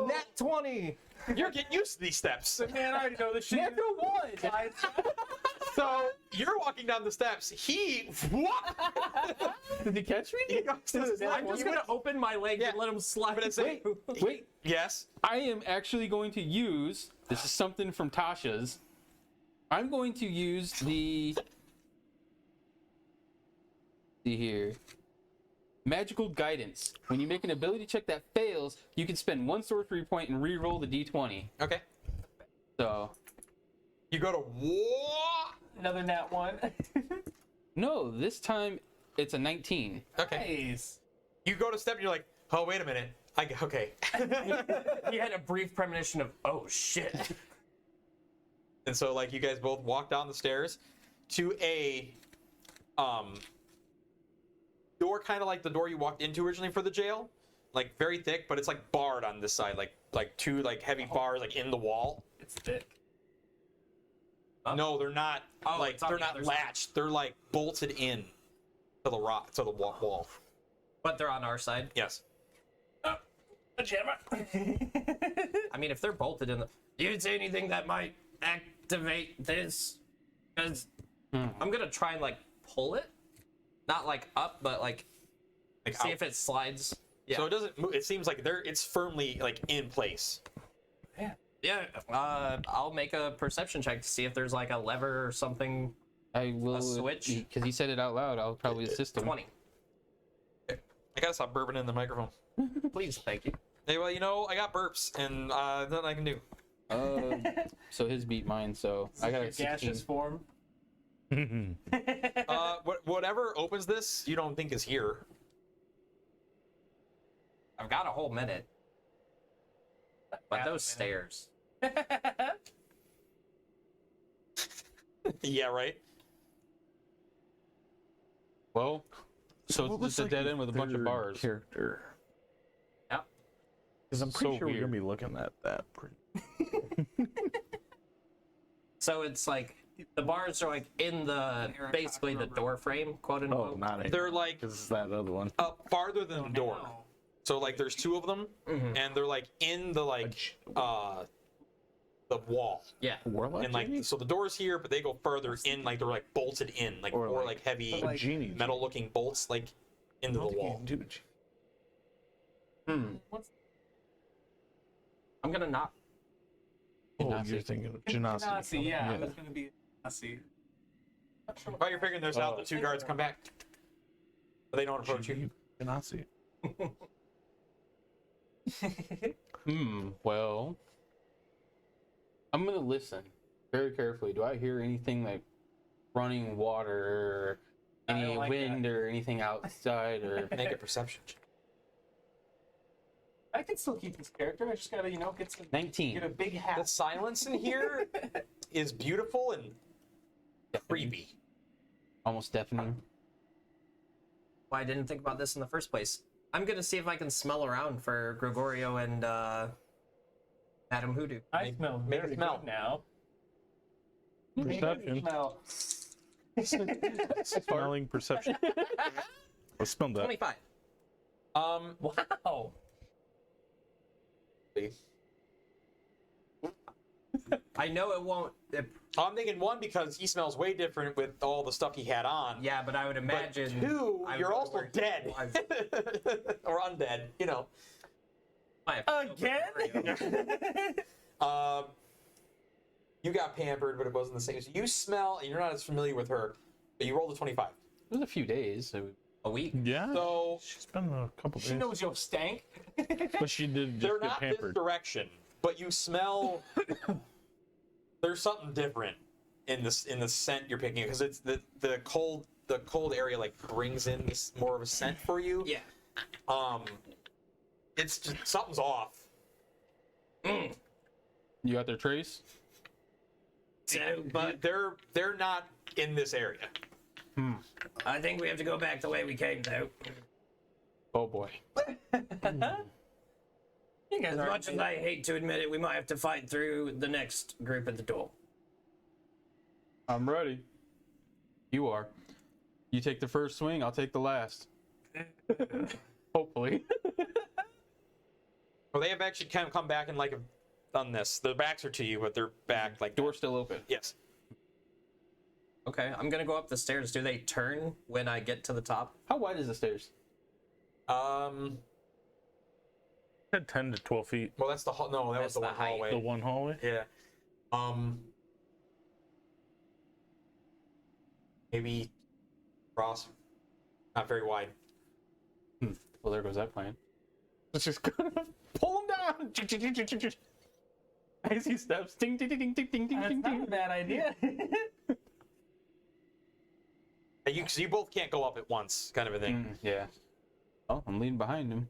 Nat 20. You're getting used to these steps. Man, I already know this shit. Natural one. So you're walking down the steps. He Did he catch me? I'm just gonna open my legs and let him slide. gonna say- Wait. Yes. I am actually going to use. This is something from Tasha's. I'm going to use the. See here. Magical guidance. When you make an ability check that fails, you can spend 1 sorcery point and re-roll the d20. Okay. So, You go to whoa. Another nat 1. no, this time it's a 19. Okay. Nice. You go to step and you're like, oh wait a minute. Okay. He had a brief premonition of, oh shit. And so like you guys both walk down the stairs to a door, kind of like the door you walked into originally for the jail, like very thick, but it's like barred on this side, like two like heavy bars like in the wall. It's thick. No, they're not. Oh, Like it's on they're the not other side. latched. They're like bolted in to the wall. But they're on our side. Yes. I mean, if they're bolted in the... You say anything that might activate this? Because I'm gonna try and, like, pull it. Not, like, up, but, like see out. if it slides. Yeah. So it doesn't move. It seems like it's firmly like in place. Yeah, I'll make a perception check to see if there's, like, a lever or something. I will. A switch? Because he said it out loud, I'll probably assist him. 20. I gotta stop burping in the microphone. Please, thank you. Hey, well, I got burps, and nothing I can do. So his beat mine, so I got a 16. Gaseous form. Whatever opens this, you don't think is here. I've got a whole minute. But those stairs. Yeah, right. Well, so it's just a dead end with a bunch of bars. Character. Yeah. Because I'm pretty So sure we're weird. gonna be looking at that. So it's like the bars are like in the basically the door frame, quote Oh, unquote. not it. They're like Because it's that other one. up farther than the door. Now. So like there's two of them, and they're like in the the wall, Yeah. Warlock and like genie? so the door's here, but they go further in, like they're like bolted in, like Or more like- like heavy like genie. metal-looking bolts, like into the wall. Dude. I'm gonna knock. Oh, Genasi. you're thinking of Genasi. Genasi, yeah. I was gonna be Genasi. While you're figuring this out, the two guards come back. But they don't approach you. Cannot see. Well, I'm gonna listen very carefully. Do I hear anything like running water, or I any don't like wind, or anything outside, or Make a perception. I can still keep this character. I just gotta, get some, 19? get a big hat. The silence in here is beautiful and creepy. Almost deafening. Why I didn't think about this in the first place. I'm gonna see if I can smell around for Gregorio and Madame Hoodoo. I smell make a very smell. good now. Perception. Smell. Smelling perception. Let's smell that. 25. Wow. I know it won't. I'm thinking 1 because he smells way different with all the stuff he had on. Yeah, but I would But imagine. 2, I you're would also work dead. live. Or undead, Again? You got pampered, but it wasn't the same. So you smell, and you're not as familiar with her, but you rolled a 25. It was a few days. So A week. Yeah. So She's been a couple days. She knows your stank. But she did they're just get not this pampered. direction, but you smell. There's something different in the scent you're picking because it's the cold area like brings in this more of a scent for you. Yeah. It's just something's off. you got their trace? So, but They're not in this area. I think we have to go back the way we came, though. Oh boy. You guys As are much as I hate to admit it, we might have to fight through the next group at the door. I'm ready. You are. You take the first swing. I'll take the last. Hopefully. Well, they have actually kind of come back and like have done this. Their backs are to you, but they're back like Door's still open. Yes. Okay, I'm gonna go up the stairs. Do they turn when I get to the top? How wide is the stairs? Said 10 to 12 feet. Well, that's the hall. No, that was That's the the one height. hallway. The one hallway. Yeah. Maybe cross. Not very wide. Well, there goes that plan. Let's just pull him down. As he steps, ding, ding, ding, ding, ding, ding, That's ding, not a ding. bad idea. So you both can't go up at once, kind of a thing. Yeah. Oh, I'm leading behind him.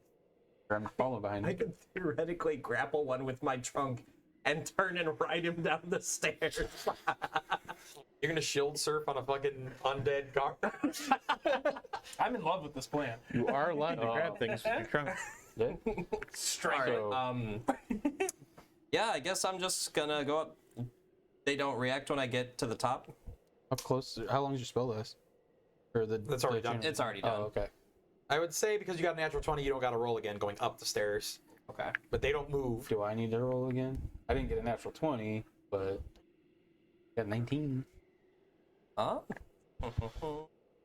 Or I'm following behind I him. could theoretically grapple one with my trunk and turn and ride him down the stairs. You're gonna shield surf on a fucking undead guard. I'm in love with this plan. You are allowed to grab things with your trunk. Yeah. Alright, So- yeah, I guess I'm just gonna go up. They don't react when I get to the top. Up close. How long does your spell last? Or the That's already done. It's already done. Oh, okay. I would say because you got a natural 20, you don't got to roll again going up the stairs. Okay. But they don't move. Do I need to roll again? I didn't get a natural 20, but got 19. Huh?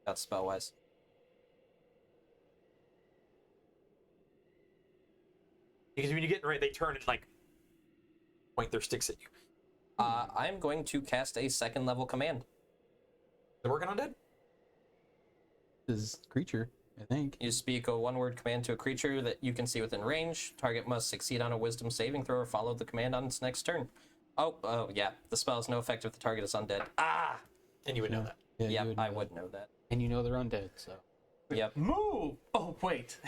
That's spell wise. Because when you get right, they turn and like point their sticks at you. I'm going to cast a second level command. They're working on dead? This creature, I think. You speak a one-word command to a creature that you can see within range. Target must succeed on a wisdom saving throw or follow the command on its next turn. Oh, yeah. The spell has no effect if the target is undead. Ah! And you would know that. Yeah, Yep, you I know would that. know that. And you know they're undead, so. Yep. Move! Oh, wait.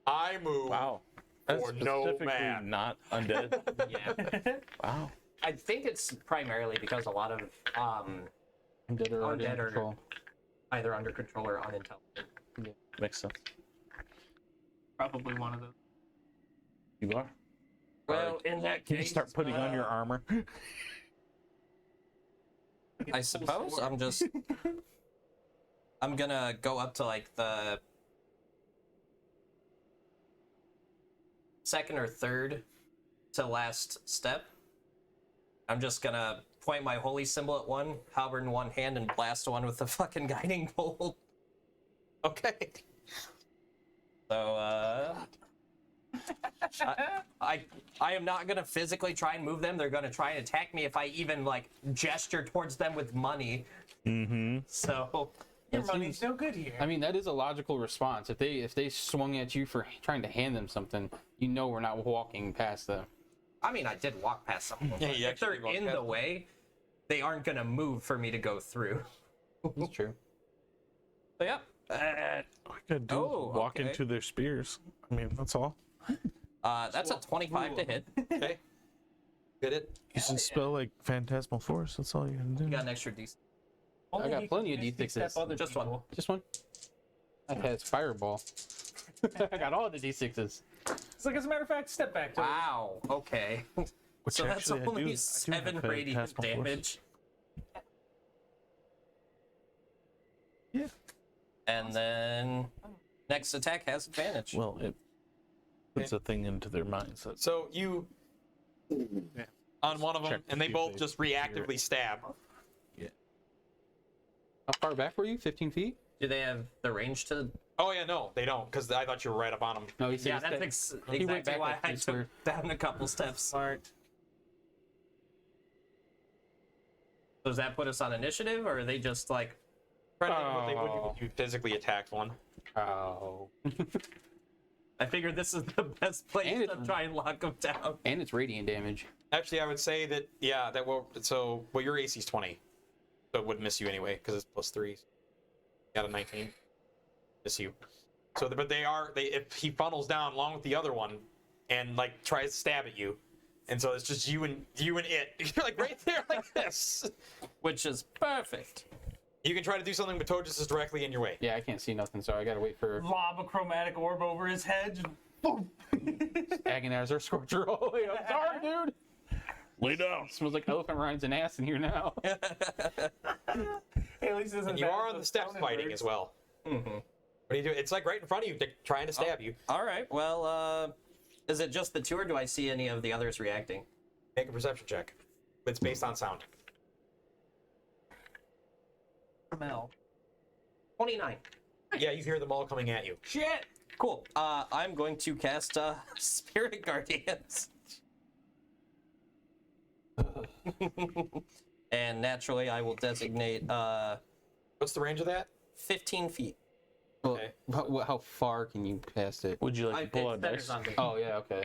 I move. Wow. That's For no specifically man. not undead. Yeah. Wow. I think it's primarily because a lot of Undead are already Undead under are- control. either under control or unintelligent. Makes sense. Probably one of those. You are. Well, in that You case, start putting on your armor. I suppose I'm gonna go up to like the second or third to last step. I'm just gonna point my holy symbol at one, halberd in one hand, and blast one with the fucking guiding bolt. Okay. So, I am not gonna physically try and move them. They're gonna try and attack me if I even like gesture towards them with money. Mm-hmm. So Your money's no good here. I mean, that is a logical response. If they swung at you for trying to hand them something, you know we're not walking past them. I mean, I did walk past some of them. Yeah, but you if they're actually walked in past the them. way, they aren't gonna move for me to go through. That's true. So yeah. All I gotta do Oh, is walk okay. into their spears. I mean, that's all. That's a 25 to hit. Okay. Get it? You should spell like Phantasmal Force. That's all you can do. You got an extra D6. Only I got he plenty can of D6s. step other Just people. one. Just one. I had Fireball. I got all the D6s. It's like, as a matter of fact, step back. To Wow. Okay. Which So that's actually I do- I only do 7 have radiant Phantasmal Force. damage. Yeah. And then next attack has advantage. Well, it puts a thing into their minds. That So you on one of them, Check to and they see if both they just hear reactively it. stab. How far back were you? 15 feet? Do they have the range to? Oh yeah, no, they don't, because I thought you were right up on them. No, he said Yeah, he that's stayed- he went exactly back why like I three took square. down a couple steps. Smart. So does that put us on initiative, or are they just like? Trying to think what they would do Oh. if you physically attacked one. Oh. I figured this is the best place And to it's- try and lock them down. And it's radiant damage. Actually, I would say that your AC is 20, so it would miss you anyway because it's +3. You got a 19. Miss you. So, but if he funnels down along with the other one, and like tries to stab at you, and so it's just you and it. You're like right there like this. Which is perfect. You can try to do something, but Tojus is directly in your way. Yeah, I can't see nothing, so I gotta wait for Lob a chromatic orb over his head. Just boom. Agonizer Scorcher all the way up. Sorry, dude. lay down. Smells like elephant rinds and ass in here now. Hey, at least it isn't And you bad are as on a the steps sounding fighting bird. as well. Mm-hmm. What do you do? It's like right in front of you, they're trying to stab you. All right. Well, is it just the two, or do I see any of the others reacting? Make a perception check. It's based on sound. Smell. 29. Yeah, you hear them all coming at you. Shit. Cool. I'm going to cast Spirit Guardians. And naturally, I will designate What's the range of that? 15 feet. Well, Okay. how far can you cast it? Would you like to pull it out centers dice? on me. Oh, yeah, okay.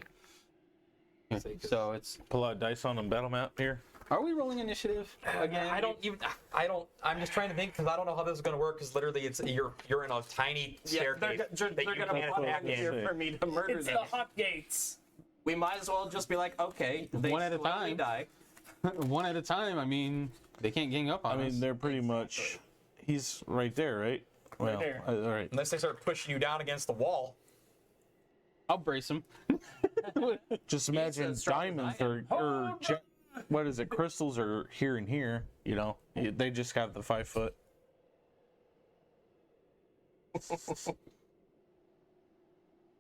So it's. Pull out dice on the battle map here. Are we rolling initiative again? I'm just trying to think because I don't know how this is going to work because literally you're in a tiny staircase they're that you gonna can't put attack in. here for me to murder It's them. the hot gates. We might as well just be like, okay, they One at a slowly time. die. One at a time. I mean, they can't gang up I on us. mean, they're pretty much. He's right there, right? Well, there. all right. Unless they start pushing you down against the wall. I'll brace them. Just imagine as strong as diamonds I or what is it? Crystals are here and here. You know, they just got the 5 foot.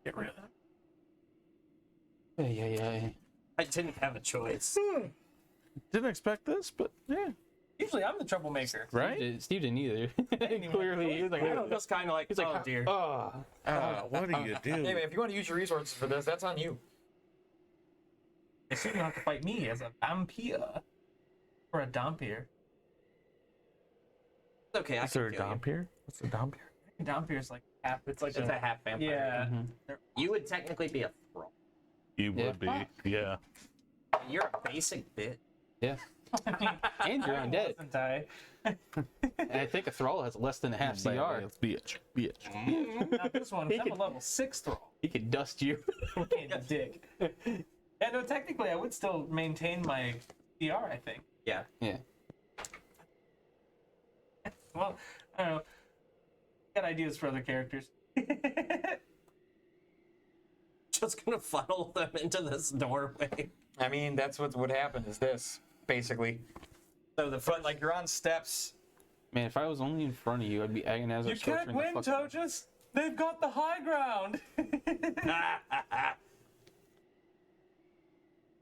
Get rid of that. Yeah. I didn't have a choice. Didn't expect this, but yeah, Usually I'm the troublemaker. right? Steve didn't either. Clearly, he was like, I'm just kind of like, oh dear. What do you do? Hey man, if you want to use your resources for this, that's on you. You shouldn't have to fight me as a vampire. Or a dampier. It's okay, I Is there a can kill you. Dampier? What's a Dampier? Dampier is like half. It's like It's a half vampire. Yeah. You would technically be a thrall. You Yeah. would be, yeah. You're a basic bit. yeah. And you're undead. Wasn't I? And I think a thrall has less than a half CR. Bitch. Not this one. I'm a level 6 thrall. He could dust you. Can't dick. Yeah, no, technically I would still maintain my CR, I think. Yeah. Yeah. Well, I don't know. Got ideas for other characters. Just gonna funnel them into this doorway. I mean, that's what would happen is this, basically. So the But like you're on steps. Man, if I was only in front of you, I'd be agonizing. You can't win, Tojus. They've got the high ground.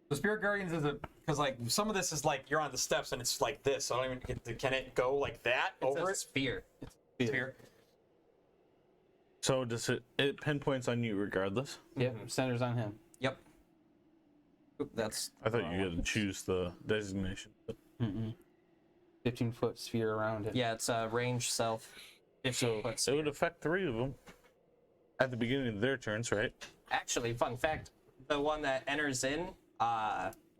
The Spirit Guardians is because like some of this is like you're on the steps and it's like this. So I don't even get to, can it go like that it's over a it? spear. Sphere. So does it pinpoints on you regardless? Yep, centers on him. Yep. Oop, that's. I thought you had to choose the designation. But 15-foot sphere around him. Yeah, it's a range self. so it would affect 3 of them at the beginning of their turns, right? Actually, fun fact: the one that enters in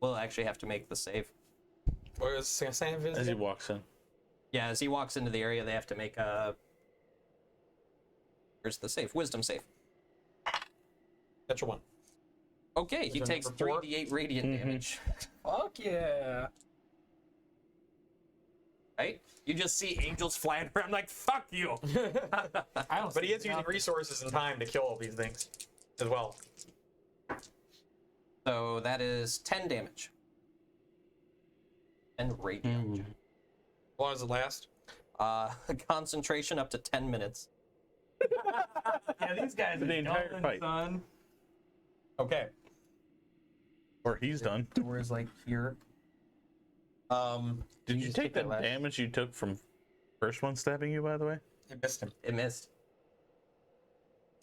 will actually have to make the save. What was saying? As he walks in. Yeah, as he walks into the area, they have to make a. Here's the save. Wisdom save. That's your one. Okay, he Wisdom takes number 4. 3d8 radiant damage. Fuck yeah. Right? You just see angels flying around like, fuck you! I don't But he see is using nothing. resources and time to kill all these things as well. So that is 10 damage. And radiant. As long as it lasts. Concentration up to 10 minutes. Yeah, these guys are The entire done, fight. son. Okay. Or he's done. Door is like here. Did you just take take that the last- damage you took from first one stabbing you, by the way? I missed him. It missed.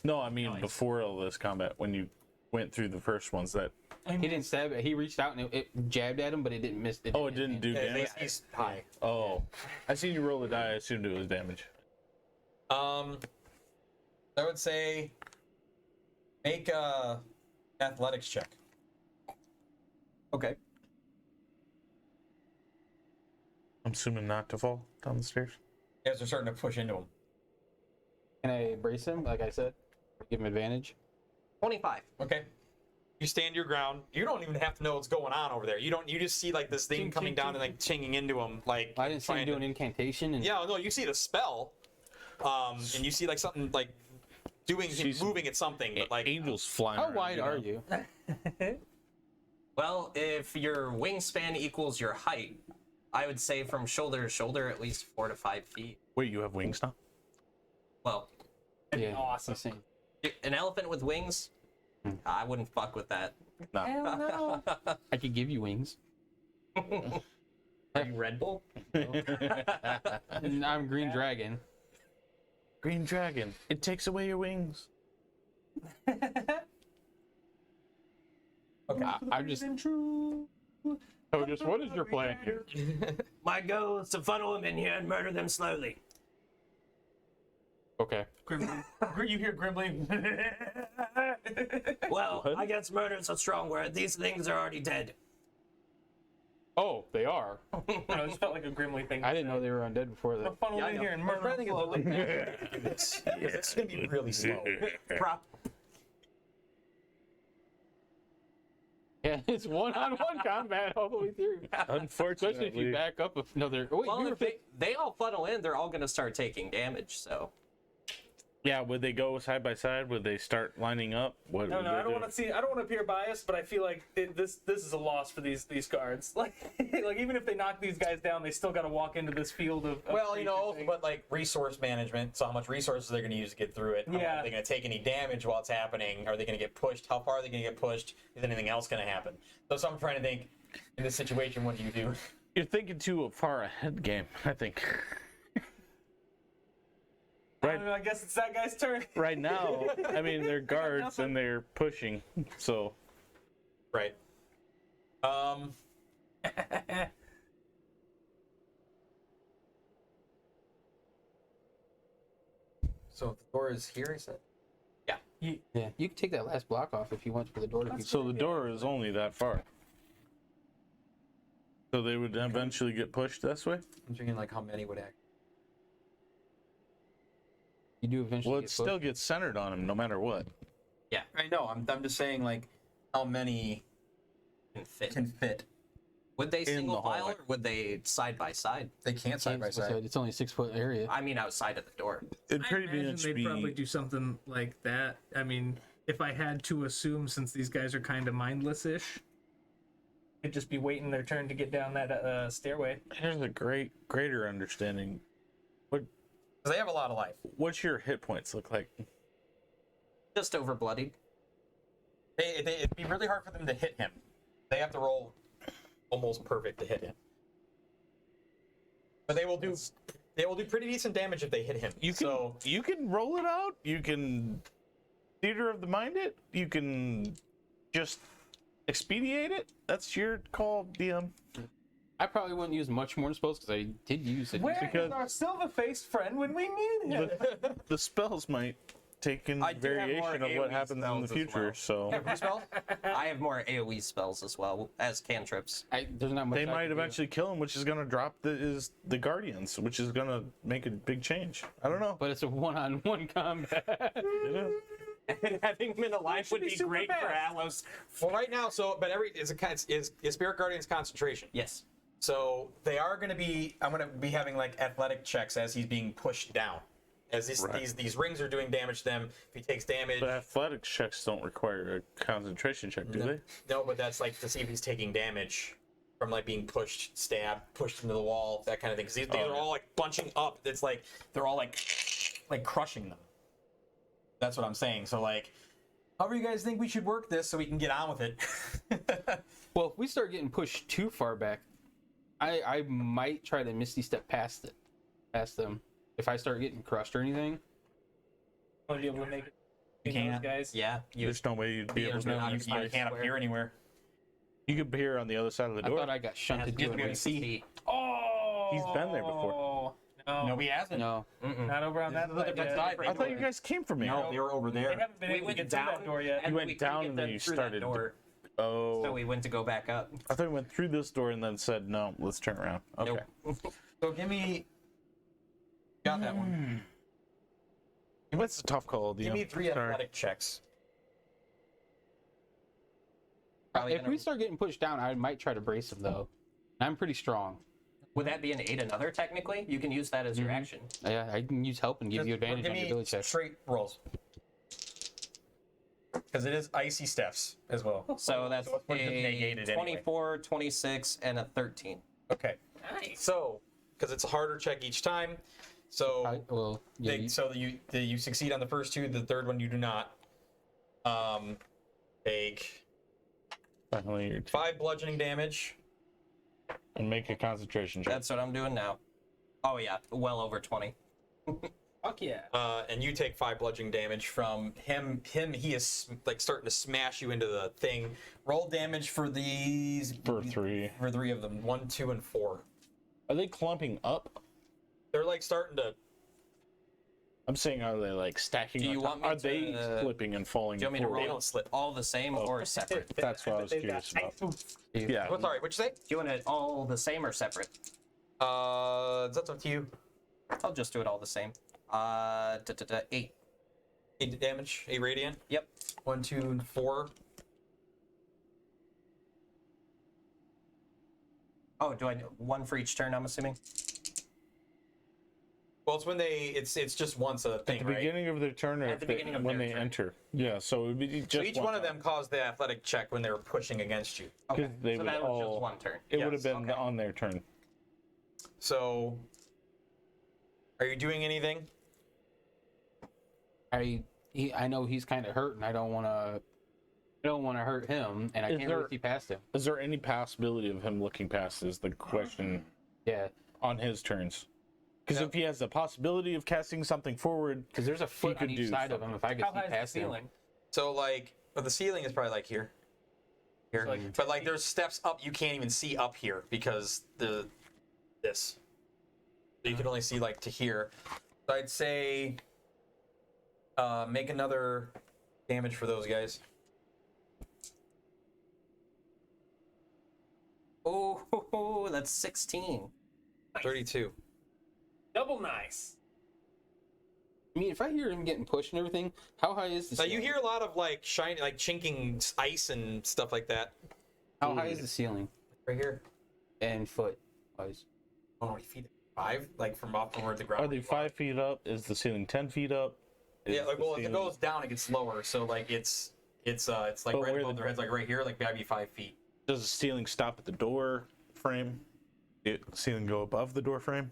No, I mean before all this combat, when you went through the first ones that... He didn't stab it. He reached out and it jabbed at him, but it didn't miss. Oh, it didn't do Yeah, damage? he's high. Oh. I seen you roll the die, I assumed it was damage. I would say make a athletics check. Okay. I'm assuming not to fall down the stairs. As they're starting to push into him. Can I brace him? Like I said, give him advantage. 25. Okay. You stand your ground. You don't even have to know what's going on over there. You don't. You just see like this thing Ching, coming ching, down ching. and like chinging into him. Like I didn't see him trying do to- an incantation. And Yeah, no, you see the spell, and you see like something like doing, She's- moving at something, but like Angels flying How around, wide know? are you? Well, if your wingspan equals your height, I would say from shoulder to shoulder at least 4 to 5 feet. Wait, you have wings now? Well, Yeah, awesome. he's saying- an elephant with wings? I wouldn't fuck with that. No. Hell no. I could give you wings. Are you Red Bull? And I'm Green Dragon. Green Dragon. It takes away your wings. I'm just. Oh, just what is your plan here? My goal is to funnel them in here and murder them slowly. Okay. Grimly. You hear Grimly. Well, I guess murder is a strong word. These things are already dead. Oh, they are. It just felt like a Grimly thing. I didn't know they were undead before that. Funnel Yeah, I in know. here and murder them slowly. it's gonna be really slow. Prop. Yeah, it's one-on-one combat all the way through. Unfortunately. Especially if you back up with another. Wait, Well, we were if they all funnel in, they're all going to start taking damage, so. Yeah, would they go side by side? Would they start lining up? What No, would no, they I don't do? want to see. I don't want to appear biased, but I feel like this is a loss for these cards. Like even if they knock these guys down, they still got to walk into this field of Well, you know, creature thing. but like resource management. So how much resources they're gonna use to get through it? Yeah. Are they gonna take any damage while it's happening? Are they gonna get pushed? How far are they gonna get pushed? Is anything else gonna happen? So I'm trying to think. In this situation, what do you do? You're thinking too far ahead game, I think. I don't know, I guess it's that guy's turn. Right now, I mean, they're guards and they're pushing, so... Right. So the door is here, is it? Yeah, you can take that last block off if you want for the door to be. So the door is only that far. So they would eventually get pushed this way? I'm thinking like how many would act. You do eventually. Well, it get still pushed. gets centered on him no matter what. I know. I'm just saying like how many Can fit. can fit. Would they the single file hallway. or would they side by side? They can't side by side. It's only a 6-foot area. I mean, outside of the door. It'd I pretty imagine much they'd be... probably do something like that. I mean, if I had to assume, since these guys are kind of mindless-ish, they'd just be waiting their turn to get down that stairway. Here's a greater understanding. Because they have a lot of life. What's your hit points look like? Just over bloodied. It'd be really hard for them to hit him. They have to roll almost perfect to hit him. But they will do They will do pretty decent damage if they hit him. You can roll it out. You can theater of the mind it. You can just expedite it. That's your call, DM. I probably wouldn't use much more spells because I did use it. Where because- is our silver-faced friend when we need him? The spells might take in I do have more variation of what AoE happens in the spells as future. well. So Every spell? I have more AoE spells as well as cantrips. There's not much they I might can do. eventually kill him, which is going to drop the Guardians, which is going to make a big change. I don't know. But it's a one-on-one combat. It is. And having him in a line would be be super great for fast. Halos. Well, right now, is Spirit Guardian's concentration. Yes. So they are going to be. I'm going to be having like athletic checks as he's being pushed down. As these rings are doing damage to them. If he takes damage. But athletics checks don't require a concentration check, do they? No, but that's like to see if he's taking damage from like being pushed, stabbed, pushed into the wall, that kind of thing. Because these are all like bunching up. It's like they're all like crushing them. That's what I'm saying. So like, however you guys think we should work this so we can get on with it. Well, if we start getting pushed too far back, I might try to Misty Step past them. If I start getting crushed or anything. Want to be able to make it? You can't. guys. Yeah. There's no way you'd be able There's to. no- You can't appear anywhere. You could appear on the other side of the I door. thought I got shunted to it. see. Oh. He's been there before. No, No, he hasn't. No. not over on that side yet. side. I thought you guys came from here. No, they were over They there. haven't been We able to went get through down that door yet. You went we couldn't down get and then them you through that started. door, Oh. so we went to go back up. I thought we went through this door and then said, no, let's turn around. Okay. Nope. So give me. Got that one. It's a tough call, DM. Give me 3 Sorry. athletic checks. Probably If gonna- we start getting pushed down, I might try to brace him though. I'm pretty strong. Would that be an 8 another technically? You can use that as your action. Yeah, I can use help and give you advantage Give on your me ability check. straight rolls. Because it is icy steps as well. So that's So it's negated a anyway. 24, 26, and a 13. Okay. Nice. So, because it's a harder check each time, so Well, yeah, you succeed on the first 2. The third one you do not. Take Finally, you're 5 bludgeoning damage. and make a concentration check. That's what I'm doing now. Oh yeah, well over 20. Fuck yeah. And you take 5 bludgeoning damage from him. He is like starting to smash you into the thing. Roll damage for these. For 3. For 3 of them. 1, 2, and 4. Are they clumping up? They're like starting to. I'm saying, are they like stacking? Do you on want top? me Are they to- slipping and falling? Do you want me to forward? They roll don't slip. all the same or separate? Do That's what I was They've got curious about. nice- Yeah. What? Sorry. What'd you say? you want it all the same or separate? That's up to you. I'll just do it all the same. 8. 8 damage. 8 radiant. Yep. 1, 2, and 4. Oh, do I do 1 for each turn? I'm assuming. Well, it's when they. It's just once a thing, At the right? beginning of their turn, or At the beginning of when their they turn. enter. Yeah. So it would be just So each one of them caused the athletic check when they were pushing against you. Okay. they So would that was all- just 1 turn. It would Yes, have been okay. on their turn. So, are you doing anything? I know he's kind of hurt, and I don't want to hurt him, and I Is can't there- really see past him. Is there any possibility of him looking past? Is the question Yeah, on his turns? Because No. if he has the possibility of casting something forward, because there's a foot could on do each side of him. If I could How see high is the past him, ceiling? So like, but the ceiling is probably like here. Here. So, like, but like, there's steps up you can't even see up here because this. So you can only see like to here. So I'd say, make another damage for those guys. Oh, that's 16. 32. Double nice. I mean, if I hear him getting pushed and everything, how high is the Now ceiling? you hear a lot of like shiny, like chinking ice and stuff like that. How high is the ceiling Right here. and foot wise? Oh, how many feet? 5? Like from off the word the ground. are they 5 feet up? Is the ceiling 10 feet up? Yeah, Is like the well, if it ceiling- goes down, it gets lower. So like it's like But right where above the- their heads, like right here, like maybe 5 feet. Does the ceiling stop at the door frame? The ceiling go above the door frame?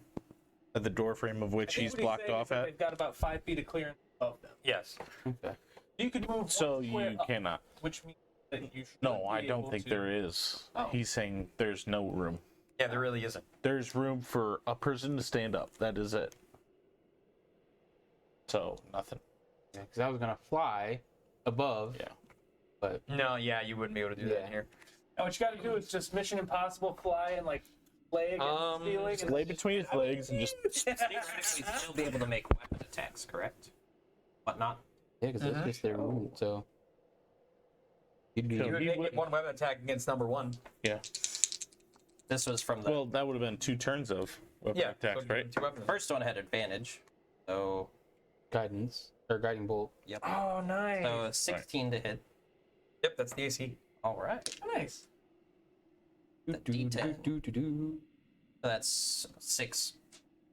At the door frame of which I think he's what he's blocked saying off is that at? They've got about 5 feet of clearance above them. Yes. Okay. You could move So one square you up, cannot. which means that you should No, I be don't able think to- there is. Oh. He's saying there's no room. Yeah, there really isn't. There's room for a person to stand up. That is it. So nothing. Because I was gonna fly above. Yeah. But No, yeah, you wouldn't be able to do that Yeah. in here. And what you got to do is just Mission Impossible fly and like lay against the ceiling. And Lay between his legs and just. Theoretically, still be able to make weapon attacks, correct? Whatnot. yeah, because that's just their rule. So you'd be. So You would he make would- one weapon attack against number 1. Yeah. This was from the Well, that would have been 2 turns of weapon Yeah, attacks, so right? 2 weapons. first one had advantage. So, Guidance or guiding bolt. yep. Oh, nice. So 16 to hit. Yep, that's the AC. All right. Nice. The D10. Do. So that's 6,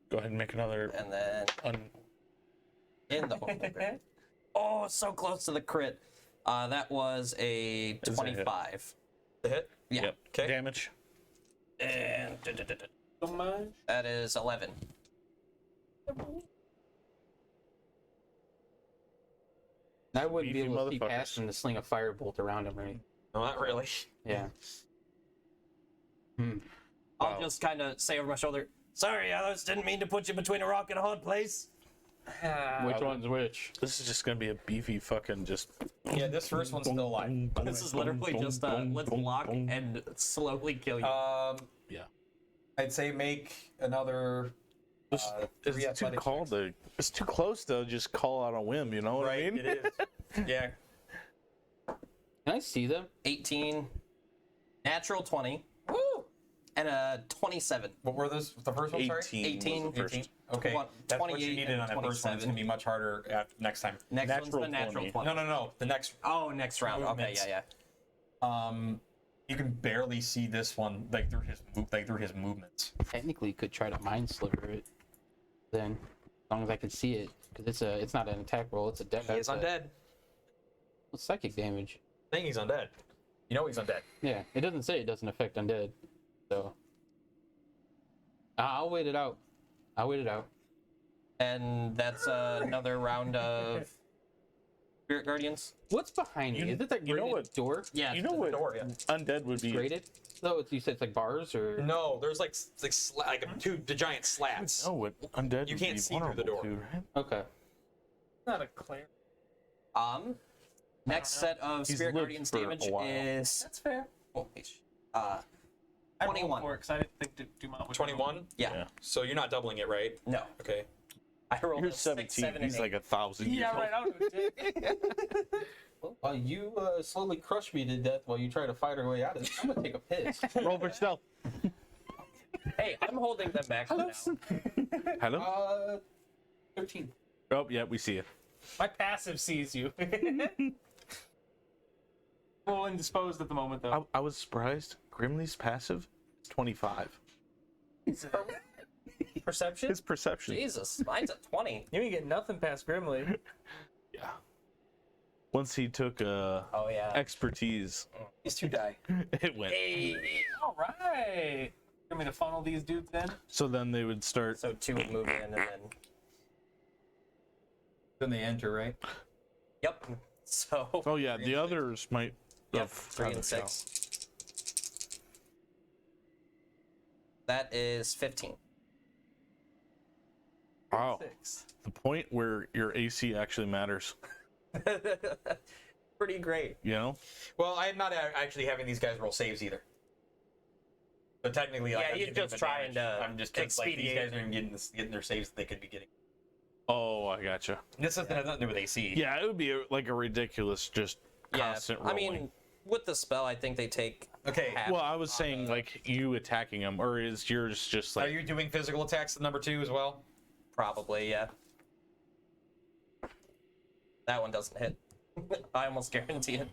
Go ahead and make another. and then in the hole. Okay. Oh, so close to the crit. That was a Is that a hit? 25. The hit? Yeah. Yep. Okay. Damage. And So much. that is 11. I wouldn't be Beefy able to see motherfuckers. past him to sling a firebolt around him, right? No, not really. Yeah. I'll just kind of say over my shoulder, "Sorry, Alice, didn't mean to put you between a rock and a hard place." Which one's which? This is just gonna be a beefy fucking just. Yeah, this first one's still alive. This is literally just let's lock and slowly kill you. Yeah. I'd say make another. It's 3 too athletics called to. It's too close to just call out a whim. You know what I mean? It is. Yeah. Can I see them? 18, natural 20, Woo! and a 27. What were those? The first one, sorry? 18. was the first. 18. Okay. Twen- That's what you 28 needed and on that first one. It's 27. going to be much harder next time. Next one's Natural the natural 20. 20. No. The next. Oh, next round. Okay, Movements. yeah. You can barely see this one through his movements. Technically, could try to mind sliver it. Then, as long as I can see it, because it's not an attack roll. It's a death. He is undead. What's psychic damage? I think he's undead. You know he's undead. Yeah, it doesn't say it doesn't affect undead. So I'll wait it out. And that's another round of Spirit Guardians. What's behind me? You- Is it that you know grated what- door? Yeah. You know what? Door, yeah. Undead would be. Grated? No, you said it's like bars or. No, there's like the giant slats. Oh, what undead? You would can't be see through the vulnerable door. to, right? Okay. Not a clear. Next set of He's Spirit lived Guardians for a damage while. is That's fair. uh, I rolled 21. for it 'cause I didn't think Dumont would. 21. yeah. Yeah. So you're not doubling it, right? No, Okay. I rolled You're a 6, 17. 7, He's and 8. like 1,000 years Yeah, old. right. I would do Well, you slowly crushed me to death while you try to fight our way out of this. I'm gonna take a piss. Roll for stealth. Hey, I'm holding them back for now. Hello. 13. Oh, yeah, we see it. My passive sees you. Well, indisposed at the moment, though. I was surprised. Grimly's passive is 25. Perception? His perception. Jesus, mine's at 20. You ain't get nothing past Grimly. Yeah. Once he took Oh, yeah. expertise, These two die. it went. Hey. All right. You want me to funnel these dudes in? So then they would start. So 2 would move in and then... Then they enter, right? Yep. So... Oh yeah, the others might. Yep, have 3 had and a go. 6. That is 15. Wow. 6. The point where your AC actually matters. Pretty great. You know. Well, I'm not actually having these guys roll saves either. So technically, like, Yeah, I'm you're giving just them trying advantage. to I'm just like these guys expedite. are getting their saves that they could be getting. Oh, I gotcha. This doesn't have nothing to do with AC. Yeah, it would be like a ridiculous, just Yeah, constant I rolling. mean, with the spell, I think they take Okay. half. Well, I was saying like you attacking him, or is yours just Are like? you doing physical attacks at number 2 as well? Probably, yeah. That one doesn't hit. I almost guarantee it.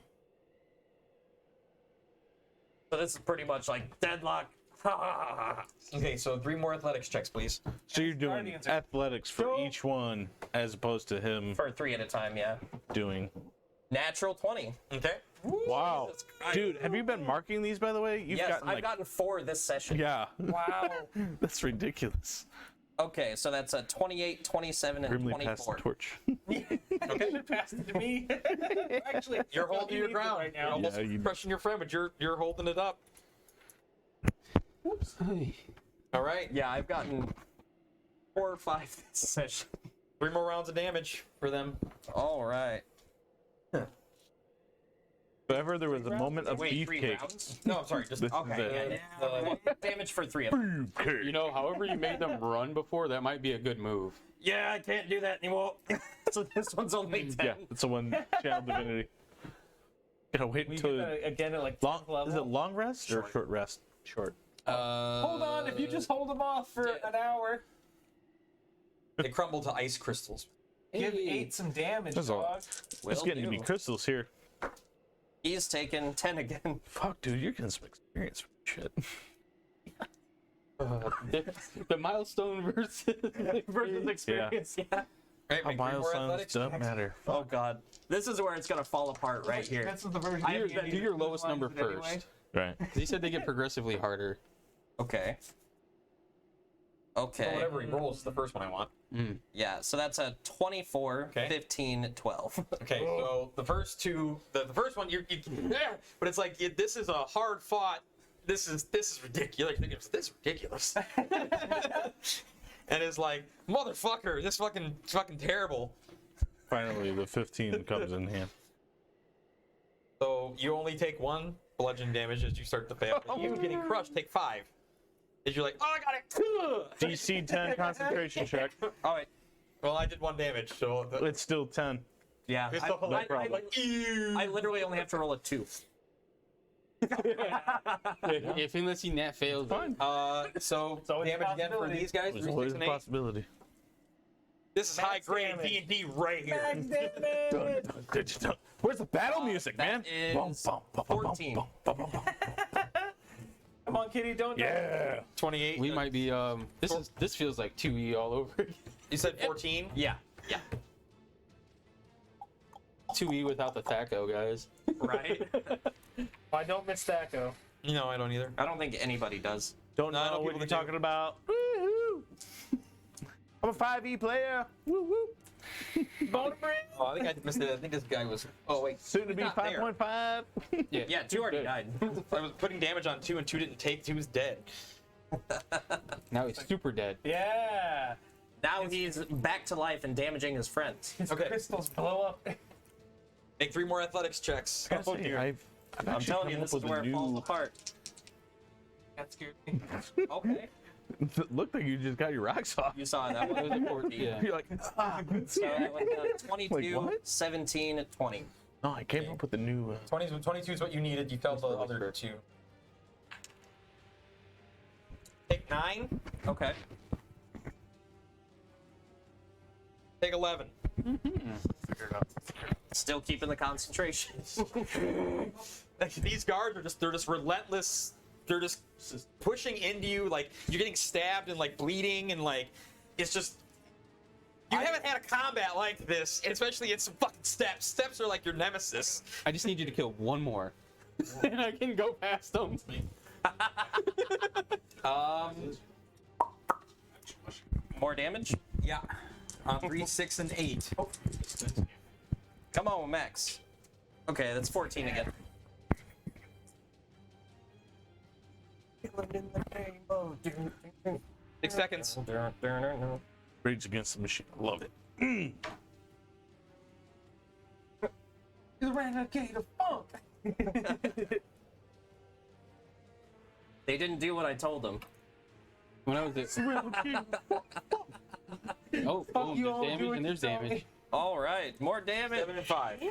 So this is pretty much like deadlock. Okay, so 3 more athletics checks, please. So you're doing Guardians are- athletics for Go. each one, as opposed to him For 3 at a time, yeah. doing. Natural 20. Okay. Wow, Jesus Christ. dude, have you been marking these by the way? You've Yes, gotten I've like, gotten 4 this session. yeah, Wow. that's ridiculous. Okay, so that's a 28, 27, and Grimly passed the 24. torch. Okay. Passed it to me. Actually, You're holding your ground right You're now. almost Yeah, you- crushing your friend, but you're holding it up. All right. Yeah, I've gotten 4 or 5 this session. 3 more rounds of damage for them. All right. If ever there was a moment of Wait, 3 beefcake. rounds? No, I'm sorry. Just This is Okay. it. Yeah, damage for 3 of them. Beefcake. You know, however you made them run before, that might be a good move. Yeah, I can't do that anymore. So this one's only 10. Yeah, it's the one channel divinity. Gotta wait We until get that again at like long. 10th level. Is it long rest or short rest? Short. Hold on, if you just hold them off for an hour, they crumble to ice crystals. give 8 some damage, That's all. dog. It's getting to be crystals here. He's taken 10 again. Fuck, dude, you're getting some experience from shit. The milestone versus Experience, yeah. Right, How make 3 more milestones athletics don't checks. matter. Oh god. This is where it's gonna fall apart right here. That's the version. Do your lowest number first. Right. He said they get progressively harder. Okay. So Okay. whatever he rolls is the first one I want. Yeah, so that's a 24, Okay. 15, 12. Okay, so the first two, the first one, you but it's like this is a hard fought. This is ridiculous. This is ridiculous. And it's like, motherfucker, this fucking terrible. Finally, the 15 comes in hand. So you only take 1 bludgeon damage as you start to fail. You getting crushed, take 5. As you're like, oh, I got it. DC 10 concentration check. Oh wait. Well, I did 1 damage, so It's still 10. Yeah. it's still I, problem. like, ew. I literally only have to roll a 2. If unless he nat fails, Fine. So always a damage again for possibility. these guys. There's 3, always 6, a and 8. possibility. This is high grade damage. D&D right here. Where's the battle music, that man? is 14. Come on, kitty, don't. Yeah. 28. we might be. This feels like 2E all over. again. You said 14. Yeah. Yeah. 2E without the thaco, guys. Right? I don't miss Thaco. No, I don't either. I don't think anybody does. Don't No, I know know what people you're that do. talking about. Woo-hoo. I'm a 5e player. Woo woo. Oh, I think I missed it. I think this guy was. Oh wait, Soon to be not there. 5.5. Yeah, 2 already died. I was putting damage on 2 and 2 didn't take. 2 was dead. Now he's super dead. Yeah. Now he's back to life and damaging his friends. His Okay. crystals blow up. Make 3 more athletics checks. Oh, dear. I've I'm actually telling you, come this up is with where a it falls new. apart. That scared me. Okay. It looked like you just got your rocks off. You saw that It was one. a 14. Yeah. You're like, ah. So that went down 22, Wait, what? 17, 20. No, I came up with a new. 22 is what you needed. You failed the other 2. Take 9. Okay. Take 11. Still keeping the concentration. Like, these guards are they're just relentless. They're just pushing into you. Like you're getting stabbed and like bleeding and like it's just. You haven't had a combat like this, and especially it's fucking steps. Steps are like your nemesis. I just need you to kill one more, and I can go past them. More damage? Yeah. 3, 6, and 8. Come on, Max. Okay, that's 14 again. 6 seconds. Rage Against the Machine. I love it. The renegade of funk. They didn't do what I told them. When I was at. Oh, boom, you there's all, do damage what and there's you tell damage. me. All right, more damage. 7 and 5.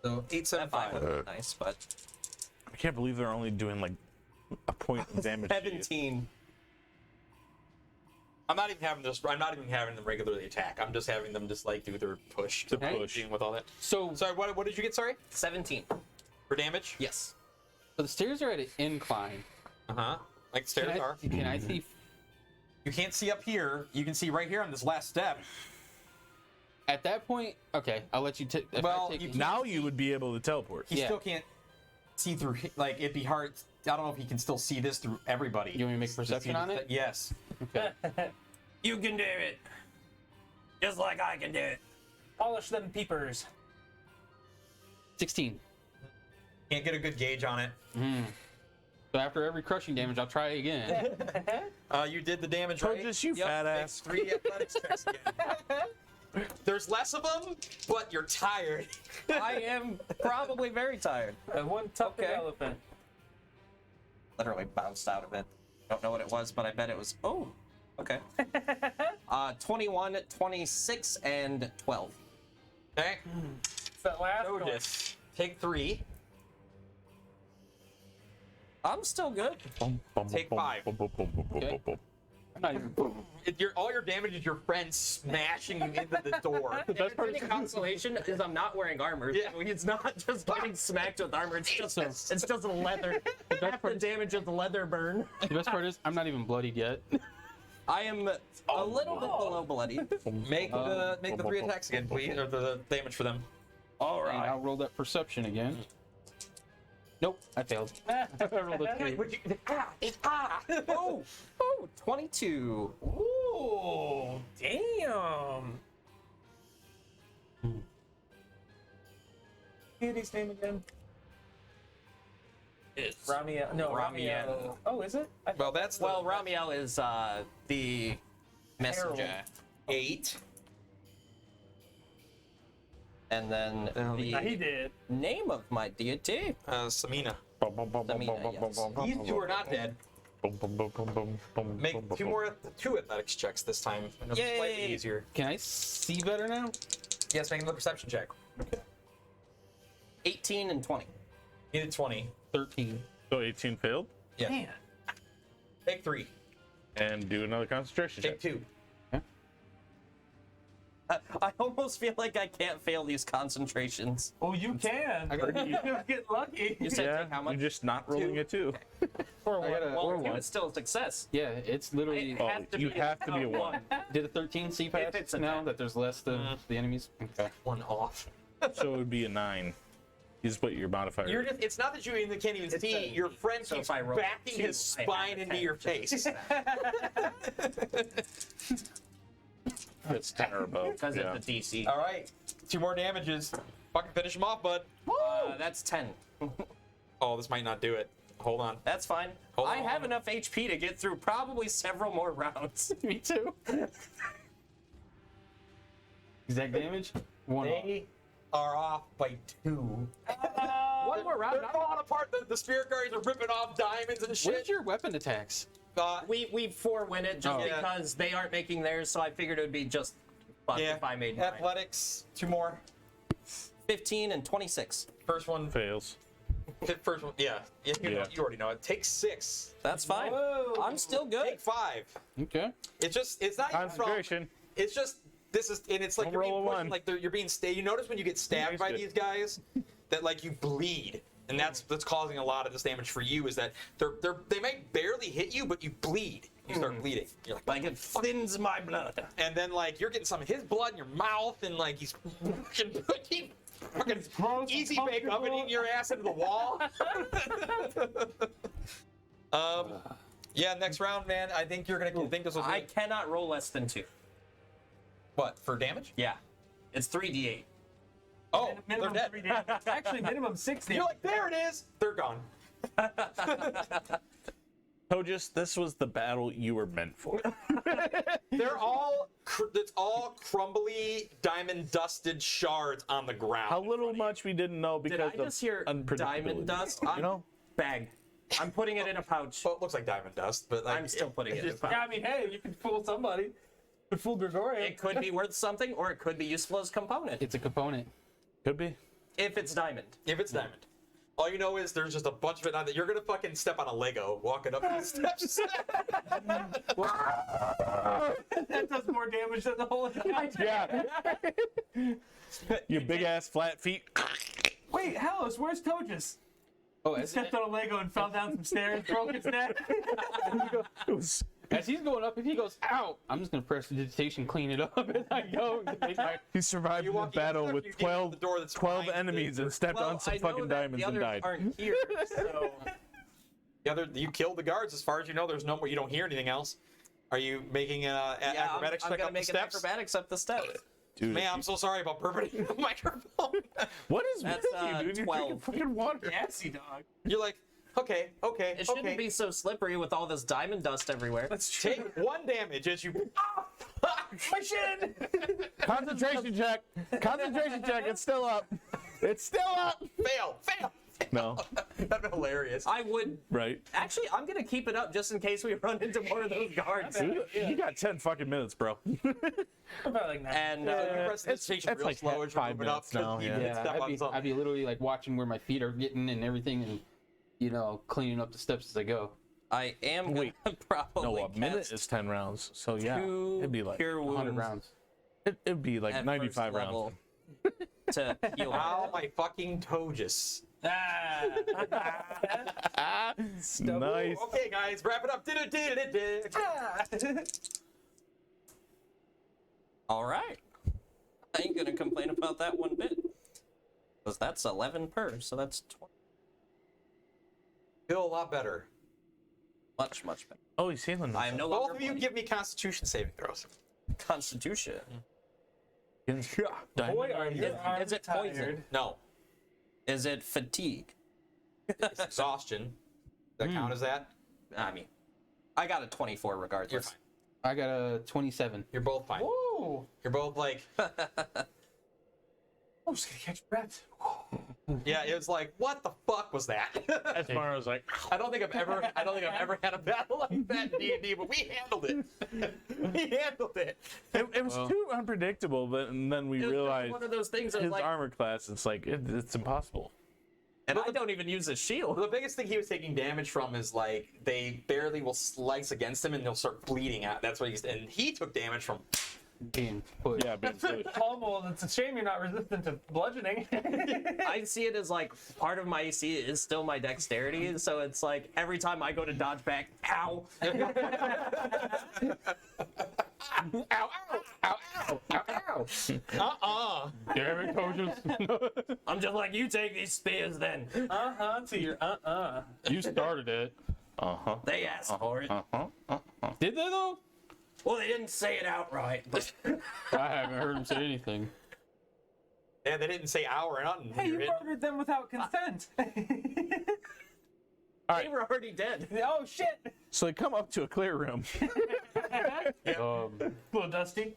So 8, 7, That 5 5. was nice, but I can't believe they're only doing like a point of damage. to you. 17. I'm not even having them regularly attack. I'm just having them just like do their push to push. dealing with all that. So, Sorry, what did you get? Sorry, 17. for damage. Yes. so the stairs are at an incline. Like the stairs are. Can I see? You can't see up here. You can see right here on this last step. At that point, okay, I'll let you take. Well, Now you would be able to teleport. He Yeah. still can't see through. Like it'd be hard. I don't know if he can still see this through everybody. You want me to make perception on it? Yes. Okay. You can do it. Just like I can do it. Polish them peepers. 16. Can't get a good gauge on it. So So after every crushing damage, I'll try again. You did the damage, right? Tojus, you Yep. fat Make ass. 3 athletics checks again. There's less of them, but you're tired. I am probably very tired. One tough Okay. elephant. Literally bounced out of it. Don't know what it was, but I bet it was. Oh, okay. 21, 26, and 12. Okay. It's that last one. Tojus, take 3. I'm still good. Take 5. Okay. I'm not even. All your damage is your friend smashing you into the door. The best part of the consolation is I'm not wearing armor. Yeah. So he's not just getting smacked with armor. It's just a leather. Half the damage is leather burn. The best part is I'm not even bloodied yet. I am a little bit below bloody. Make the 3 attacks again, please, or the damage for them. All right. I'll roll that perception again. Nope, I failed. I rolled a 3. Oh, 22. Ooh, damn. His name again? It's Ramiel. No, Ramiel. Ramiel. Oh, is it? Well, that's the Well, Ramiel is the messenger. Herald. 8. And then He the did. name of my deity. Samina. Samina, These 2 are not dead. Make 2 athletics checks this time. And it's slightly Yay. easier. Can I see better now? Yes, make another perception check. 18 and 20. You did 20. 13. So 18 failed, Yeah. Man. Take 3. and do another concentration Take check. 2. I almost feel like I can't fail these concentrations. Oh, you can. I got- You get lucky. You said take how Yeah, much? you're just not rolling a 2. For I got a- Well, or two, one. it's still a success. Yeah, it's literally. It Oh, has to you be have to be a 1. Did a 13 see pass If it's a now net. that there's less of the enemies? Okay. 1 off. So it would be a 9. You just put your modifier. You're just, it's not that you even can't even see. a- Your friend so keeps if I roll backing 2, his I have spine a into 10. your face. It's 10 or above. Because Yeah. it's the DC. All right. 2 more damages. Fucking finish him off, bud. That's 10. Oh, this might not do it. Hold on. That's fine. Hold I on. have enough HP to get through probably several more rounds. Me too. Exact damage? 1 off. They are off by 2. One more round. They're falling apart. The spirit guardians are ripping off diamonds and shit. Where's your weapon attacks? We 4-win it just Oh. Yeah. because they aren't making theirs, so I figured it would be just fun Yeah. if I made mine. Athletics. 2 more. 15 and 26. First one. Fails. First one. Yeah. You Yeah. already know it. Take 6. That's fine. Whoa. I'm still good. Take 5. Okay. It's not even from. Concentration. It's just this is, and it's like Don't you're being roll a pushed, 1. like you're being You notice when you get stabbed Nice by good. these guys, that like you bleed, and that's causing a lot of this damage for you. Is that they might barely hit you, but you bleed. You start bleeding. You're Like it thins my blood. and then like you're getting some of his blood in your mouth, and like he's fucking gross, easy bake oven eating your ass into the wall. Yeah, next round, man. I think you're gonna think this will. I cannot roll less than 2. What for damage? Yeah. It's 3d8. Oh, they're Minimum dead. 3 damage. Actually, minimum 6 You're damage. like, there it is. They're gone. Tojus, this was the battle you were meant for. They're all it's all crumbly, diamond dusted shards on the ground. How little much we didn't know Did because I just hear of diamond unpredictability. dust? You know? Bag. I'm putting it in a pouch. Well, it looks like diamond dust, but like, I'm still putting it in a pouch. Yeah, I mean, hey, you can fool somebody. You can fool Gregorio. It could be worth something, or it could be useful as a component. It's a component. Could be. If it's diamond. if it's diamond. All you know is there's just a bunch of it on that. You're gonna fucking step on a Lego walking up these steps. That does more damage than the whole attack. Yeah. Your big ass flat feet. Wait, Halos, where's Tojus? Oh, He as, stepped on a Lego and fell down some stairs, broke his neck. It was as he's going up, if he goes, ow, I'm just going to press the digitation, clean it up as I go. to make my- he survived You the walk in, battle you with get to 12, the door that's 12 behind enemies and stepped on some I know fucking that diamonds the and others died. aren't here, so You killed the guards. As far as you know, there's no more. You don't hear anything else. Are you making an yeah, acrobatics I'm check gonna up the make an steps? acrobatics up the steps. Dude, Man, I'm so sorry about burping the microphone. what is That's, with you, dude? You're drinking 12. fucking water. Gassy dog. You're like, Okay. It shouldn't be so slippery with all this diamond dust everywhere. Let's true. Take 1 damage as you. My shin. Concentration check. Concentration check. It's still up. It's still up. Fail. No. That'd be hilarious. I would Right. actually. I'm gonna keep it up just in case we run into more of those guards. You got 10 fucking minutes, bro. About like that. And You press the station it's real like slow as you're 5 moving up. minutes now, You yeah. can step on something. I'd be literally like watching where my feet are getting and everything, and cleaning up the steps as I go. I am gonna probably No, a minute cast is 10 rounds. So yeah, 2 it'd be like cure 100 wounds rounds. it'd be like at 95 first rounds. level to heal. Ow, my fucking Tojus. Nice. Okay, guys, wrap it up. All right. I ain't gonna complain about that one bit. Because that's 11 per, so that's 20. Feel a lot better. Much better. Oh, he's healing. I am no Both longer of you bloody. give me Constitution saving throws. Constitution. Boy, are your arms Is it poison? tired. No, Is it fatigue? it's exhaustion. Does that count as that? I mean, I got a 24 regardless. You're fine. I got a 27. You're both fine. Woo! You're both like, I'm just gonna catch breath. yeah. It was like, what the fuck was that? As Mara's like, I don't think I've ever had a battle like that in D&D, but we handled it. We handled it. it was too unpredictable, but and then we It was realized one of those things that his like, armor class. It's like it's impossible. and I don't even use a shield. The biggest thing he was taking damage from is like they barely will slice against him and they'll start bleeding out. That's what and he took damage from. Being put. Yeah, being silly. Well, it's a shame you're not resistant to bludgeoning. I see it as like part of my AC is still my dexterity, so it's like every time I go to dodge back, ow. Ow! Damn it, coaches. I'm just like, you take these spears then. To your You started it. They asked for it. Did they though? Well, they didn't say it outright, but I haven't heard him say anything. Yeah, they didn't say ow or nothing. Hey, you murdered them without consent. they were already dead. Oh shit! So they come up to a clear room A little dusty.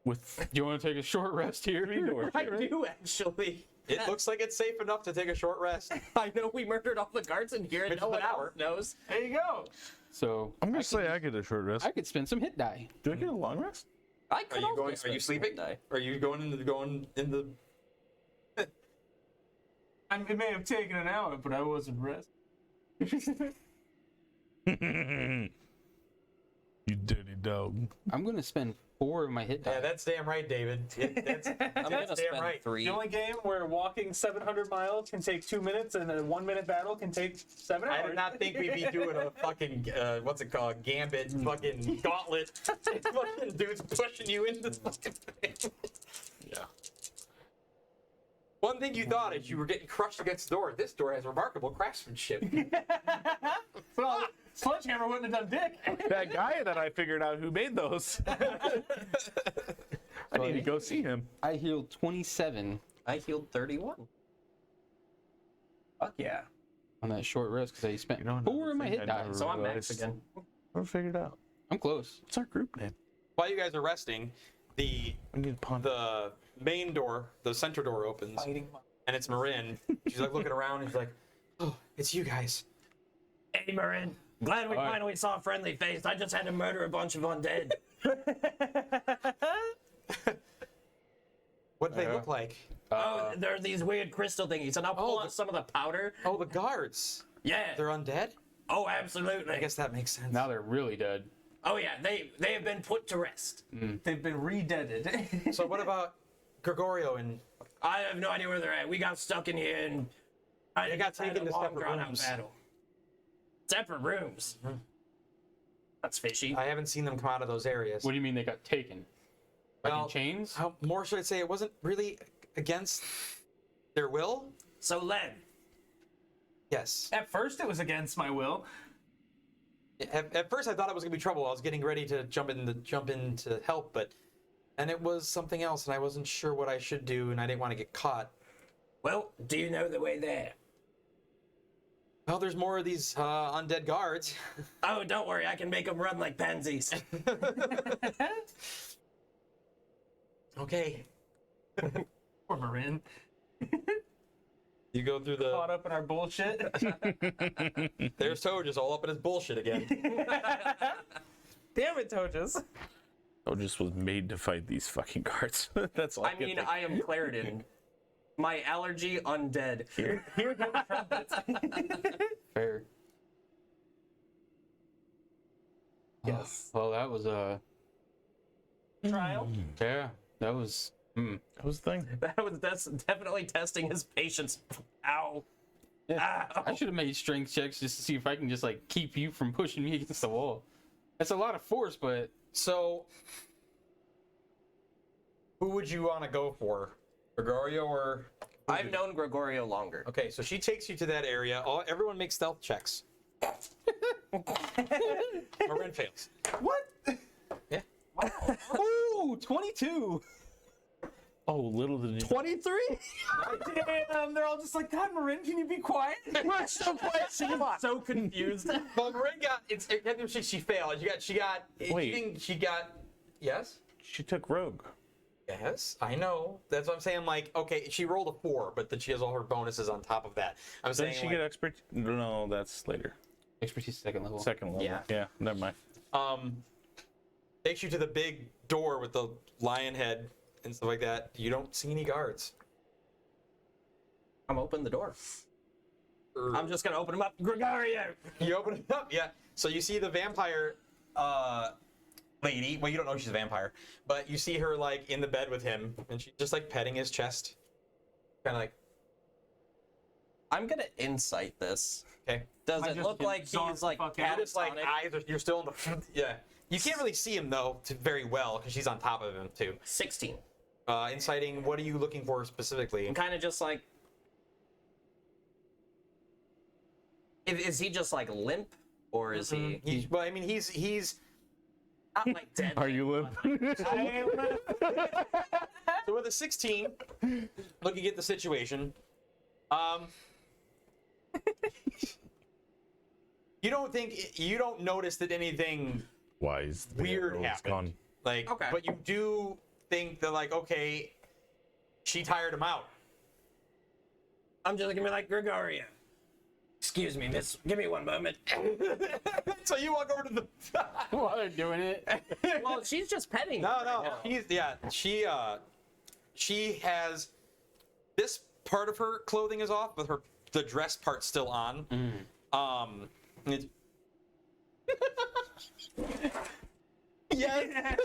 with Do you want to take a short rest here? I do actually. It looks like it's safe enough to take a short rest. I know we murdered all the guards in here, and Which no is one an else hour. knows. There you go. So I'm gonna say I get a short rest. I could spend some hit die. Do I get a long rest? I Are could you also going? Are spend you some sleeping? die. Are you going in the? It may have taken an hour, but I wasn't resting. You dirty dog. I'm gonna spend 4 of my hit die. Yeah, that's damn right, David. That's I'm gonna damn spend right. 3. The only game where walking 700 miles can take 2 minutes and a 1 minute battle can take 7 hours. I did not think we'd be doing a fucking what's it called, gambit, fucking gauntlet. Fucking dudes pushing you into the fucking thing. Yeah. One thing you thought is you were getting crushed against the door. This door has remarkable craftsmanship. Well, Sledgehammer wouldn't have done dick. That guy that I figured out who made those. I need to go see him. I healed 27 I healed 31. Fuck yeah. on that short rest because I spent You know, 4 of my another hit thing I die. never So I'm max realized. again. Never figured out. I'm close. What's our group name? While you guys are resting, the We need to ponder. the main door, the center door opens, Fighting. and it's Merine. She's like looking around, and she's like, "Oh, it's you guys." Hey, Merine. Glad we All right. finally saw a friendly face. I just had to murder a bunch of undead. What do they look like? Oh, there are these weird crystal thingies, and I'll pull Oh, out some of the powder. Oh, the guards. Yeah. They're undead? Oh, absolutely. I guess that makes sense. Now they're really dead. Oh yeah, they have been put to rest. They've been re-deaded. So what about Gregorio and I have no idea where they're at. We got stuck in here and They got taken to separate rooms. Separate rooms. That's fishy. I haven't seen them come out of those areas. What do you mean they got taken? Like Well, in chains? How more should I say? It wasn't really against their will. So Len, Yes. At first, it was against my will. At first, I thought it was gonna be trouble. I was getting ready to jump in to help, and it was something else, and I wasn't sure what I should do, and I didn't want to get caught. well, do you know the way there? Well, there's more of these undead guards. Oh, don't worry, I can make them run like pansies. Okay. Poor Merine. You go through the... Caught up in our bullshit. There's Tojus all up in his bullshit again. Damn it, Tojus. Tojus was made to fight these fucking guards. That's all I mean, I am Clarendon. My allergy, undead. Here goes trumpets. Fair. Yes. Well, that was Trial. yeah, that was. That was the thing. That's definitely testing his patience. Ow. Yeah. Ow. I should have made strength checks just to see if I can just like keep you from pushing me against the wall. That's a lot of force, but So, who would you want to go for? Gregorio or... I've known Gregorio longer. Okay, so she takes you to that area. Everyone makes stealth checks. Merine fails. What? Yeah. ooh, 22. Oh, little did you... 23? Damn, they're all just like, God, Merine, can you be quiet? We're so quiet. She's so confused. Well, Merine got... She failed. She got... Wait. She got... Yes? She took rogue. Yes, I know. That's what I'm saying. Like, okay, she rolled a 4, but then she has all her bonuses on top of that. I'm Didn't saying, she like, get expert? No, that's later. Expertise second level. Second level. Yeah. Yeah, never mind. takes you to the big door with the lion head and stuff like that. You don't see any guards. I'm open the door. I'm just gonna open him up. Gregorio! You open it up, yeah. So you see the vampire lady. Well, you don't know she's a vampire, but you see her like in the bed with him, and she's just like petting his chest, kind of like. I'm gonna insight this. Okay. Does I it just look like zoned he's like the fuck You're out. just like catatonic? eyes. You're still in the. Yeah. You can't really see him though very well because she's on top of him too. 16. Inciting. What are you looking for specifically? I'm kind of just like. Is he just like limp, or is he? Well, I mean, he's. Not like dead. Are you limp? So with a 16, looking at the situation, you don't notice that anything Why is the weird arrow's happened. gone? Like, Okay. but you do think that like, okay, she tired him out. I'm just gonna be like, Gregorio. Excuse me, miss. Give me one moment. So you walk over to the. While they're doing it. Well, she's just petting. No, him no, right now. she has this part of her clothing is off, but the dress part's still on. It's, yes.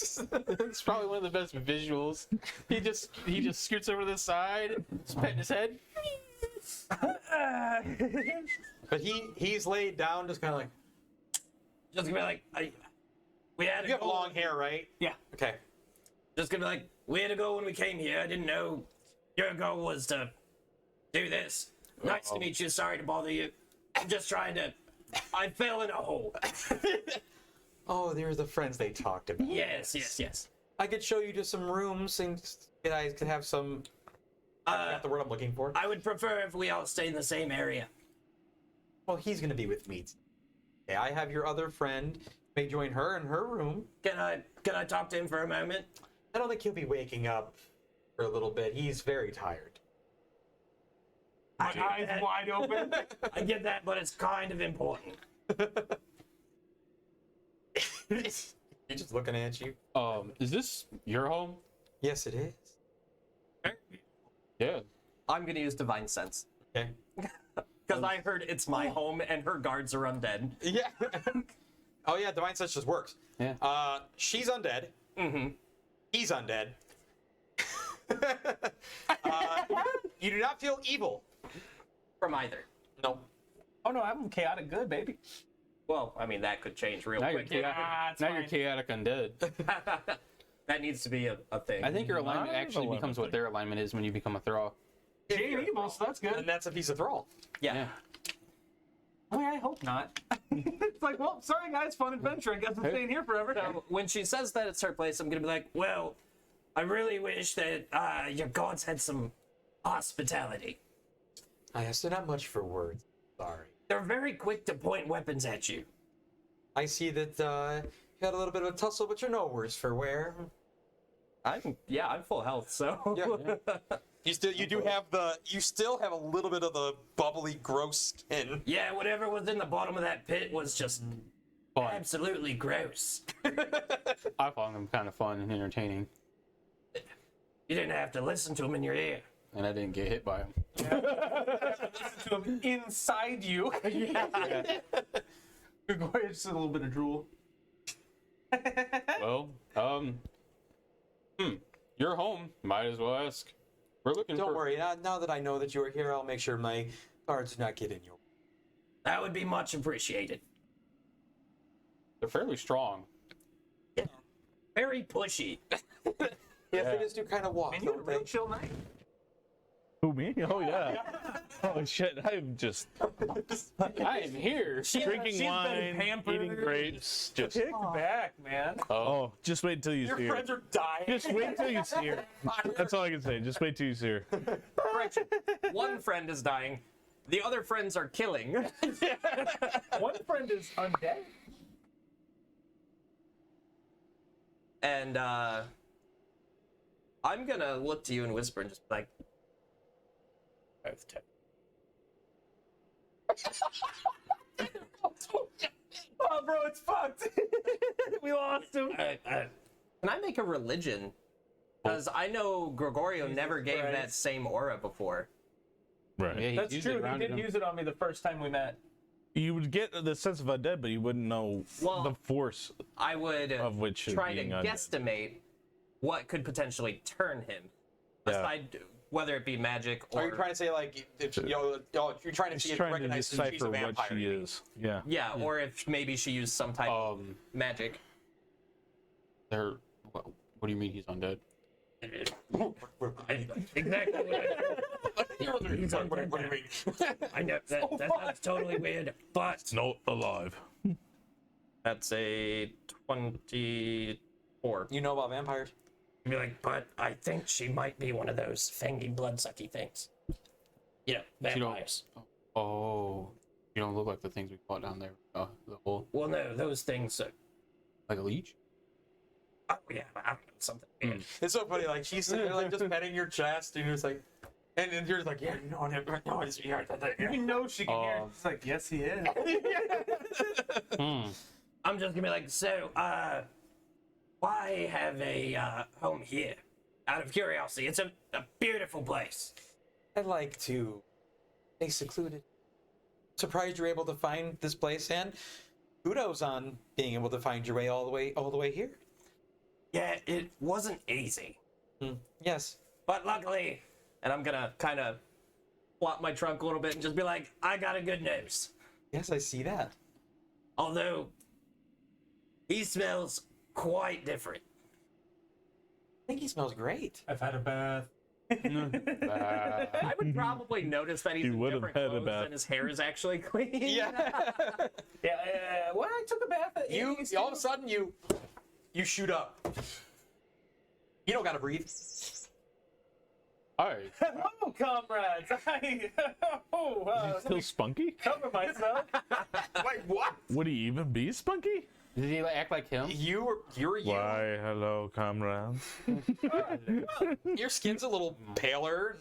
It's probably one of the best visuals. He just scoots over to the side, just petting his head. But he's laid down, just kind of like. Just gonna be like, we had to You have go. long hair, right? Yeah. Okay. Just gonna be like, we had to go when we came here. I didn't know your goal was to do this. Nice to meet you. Sorry to bother you. I'm just trying to. I fell in a hole. Oh, there's the friends they talked about. Yes. I could show you just some rooms and you guys could have some. I forgot the word I'm looking for. I would prefer if we all stayed in the same area. Well, he's gonna be with me. Okay, I have your other friend. You may join her in her room. Can I talk to him for a moment? I don't think he'll be waking up for a little bit. He's very tired. My eyes wide open. I get that, but it's kind of important. He's just looking at you. Is this your home? Yes, it is. Yeah. I'm gonna use Divine Sense. Okay. Because I heard it's my home and her guards are undead. Yeah. Oh yeah, divine sense just works. Yeah. She's undead. Mm-hmm. He's undead. You do not feel evil. From either. No. Oh no, I'm chaotic good, baby. Well, I mean, that could change real Now you're quick. chaotic. Now you're chaotic undead. That needs to be a thing. I think your alignment Not actually a becomes what their alignment is when you become a thrall. She ain't evil, so that's good. And that's if he's a thrall. Yeah. Oh, yeah, I hope not. It's like, well, sorry guys, fun adventure. I guess I'm staying here forever. So when she says that it's her place, I'm gonna be like, well, I really wish that your gods had some hospitality. I asked not much for words. Sorry. They're very quick to point weapons at you. I see that you had a little bit of a tussle, but you're no worse for wear. I'm full health, so. Yeah. You still have a little bit of the bubbly, gross skin. Yeah, whatever was in the bottom of that pit was just absolutely gross. I found them kind of fun and entertaining, You didn't have to listen to them in your ear. and I didn't get hit by them. Listen to him inside you. Gregorio, just a little bit of drool. Well, you're home. Might as well ask. We're looking Don't for. worry. Now that I know that you are here, I'll make sure my guards do not get in your way. That would be much appreciated. They're fairly strong. Very pushy. Yeah, they just do kind of walk, Man, you had a don't real they? chill night. Who, me? Oh, yeah. Oh, shit. I'm just I am here. drinking been wine, pampered. eating grapes. Just, Kick back, man. oh, just wait till you Your see her. friends are dying. Just wait till you see her. That's all I can say. Just wait till you see her. Correction. One friend is dying. The other friends are killing. One friend is undead. And I'm gonna look to you and whisper and just be like, both two. Oh, bro, it's fucked. We lost him. Can I make a religion? Because I know Gregorio never gave Christ. that same aura before. Right. Yeah, That's used it true. He around did him. use it on me the first time we met. You would get the sense of undead, but you wouldn't know Well, the force I would of which is try to being undead. guesstimate what could potentially turn him. Yeah. Aside, whether it be magic or... Are you trying to say, like, if, you're trying to He's see if trying to recognize that she's a decipher what vampire? she is. Yeah. Yeah, or if maybe she used some type of magic. They're. What do you mean he's undead? Exactly what He's what do you mean? I know. That's totally weird, but... Not alive. That's a 24. You know about vampires? Be like, but I think she might be one of those fangy bloodsucky things. You know, You don't- vampires. Oh, you don't look like the things we fought down there. The whole Well, no, those things are... like a leech. Oh, yeah, I don't know, something weird. It's so funny. Like she's sitting there, like just petting your chest, and you're just like, and you're just like, yeah, you know, no, it's weird. You know she can hear it. It's like, yes, he is. I'm just gonna be like, so, why have a home here? Out of curiosity, it's a beautiful place. I'd like to stay secluded. Surprised you're able to find this place, and kudos on being able to find your way all the way here. Yeah, it wasn't easy, Yes. but luckily, and I'm gonna kind of flop my trunk a little bit and just be like, I got a good news. Yes, I see that. Although, he smells quite different. I think he smells great. I've had a bath. I would probably notice that he's He in would have different had a clothes bath. and his hair is actually clean. Yeah. Yeah, when I took a bath at You Amy's, all of a sudden you shoot up. You don't gotta breathe. All right. Hello, comrades. Still spunky? Cover myself. Wait, what? Would he even be spunky? Did he act like him? You're you. Why, hello, comrades. Your skin's a little paler.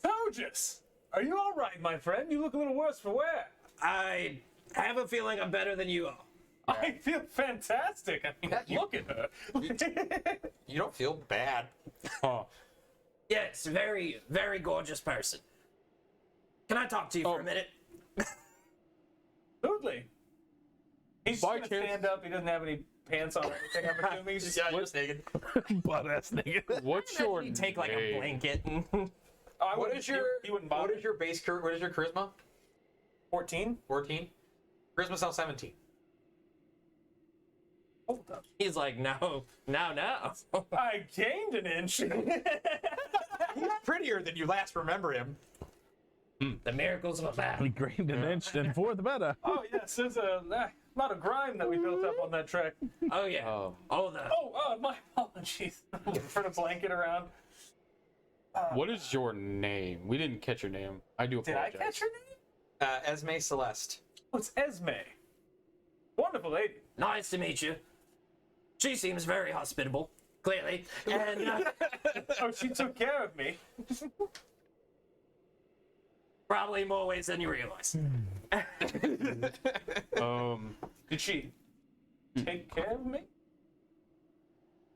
Tojus, are you all right, my friend? You look a little worse for wear. I have a feeling I'm better than you are. I feel fantastic. I mean, look at her. You don't feel bad. Oh, Yes, very, very gorgeous person. Can I talk to you for a minute? Absolutely. He's just By gonna chance- stand up. He doesn't have any pants on or anything. I'm assuming he's just just naked. Butt ass nigga. what's your You take like a name? blanket and... Oh, I What wouldn't- is your He wouldn't bother. what is your base what is your charisma? 14? 14. Charisma's now 17. Hold up. He's like, no. I gained an inch. He's prettier than you last remember him. The miracles of a battle. We grained an inch and for the better. Oh yes, there's a lot of grime that we built up on that trek. Oh, yeah. Oh. Oh, the... Oh, my apologies. Turn a blanket around. What is your name? We didn't catch your name. I do Did I apologize. catch her name? Esme Celeste. Oh, it's Esme. Wonderful lady. Nice to meet you. She seems very hospitable, clearly. And Oh, she took care of me. probably more ways than you realize. Did she take care of me?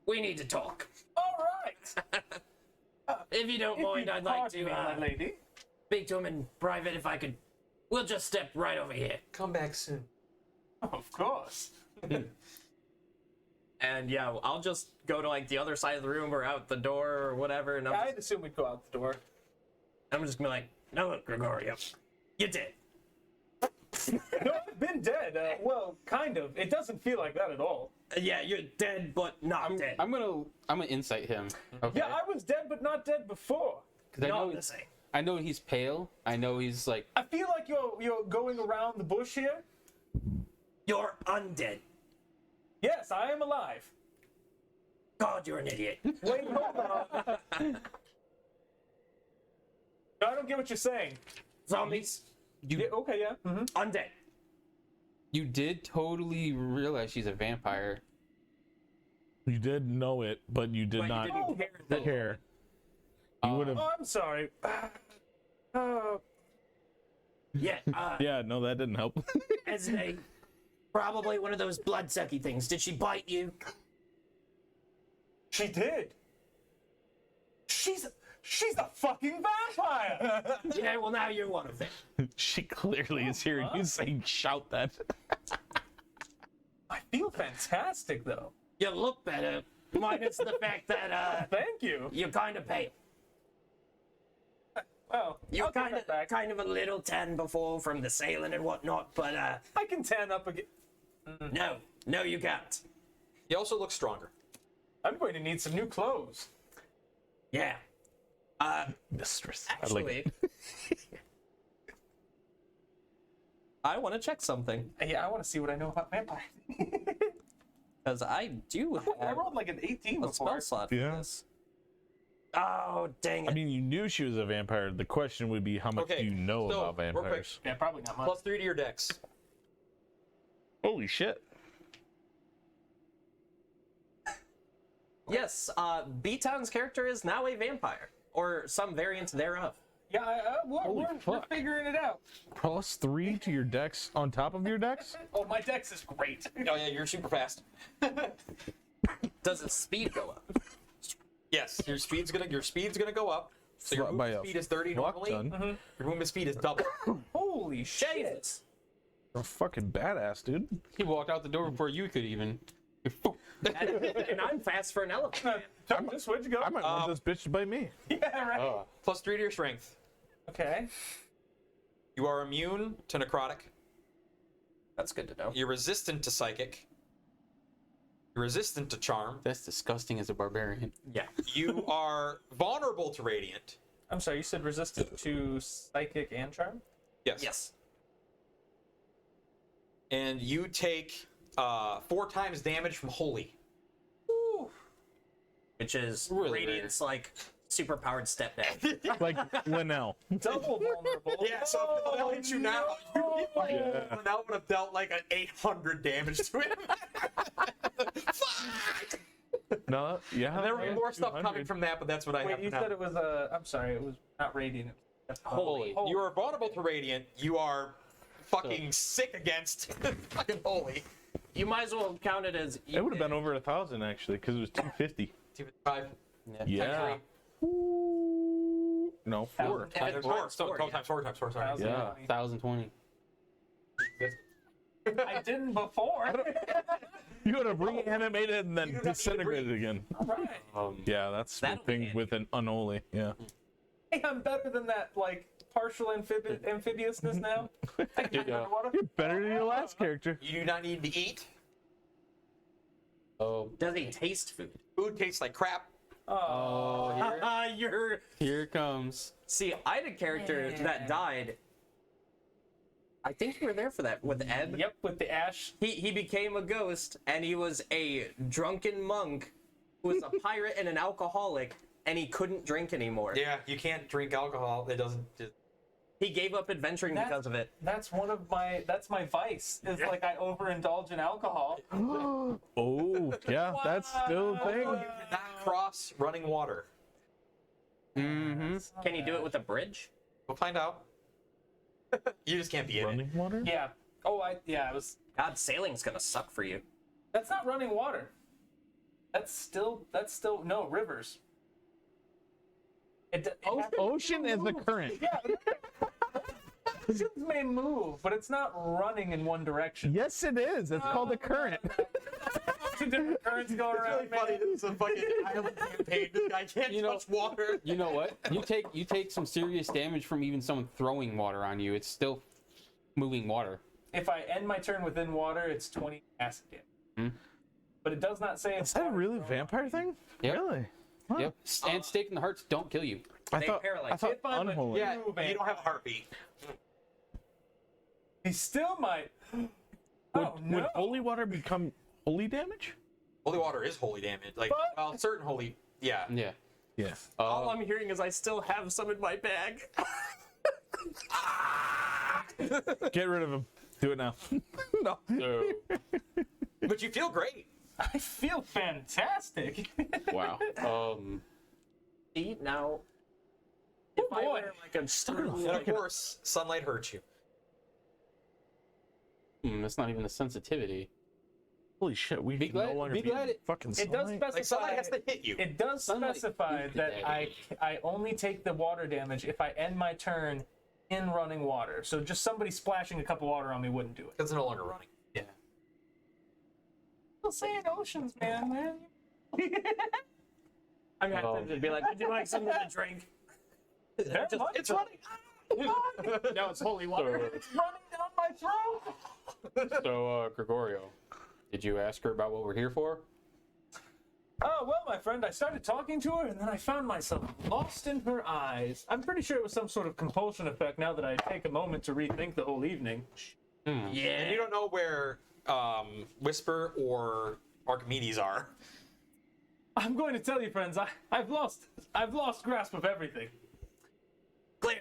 We need to talk. All right. If you don't If mind, you I'd like pardon to me, my lady. speak to him in private if I could. We'll just step right over here. Come back soon. Of course. And yeah, I'll just go to like the other side of the room or out the door or whatever, and I'd assume we'd go out the door. I'm just gonna be like, no, look, Gregorio, you did. No, I've been dead. Well, kind of. It doesn't feel like that at all. Yeah, you're dead, but not dead. I'm gonna insight him. Okay. Yeah, I was dead, but not dead before. 'Cause I Not know the same. I know he's pale. I know he's like. I feel like you're going around the bush here. You're undead. Yes, I am alive. God, you're an idiot. Wait, hold on. No, I don't get what you're saying. Zombies, Yeah, okay, yeah. Mm-hmm. undead. You did totally realize she's a vampire. You did know it, but you did But not you didn't care that- care. You would have. Oh, I'm sorry. Yeah, Yeah, no, that didn't help. as a probably one of those blood-sucky things. Did she bite you? She did. She's a fucking vampire. Yeah, well now you're one of them. She clearly is hearing you saying, shout that. I feel fantastic, though. You look better, minus the fact that Thank you. you're kind of pale. Well, You're I'll take that back. kind of a little tan before from the sailing and whatnot, but I can tan up again. no, you can't. You also look stronger. I'm going to need some new clothes. Yeah. Mistress. Actually, I want to check something Yeah, I want to see what I know about vampires. because I do I have rolled like an 18 a before. spell slot for Yeah. this. Oh, dang it. I mean, you knew she was a vampire. The question would be, how much Okay, do you know so, about real quick, vampires? Yeah, probably not much. +3 to your dex. Holy shit. Yes, B-Town's character is now a vampire, or some variant thereof. Yeah, we're fuck. figuring it out. +3 to your dex on top of your dex? Oh, my dex is great. Oh yeah, you're super fast. Does its speed go up? Yes, your speed's gonna go up. So your By a movement speed is 30 fuck normally. ton. Your movement speed is double. Holy shit. Jesus. You're a fucking badass, dude. He walked out the door before you could even. And I'm fast for an elephant. Just where'd you go? I might want this bitch to bite me. Yeah, right. +3 to your strength. Okay. You are immune to necrotic. That's good to know. You're resistant to psychic. You're resistant to charm. That's disgusting as a barbarian. Yeah. You are vulnerable to radiant. I'm sorry, you said resistant to psychic and charm? Yes. Yes. And you take 4 times damage from holy. Which is Really Radiant's like superpowered stepdad. Like Linnell. Double vulnerable. Yeah, so if Linnell hits you now, Linnell would have dealt like an 800 damage to him. Fuck! No, yeah. There will be more stuff 200. coming from that, but that's what I Wait, have you now. said it was I'm sorry, it was not radiant. It was Holy. You are vulnerable to radiant. You are fucking sick against fucking holy. You might as well count it as. It would have been over 1,000 actually, because it was 250. 5 Yeah. Ooh. No, 4. Times Four. four, yeah. Times 4 times 4, sorry. Yeah. 1,020. I didn't before. You gotta reanimate it and then disintegrate it again. Right. Yeah, that's the That'll be thing handy. with an unholy. Yeah. Hey, I'm better than that, like, partial amphibiousness now. I can drink underwater. You're better than your last character. You do not need to eat. Oh, Does he taste food? Food tastes like crap. Oh, You're. here it comes. See, I had a character that died. I think you were there for that with Eb. yep, with the ash. He became a ghost, and he was a drunken monk who was a pirate and an alcoholic and he couldn't drink anymore. Yeah, you can't drink alcohol. It doesn't. He gave up adventuring because of it. That's that's my vice. Is like I overindulge in alcohol. Oh, yeah, that's still a thing. You cannot cross running water. Mm-hmm. Can you do it with a bridge? We'll find out. You just can't be in it. Running water? Yeah. Oh, it was. God, sailing's gonna suck for you. That's not running water. That's still no rivers. Ocean is the current. Yeah. Oceans may move, but it's not running in one direction. Yes, it is. It's called a current. Two different currents go around. It's really funny. This is a fucking island campaign. This guy can't touch water. You know what? You take some serious damage from even someone throwing water on you. It's still moving water. If I end my turn within water, it's 20 acid damage. But it does not say. Is that a really vampire thing? Yep. Really? Huh. Yep. And stake in the hearts don't kill you. I They thought paralyze If I'm unholy. Yeah, you don't have a heartbeat. He still might. Would holy water become holy damage? Holy water is holy damage. Like, well, certain holy. Yeah. Yeah. Yeah. All I'm hearing is I still have some in my bag. Get rid of him. Do it now. No. So, But you feel great. I feel fantastic. wow. See, now, if I boy. were like a And of course, sunlight hurts you. That's not even a sensitivity. Holy shit, we Be can no glad- longer be be glad it- fucking It does sunlight. specify. Like, sunlight has to hit you. It does Sunlight specify is that bad. I only take the water damage if I end my turn in running water. So just somebody splashing a cup of water on me wouldn't do it. It's no longer running. Yeah. Still saying oceans, man. I'm gonna have to be like, would you like something to drink? Very much It's so. running. Now it's holy water. It's running down my throat. So, Gregorio, did you ask her about what we're here for? Oh, well, my friend, I started talking to her, and then I found myself lost in her eyes. I'm pretty sure it was some sort of compulsion effect now that I take a moment to rethink the whole evening. And you don't know where Whisper or Archimedes are. I'm going to tell you, friends, I've lost grasp of everything. Clearly.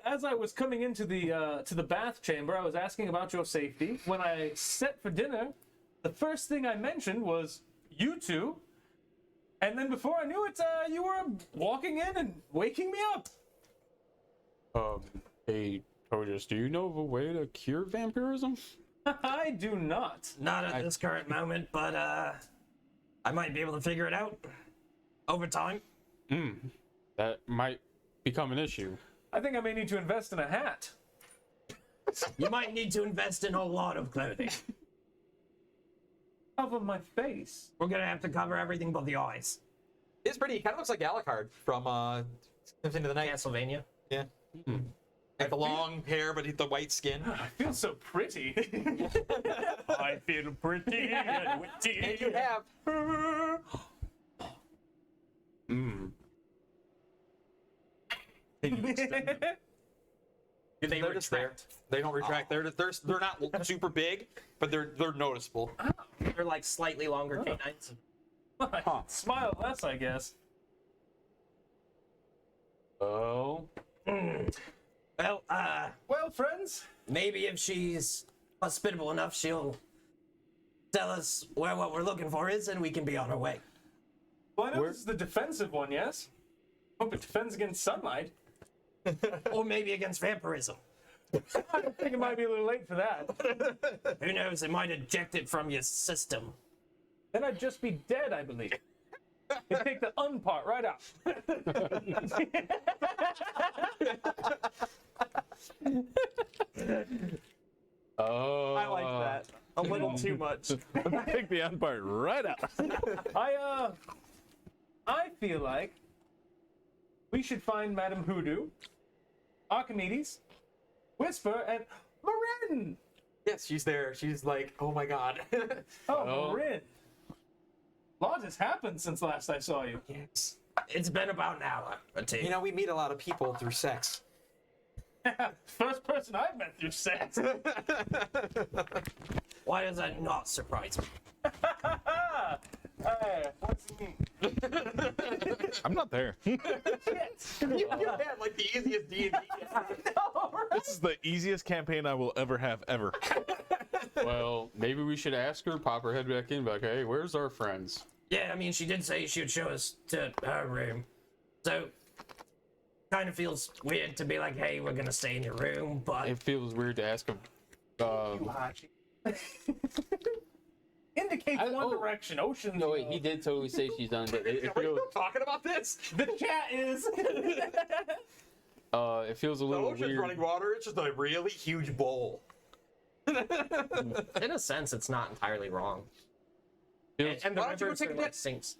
As I was coming into the bath chamber, I was asking about your safety. When I set for dinner, the first thing I mentioned was you two, and then before I knew it, you were walking in and waking me up. Hey, Tojus, do you know of a way to cure vampirism? I do not. Not at this current moment, but I might be able to figure it out over time. That might become an issue. I think I may need to invest in a hat. You might need to invest in a lot of clothing. Cover my face. We're gonna have to cover everything but the eyes. It's pretty. He kind of looks like Alucard from Symphony of the Night. Pennsylvania. Yeah. Like the long hair, but the white skin. I feel so pretty. I feel pretty and witty. And you have. Do they They're just there. retract? They don't retract. They're not super big, but they're noticeable. They're like slightly longer canines. Smile less, I guess. Oh. Well, Well, friends, maybe if she's hospitable enough, she'll tell us where what we're looking for is, and we can be on our way. well, I know this is the defensive one, yes? Hope it defends against sunlight. Or maybe against vampirism. I think it might be a little late for that. Who knows? It might eject it from your system. Then I'd just be dead, I believe. They take the un part right out. Oh. I like that. A little too much. Take the end part right out. I feel like we should find Madame Hoodoo, Archimedes, Whisper, and Merine. Yes, she's there. She's like, oh my god. Oh, Merine. Lot has happened since last I saw you. Yes. It's been about an hour or two. You know, we meet a lot of people through sex. First person I've met through sex. Why does that not surprise me? Hey, what's I'm not there. You had like the easiest D&D. This is the easiest campaign I will ever have, ever. Well, maybe we should ask her, pop her head back in, be like, hey, where's our friends? Yeah, I mean, she did say she would show us to her room. So, kind of feels weird to be like, hey, we're gonna stay in your room, but... It feels weird to ask him. Indicates one direction. Ocean. No, wait, he did totally say she's undead. It Are you feels, talking about this? The chat is. it feels a The little ocean's weird. running water. It's just a really huge bowl. In a sense, it's not entirely wrong. Feels- And the Why don't you river go take a sort of, like, dip? sinks.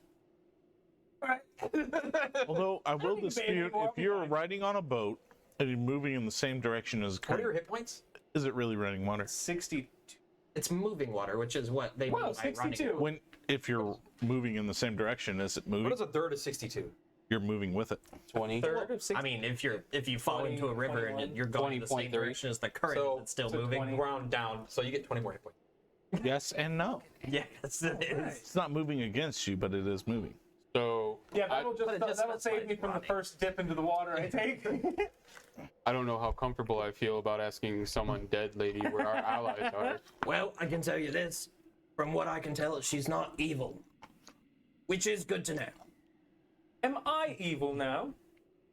Although I will I think dispute, maybe more if you're fine. riding on a boat and you're moving in the same direction as What are your current, hit points? is it really running water? 62. It's moving water, which is what they Wow, mean by running. 62. If you're moving in the same direction, is it moving? What is a third of 62? You're moving with it. 20. Third of 60. I mean, if you fall 20, into a river 21, and you're going the same 20.3. direction as the current, So- it's still so moving. 20. Round down, so you get 20 more hit points. Yes and no. Yeah, it is. It's not moving against you, but it is moving. So, Yeah, that'll but it just that'll save me from the specifies first dip into the water I take. I don't know how comfortable I feel about asking someone dead lady where our allies are. Well, I can tell you this. From what I can tell, she's not evil. Which is good to know. Am I evil now?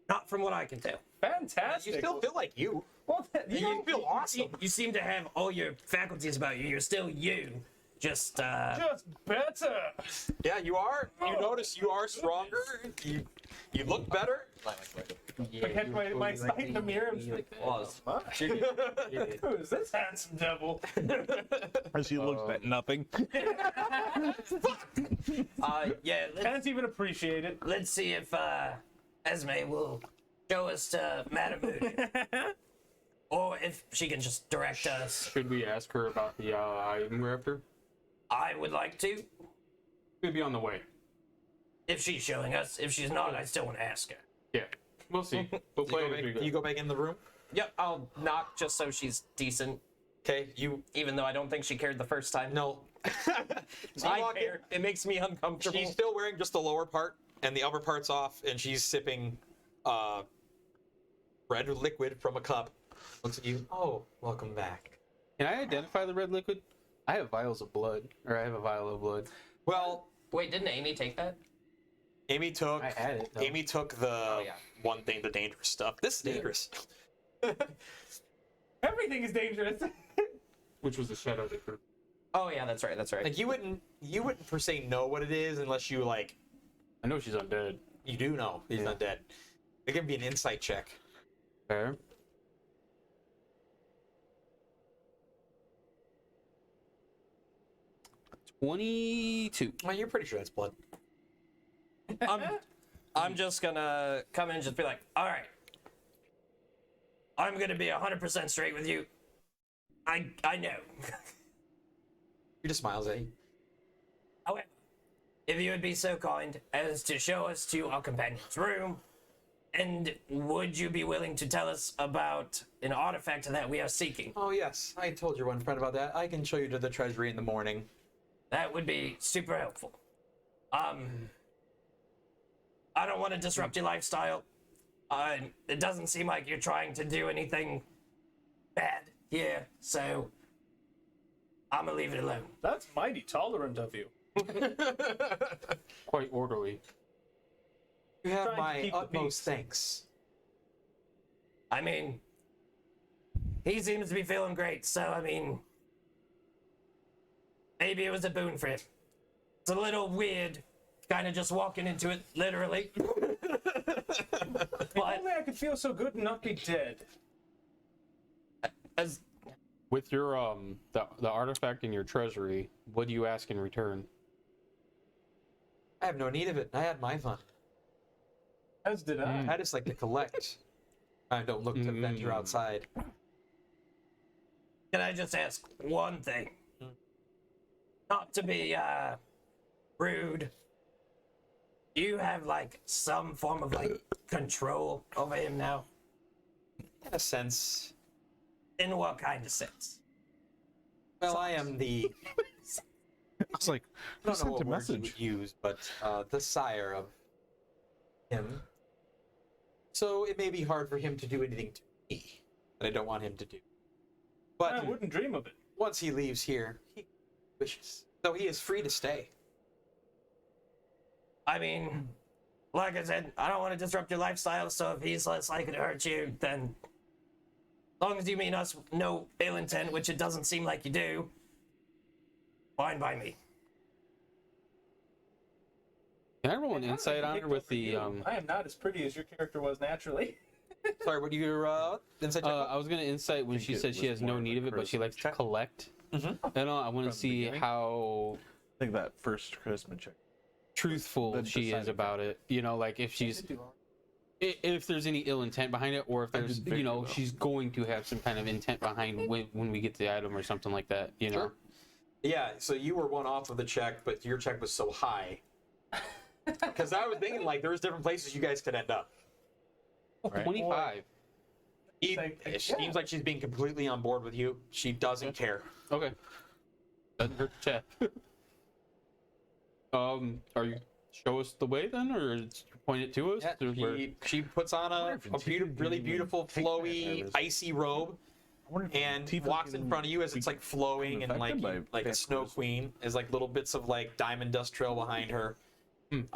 Not from what I can tell. Fantastic. You still feel like you. Well, you You know, feel awesome. You seem to have all your faculties about you. You're still you. Just just better. Yeah, you are. You notice you are stronger. You look better. I catch my sight in the mirror. I'm just like, who's this handsome devil? As he looks at nothing. yeah, Can't even appreciate it. let's see if Esme will show us to Madame Moon. Or if she can just direct us. Should we ask her about the item we're after? I would like to. Could be on the way. If she's showing us. If she's not, I still want to ask her. Yeah, we'll see. We'll play it as we go. You go back in the room. Yep, I'll knock just so she's decent. Okay, you. Even though I don't think she cared the first time. No. I walk in. care. It makes me uncomfortable. She's still wearing just the lower part, and the upper part's off, and she's sipping red liquid from a cup. Looks at you. Oh, welcome back. Can I identify the red liquid? I have vials of blood, or I have a vial of blood. Well, Wait, didn't Amy take that? Amy took. I had it, though. Amy took the yeah. one thing, the dangerous stuff. This is dangerous. Everything is dangerous. Which was the shadow liquid. Oh yeah, that's right. That's right. Like you wouldn't per se know what it is unless you like. I know she's undead. You do know he's Yeah. not dead. It can be an insight check. Fair. $22. Well, you're pretty sure that's blood. I'm just gonna come in and just be like, all right, I'm gonna be 100% straight with you. I know. He just smiles at you. However, if you would be so kind as to show us to our companion's room, and would you be willing to tell us about an artifact that we are seeking? Oh yes, I told your one friend about that. I can show you to the treasury in the morning. That would be super helpful. I don't want to disrupt your lifestyle. It doesn't seem like you're trying to do anything bad here, so I'm gonna leave it alone. That's mighty tolerant of you. Quite orderly. You have Trying to my keep the utmost peace. thanks. I mean, he seems to be feeling great, so I mean, maybe it was a boon for him. It's a little weird, kind of just walking into it, literally. If But only I could feel so good and not be dead. as With your the artifact in your treasury, what do you ask in return? I have no need of it. I had my fun. As did I. I just like to collect. I don't look to venture outside. can I just ask one thing? Not to be rude. Do you have like some form of like control over him now? In a sense. In what kind of sense? Well, I am the was like, I who don't know sent a what word you message? would use, but the sire of him. So it may be hard for him to do anything to me that I don't want him to do. But I wouldn't dream of it. once he leaves here, he wishes. So he is free to stay. I mean, like I said, I don't want to disrupt your lifestyle, so if he's less likely to hurt you, then as long as you mean us no ill intent, which it doesn't seem like you do, fine by me. Can I roll an insight on her with the I am not as pretty as your character was naturally. Sorry, what you insight check? I was gonna insight when she said she has no need of it, but she likes to collect. Mhm. And I want to From the see beginning? how I think that first charisma check. truthful The she is deciding about it. You know, like if she's if there's any ill intent behind it, or if I there's did very well. she's going to have some kind of intent behind when we get the item or something like that. You know. Sure. Yeah, so you were one off of the check, but your check was so high. Because I was thinking, like, there's different places you guys could end up. Right. 25. It seems like she's being completely on board with you. She doesn't care. Okay. Doesn't hurt to check. Are you show us the way then, or point it to us? Yeah, Or where- she puts on a really beautiful, flowy, icy robe and walks in front of you as it's like flowing and like a snow queen. There's like little bits of like diamond dust trail behind her. In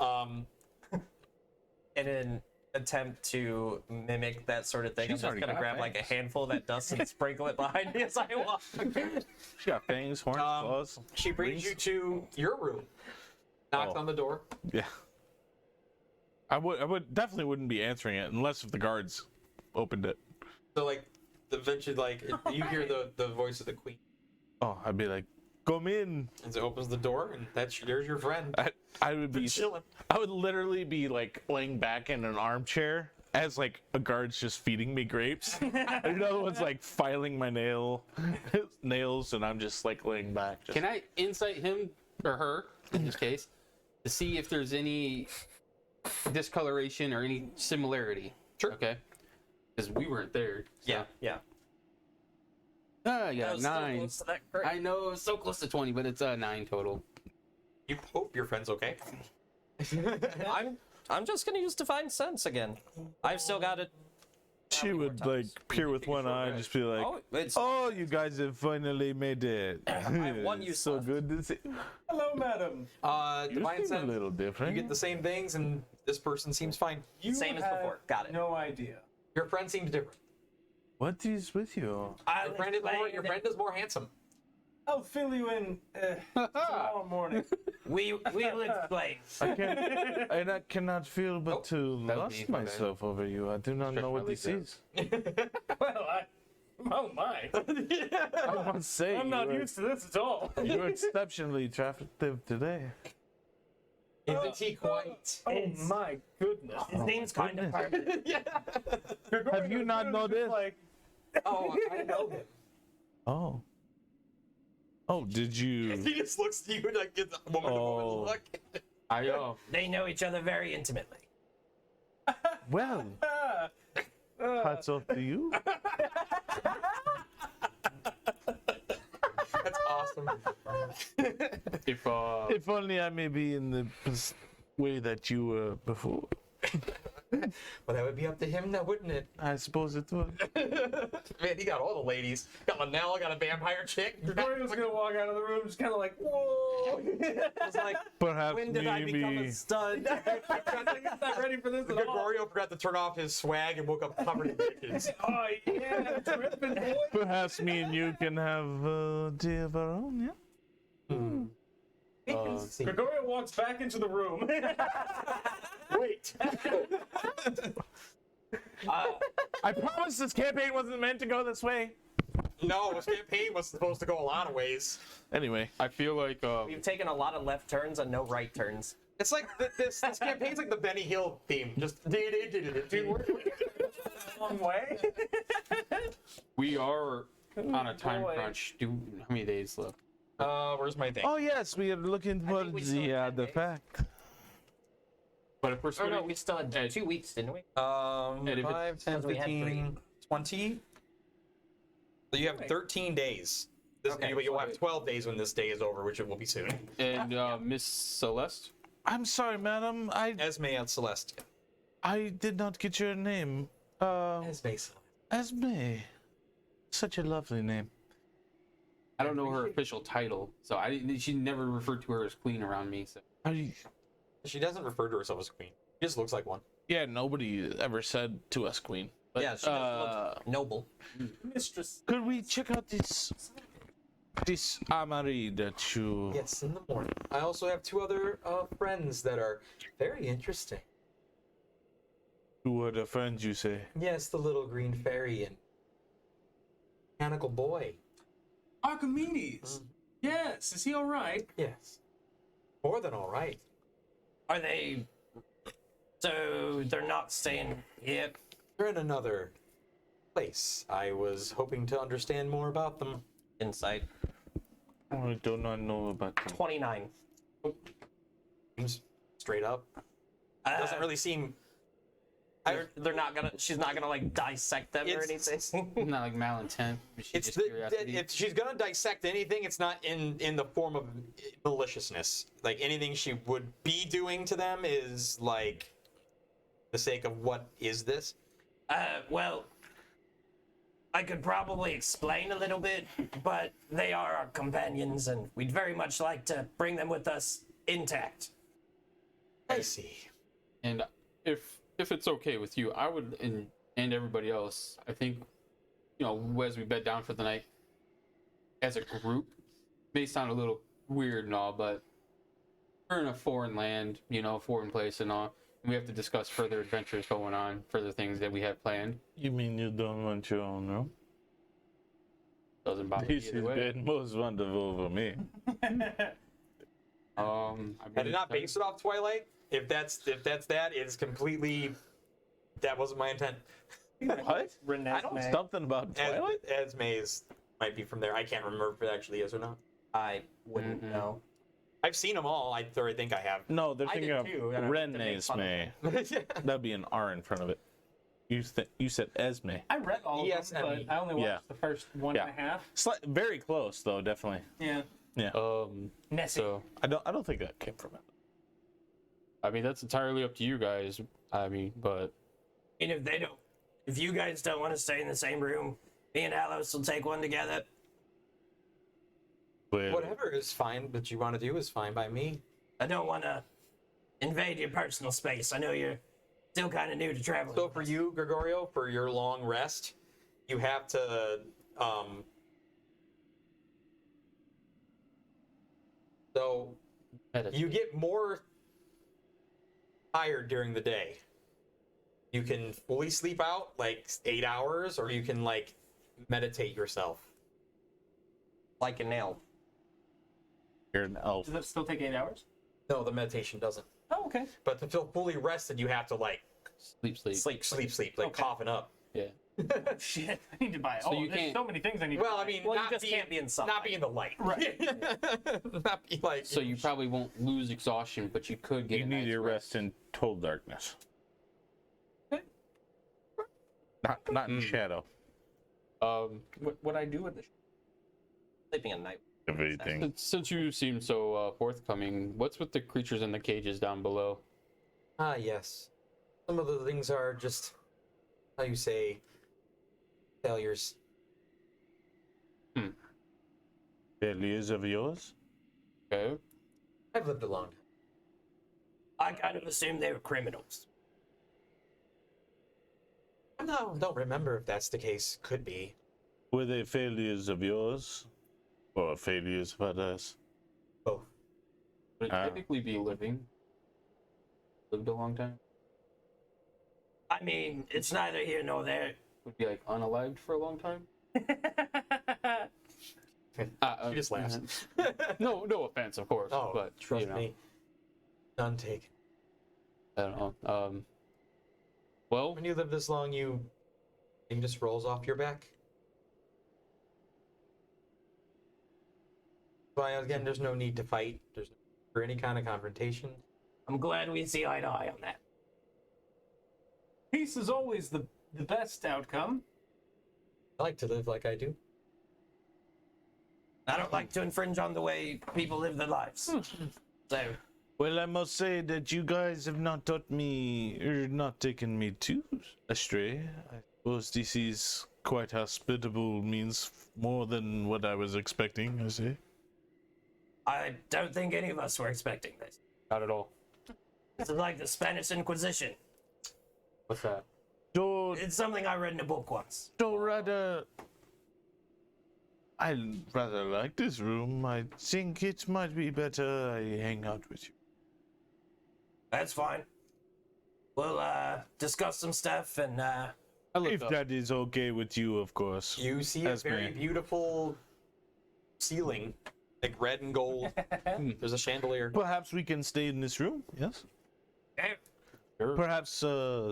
an attempt to mimic that sort of thing, I'm She's just already gonna got grab like a fangs. handful of that dust and sprinkle it behind me as I walk. She got fangs, horns, claws. She brings you to your room, knocks Oh. on the door. Yeah. I would definitely wouldn't be answering it unless if the guards opened it. So like, eventually, like you hear the voice of the queen Oh, I'd be like, come in. as it opens the door, and there's your friend. I would be Chilling. I would literally be like laying back in an armchair as like a guard's just feeding me grapes. Another one's like filing my nails, and I'm just like laying back. Just, Can I insight him or her in this case to see if there's any discoloration or any similarity? Sure. Okay. Because we weren't there. So. Yeah. Ah, yeah, That was so 9. close to that crit. I know, it's so close to 20, but it's 9 total. You hope your friend's okay. I'm just gonna use divine sense again. I've still got it. she more would times? like peer with one eye and just be like, Oh, it's "Oh, you guys have finally made it. have one It's use so left." good to see." Hello, madam. You Divine seem a sense. little You different. get the same things, and this person seems fine. You Same as have before. Got it. No idea. Your friend seems different. What is with you? I'll Your friend is more handsome. I'll fill you in tomorrow morning. We'll explain. I cannot feel but to That would lust be my bad. myself over you. I do not know what my this legs is. Well, oh my. I must say, I'm not used to this at all. you were exceptionally attractive today. Isn't he quite? Oh my goodness. His name's kind of permanent. Have you not noticed? Like, Oh, I know him. Oh. Oh, did you? He just looks at you like it's a woman to woman look. I They know each other very intimately. Well, hats off to you. That's awesome. If only I may be in the way that you were before. Well, that would be up to him now, wouldn't it? I suppose it would. Man, he got all the ladies. Got Linnell, got a vampire chick. Gregorio's gonna walk out of the room just kind of like, whoa. It's like, Perhaps when did I become maybe. a stud? Not ready for this at all. Gregorio forgot to turn off his swag and woke up covered in bitches. Oh yeah, tripping boy. Perhaps me and you can have a day of our own, yeah? Gregorio walks back into the room. Wait. I promise this campaign wasn't meant to go this way. No, this campaign was supposed to go a lot of ways. Anyway, I feel like We've taken a lot of left turns and no right turns. It's like this campaign's like the Benny Hill theme. Just Long way. we are on a time boy. crunch. How many days left? Where's my thing? oh yes, we are looking for think we still the have 10 days. fact. But if we're Oh splitting, no, we still had 2 weeks, didn't we? 5, if 10, we had 15, 20. So you have 13 days. Okay, you'll have 12 days when this day is over, which it will be soon. And Miss Celeste? I'm sorry, madam. Esme and Celeste. I did not get your name. Esme. Esme. Such a lovely name. I don't know her official title, so she never referred to her as queen around me. So Are you, She doesn't refer to herself as queen. She just looks like one. yeah, nobody ever said to us queen. But, Yeah, she does look noble. Mistress. could we check out this armory that you... Yes, in the morning. I also have 2 other friends that are very interesting. Who are the friends you say? Yes, the little green fairy and mechanical boy. Archimedes. Yes, is he all right? Yes. More than all right. Are they? So they're not staying here. They're in another place. I was hoping to understand more about them. Insight I do not know about them. 29. Seems straight up. Doesn't really seem. They're not gonna. She's not gonna like dissect them or anything. not like malintent. She's It's just the, curiosity. if she's gonna dissect anything, it's not in the form of maliciousness. Like anything she would be doing to them is like the sake of what is this? Well, I could probably explain a little bit, but they are our companions, and we'd very much like to bring them with us intact. I see. And if it's okay with you, I would and everybody else, I think, as we bed down for the night, as a group, may sound a little weird and all, but we're in a foreign land, foreign place and all. And we have to discuss further adventures going on, further things that we have planned. You mean you don't want your own room? Doesn't bother me This either has way. been most wonderful for me. I Had it not based it off Twilight, if that's that, it's completely. That wasn't my intent. What? Renee. Something about Twilight? Esme's might be from there. I can't remember if it actually is or not. I wouldn't know. I've seen them all. I think I have. No, they're I thinking did of too, and I wanted to make fun of Renesmee. That'd be an R in front of it. You said Esme. I read all of Yes, them, I but mean- I only watched Yeah. the first one and a half. Very close though, definitely. Yeah. Yeah. Nessie. So I don't think that came from it. I mean, that's entirely up to you guys. I mean, but And if you guys don't want to stay in the same room, me and Halos will take one together. But Whatever is fine that you want to do is fine by me. I don't want to invade your personal space. I know you're still kind of new to traveling. So for you, Gregorio, for your long rest, you have to so you get more tired during the day. You can fully sleep out like 8 hours, or you can like meditate yourself. Like a nail. you're an elf. Does that still take 8 hours? No, the meditation doesn't. Oh, okay. But to feel fully rested, you have to like sleep. sleep, like Okay. coughing up. Yeah. Shit, I need to buy. So you there's can't- so many things I need. Well, to buy. I mean, Well, you not just being, can't be in sunlight. not be in the light. Right. Not be like. So you probably won't lose exhaustion, but you could get. You a need night's your rest in total darkness. Okay. Not in shadow. What I do with the Sleeping at night. Everything. Since you seem so forthcoming, what's with the creatures in the cages down below? Ah, yes. Some of the things are just, how you say, failures. Failures of yours? Okay. I've lived a long time. I kind of assumed they were criminals. No, don't remember if that's the case. Could be. Were they failures of yours? Or failures of others? Both. Would it typically be living? Lived a long time? I mean, it's neither here nor there. Would be like unalived for a long time? She just laughs. No offense, of course. Oh, but trust me. None taken. I don't know. Well, When you live this long, you thing just rolls off your back. Why again? There's no need to fight. There's no for any kind of confrontation. I'm glad we see eye to eye on that. peace is always the best outcome. I like to live like I do. I don't like to infringe on the way people live their lives. So, Well, I must say that you guys have not taught me, or not taken me too astray. I suppose this is quite hospitable, means more than what I was expecting, I say. I don't think any of us were expecting this. Not at all. This is like the Spanish Inquisition. What's that? So, It's something I read in a book once. I rather like this room. I think it might be better I hang out with you. That's fine. We'll discuss some stuff and I looked If up. that is okay with you, of course. You see a As very man. beautiful ceiling, like red and gold. There's a chandelier. Perhaps we can stay in this room, yes? Perhaps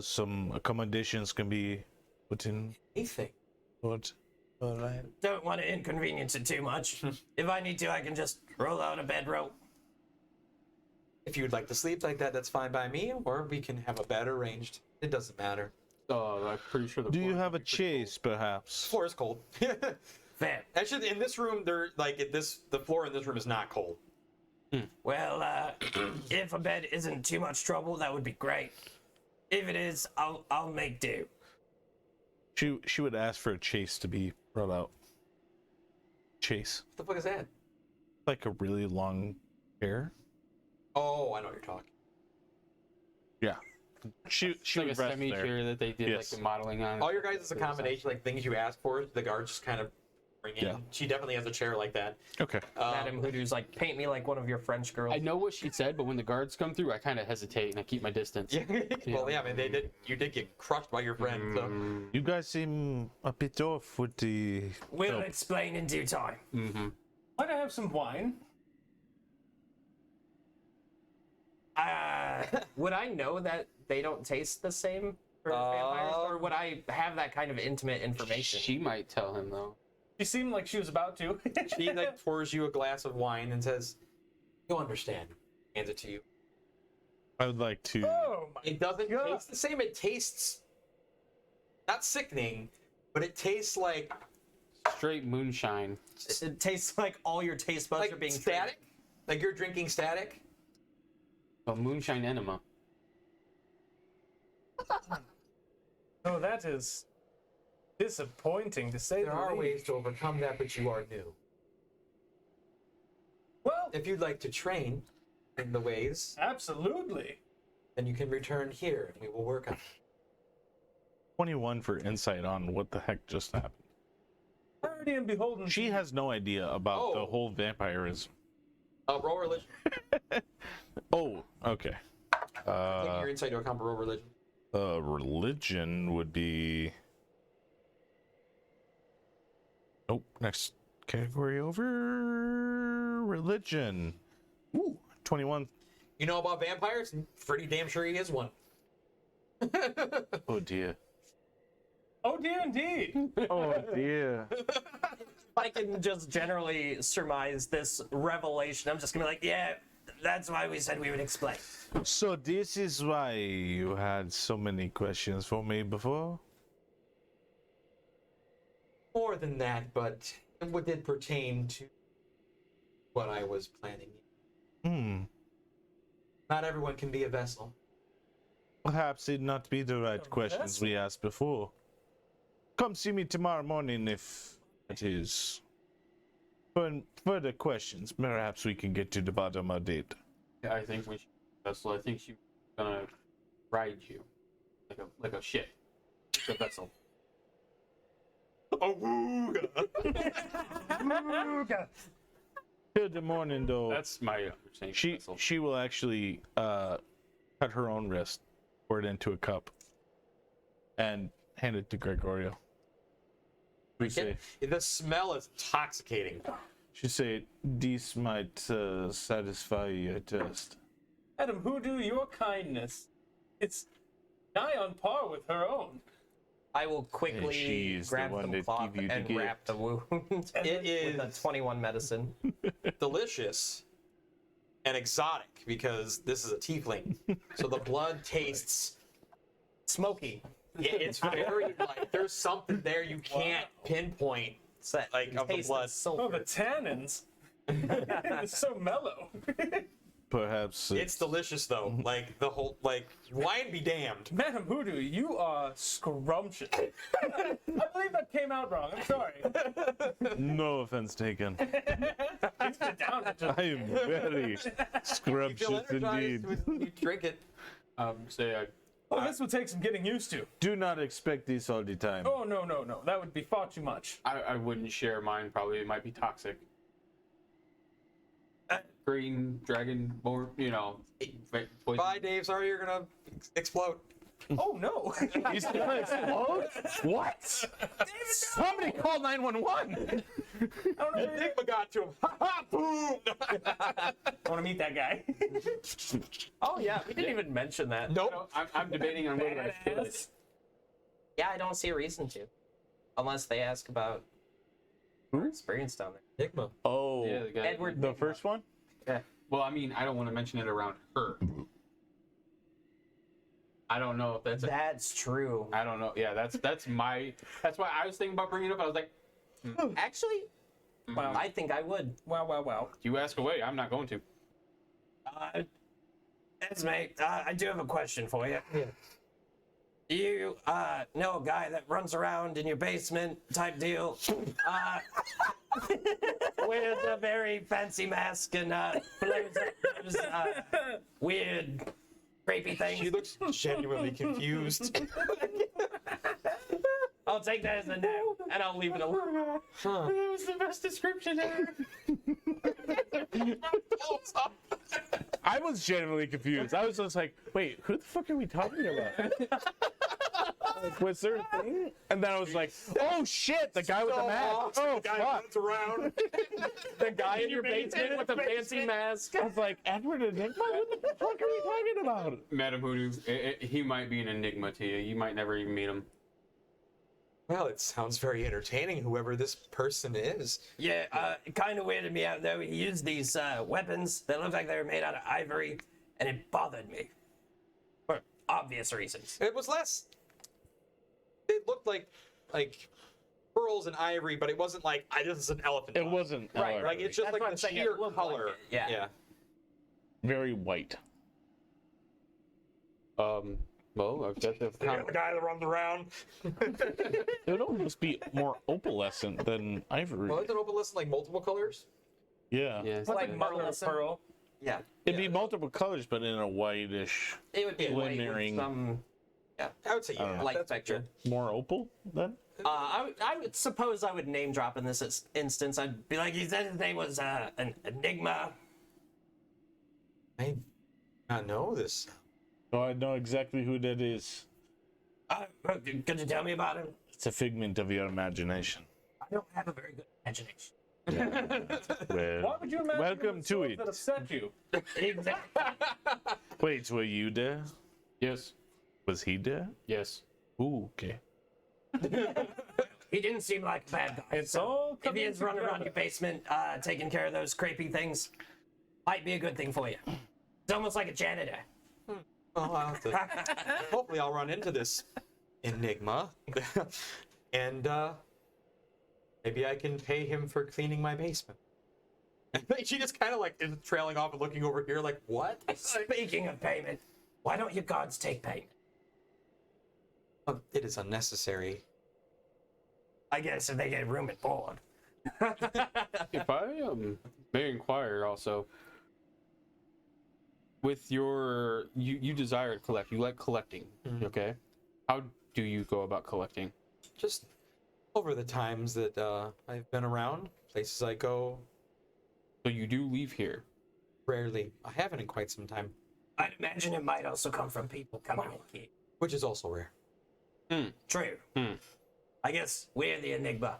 some accommodations can be put in. Anything. But, all right. don't want to inconvenience it too much. If I need to, I can just roll out a bedroll. If you'd like to sleep like that, that's fine by me, or we can have a bed arranged. It doesn't matter. I'm pretty sure the Do you floor have a is pretty chase, perhaps? Floor is cold. Fair. Actually, in this room, the floor in this room is not cold. Well, if a bed isn't too much trouble, that would be great. If it is, I'll make do. She would ask for a chase to be brought out. Chase. What the fuck is that? Like a really long hair. Oh, I know what you're talking. Yeah. She It's like a would rest semi there. chair that they did Yes. like the modeling on. All your guys is a combination, like things you ask for. The guards just kind of bring in. Yeah. She definitely has a chair like that. Okay. Madam Hoodoo's like, paint me like one of your French girls. I know what she said, but when the guards come through, I kind of hesitate and I keep my distance. Yeah. Well, yeah, man, you did get crushed by your friend. So. You guys seem a bit off with the. We'll explain in due time. Mm-hmm. Might I have some wine? Would I know that they don't taste the same for vampires, or would I have that kind of intimate information? She might tell him though. She seemed like she was about to. She like pours you a glass of wine and says, "You'll understand." Hands it to you. I would like to. Oh my It doesn't God. taste the same. It tastes not sickening, but it tastes like Straight moonshine. It tastes like all your taste buds are being static. Like you're drinking static. A moonshine enema. Oh, that is disappointing to say There the are least. ways to overcome that, but you are new. Well, If you'd like to train in the ways, absolutely. then you can return here and we will work on it. 21 for insight on what the heck just happened. I already am beholden. She has no idea about the Oh. whole vampirism. Roll religion. Oh, okay. Take your insight to account for roll religion. Religion would be. Nope. Next category over. Religion. Ooh, 21. You know about vampires? Pretty damn sure he is one. Oh dear. Oh dear, indeed. Oh dear. I can just generally surmise this revelation. I'm just gonna be like, yeah, that's why we said we would explain. So this is why you had so many questions for me before? More than that, but what did pertain to what I was planning. Not everyone can be a vessel. Perhaps it not be the right questions we asked before. Come see me tomorrow morning if it is. For further questions, perhaps we can get to the bottom of it. I think we should. Vessel. I think she's gonna ride you like a ship. Like a vessel. Till the morning, though. That's my understanding. She of vessel. she will actually cut her own wrist, pour it into a cup, and hand it to Gregorio. She say, The smell is intoxicating. she say, this might satisfy your thirst. Madam Hoodoo, your kindness. It's nigh on par with her own. I will quickly she's the grab one some that cloth give you the and gift. wrap the wound It with the is 21 medicine. delicious and exotic because this is a tiefling. So the blood tastes. Smoky. Yeah, it's very like there's something there you can't pinpoint It's that Like, of the taste blood. sulfur. Oh, the tannins. It's so mellow. Perhaps It's delicious though. Like the whole wine be damned. Madam Hoodoo, you are scrumptious. I believe that came out wrong. I'm sorry. no offense taken. Please sit down and just... I am very You feel scrumptious energized indeed. when you drink it. Say Oh, this will take some getting used to. Do not expect this all the time. Oh, no. That would be far too much. I wouldn't share mine. Probably it might be toxic. Green dragon, more poison. Bye, Dave. Sorry, you're gonna explode. Oh, no. He's gonna explode? What? Somebody call 911. I don't know. Enigma got to him. Ha ha! Boom! I want to meet that guy. Oh yeah, we didn't even mention that. Nope. I'm debating on whether I kill it. Badass. Yeah, I don't see a reason to, unless they ask about our experience down there. Enigma. Oh, Yeah, the guy. Edward, the first one? Well, I mean, I don't want to mention it around her. I don't know if that's. that's true. I don't know. Yeah, that's why I was thinking about bringing it up. I was like, Actually, Wow. I think I would. Wow. you ask away. I'm not going to. Esme, I do have a question for you. Yeah. You know a guy that runs around in your basement type deal, with a very fancy mask and blows weird, creepy things. She looks genuinely confused. I'll take that as a no, and I'll leave it alone. Huh. That was the best description ever. I was genuinely confused. I was just like, wait, who the fuck are we talking about? Like, was there a thing? And then I was like, oh shit, the guy with the mask. Oh Guy fuck. runs around. The guy in your basement with a fancy mask. I was like, Edward Enigma? What the fuck are we talking about? Madam Hoodoo, he might be an enigma to you. You might never even meet him. Well, it sounds very entertaining, whoever this person is. Yeah, it kind of weirded me out though. He used these weapons that looked like they were made out of ivory, and it bothered me. For obvious reasons. It was less. It looked like pearls and ivory, but it wasn't like this is an elephant. It wasn't. Right, Like it's just That's like what the I'm saying, it sheer looked like color. it, yeah. Yeah. Very white. Well, I've got the The guy that runs around. It would almost be more opalescent than ivory. Well, isn't opalescent like multiple colors? Yeah. yeah. It's like mother of Marlison. pearl. Yeah. It'd be multiple colors, but in a whitish, It would be white with glimmering. some I would say yeah. light that's spectrum. more opal then? I would suppose I would name drop in this instance. I'd be like, he said his name was an Enigma. I not know this. Oh, I know exactly who that is. Could you tell me about him? It's a figment of your imagination. I don't have a very good imagination. Well, Why would you imagine welcome to swords it. that upset you? Exactly. Wait, were you there? Yes. Was he there? Yes. Ooh, okay. He didn't seem like a bad guy. It's so all if he coming is running around together. your basement, taking care of those creepy things, might be a good thing for you. It's almost like a janitor. Well, I'll have to, hopefully I'll run into this enigma, and maybe I can pay him for cleaning my basement. She just kind of like is trailing off and looking over here, like what? Speaking of payment, why don't your gods take payment? It is unnecessary. I guess if they get room and board. If I may inquire also, with your you desire to collect, you like collecting, okay? How do you go about collecting? Just over the times that I've been around, places I go, So you do leave here. rarely. I haven't in quite some time, I'd imagine it might also come from people coming in here. which is also rare. True. Hmm. I guess we're the Enigma.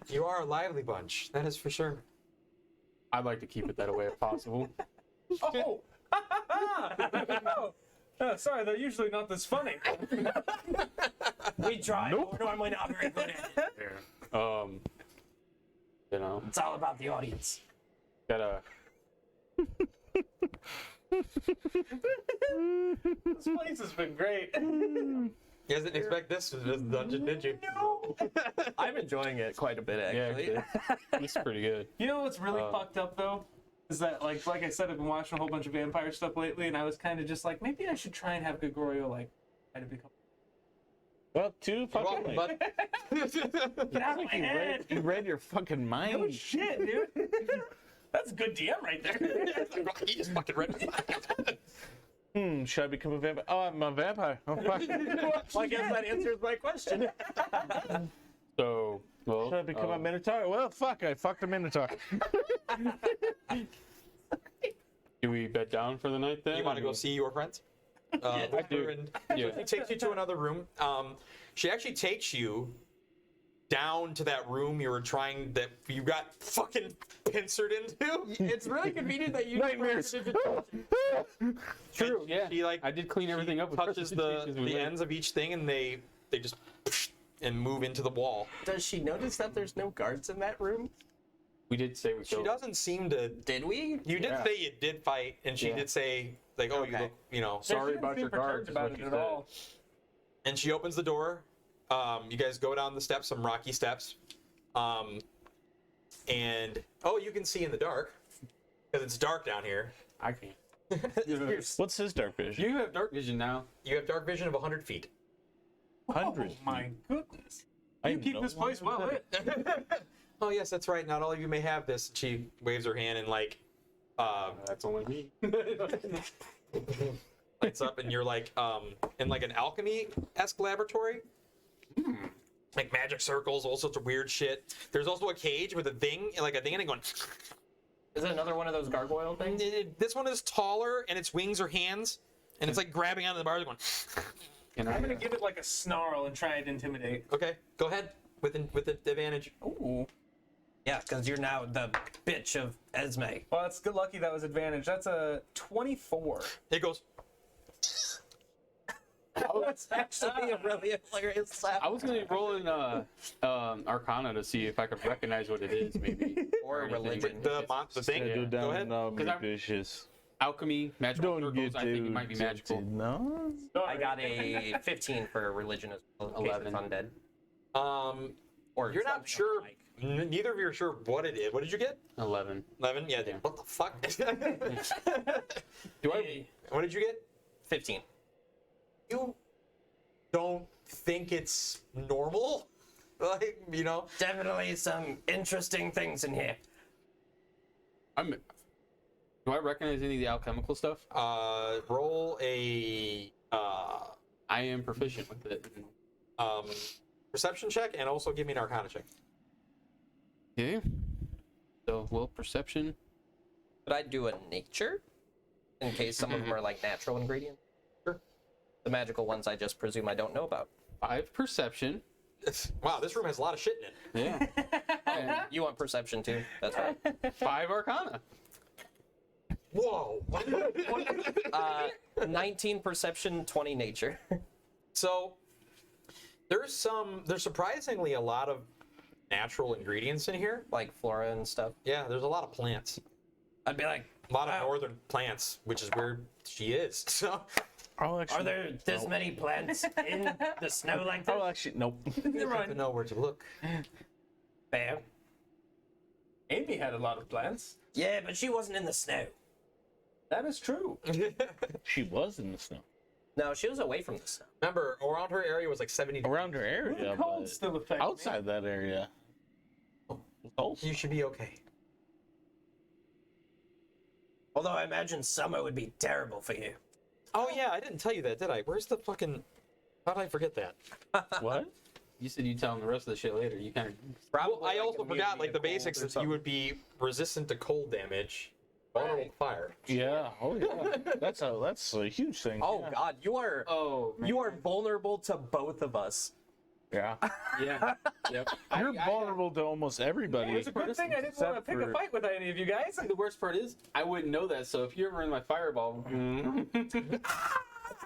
You are a lively bunch, that is for sure. I'd like to keep it that way if possible. Oh! Oh, sorry, they're usually not this funny. We try. We're normally not very good at it. You know, It's all about the audience. gotta This place has been great. You guys didn't expect this dungeon, did you? No. I'm enjoying it quite a bit, actually. It's pretty good. You know what's really fucked up though? Is that like I said, I've been watching a whole bunch of vampire stuff lately, and I was kind of just like, maybe I should try and have Gregorio like try to become. Well, too fucking late. Get out of my head! You read your fucking mind. No shit, dude. That's a good DM right there. He just fucking read it. Should I become a vampire? Oh, I'm a vampire. Oh, fuck. Well, I guess that answers my question. So, well, Should I become a minotaur? Well, fuck, I fucked a minotaur. do we bed down for the night then? You want to go see your friends? I do. And Yeah. She takes you to another room. She actually takes you down to that room you were trying that you got fucking pincered into. It's really convenient that you Nightmares. True. Yeah. She like I did clean everything up. with touches the situations we went. ends of each thing and they just and move into the wall. Does she notice that there's no guards in that room? We did say we She killed. doesn't seem to. Did we? You did Yeah. say you did fight, and she Yeah. did say like, "Oh, you Okay. look, you know." Sorry She didn't about seem your perturbed guards, is about what it she at said. all. And she opens the door. You guys go down the steps, some rocky steps. And you can see in the dark because it's dark down here. I can't. What's his dark vision? You have dark vision now. You have dark vision of 100 feet. 100. Oh my goodness. I You keep know this place well lit. Oh yes, that's right. Not all of you may have this. She waves her hand and like That's only me. lights up, and you're like in like an alchemy-esque laboratory. Like magic circles, all sorts of weird shit. There's also a cage with a thing, in it going. Is it another one of those gargoyle things? This one is taller, and its wings are hands, and it's like grabbing onto the bars, going. Can I'm gonna give it like a snarl and try and intimidate. Okay, go ahead with the advantage. Ooh. Yeah, because you're now the bitch of Esme. Well, it's good lucky that was advantage. That's a 24. It goes. That's actually a really hilarious slap. I was gonna roll in Arcana to see if I could recognize what it is, maybe. Or anything. religion. The thing. Go Yeah. down Go ahead. and Because I'm- vicious. Alchemy, magical Don't circles. get I think it might be magical. No. I got a 15 for religion as well. In case it's 11. undead. Or You're not something sure. like. Neither of you are sure what it is. What did you get? 11. 11. Yeah. What the fuck? Do I? What did you get? 15. You don't think it's normal? Like, you know? Definitely some interesting things in here. Do I recognize any of the alchemical stuff? Roll a I am proficient with it. perception check and also give me an arcana check. Okay. So, well, perception. Could I do a nature? In case some of them are like natural ingredients? Sure. The magical ones I just presume I don't know about. 5 perception. Wow, this room has a lot of shit in it. Yeah. You want perception too? That's right. 5 arcana. Whoa. 19 perception, 20 nature. So there's surprisingly a lot of natural ingredients in here. Like flora and stuff. Yeah, there's a lot of plants. I'd be like, A lot of Wow. northern plants, which is where she is. So Oh, actually. are there this many plants in the snow like this? Oh, actually, nope. you have to know where to look. Bam. Amy had a lot of plants. Yeah, but she wasn't in the snow. That is true. She was in the snow. No, she was away from the snow. Remember, around her area was like 70 degrees. Around her area, The cold but still affects me. outside that area. Cold. You should be okay. Although I imagine summer would be terrible for you. Oh yeah, I didn't tell you that, did I? Where's the fucking? How did I forget that? What? You said you'd tell him the rest of the shit later. You kind of. Probably Well, I also immunity forgot like to the cold basics. or That you something. would be resistant to cold damage, vulnerable to fire. Yeah. Oh, yeah. That's a huge thing. Oh God, you are vulnerable to both of us. Yeah. Yeah. Yep. You're vulnerable to almost everybody. It's a good thing I didn't want to except pick a for- fight with any of you guys. The worst part is, I wouldn't know that. So if you're ever in my fireball,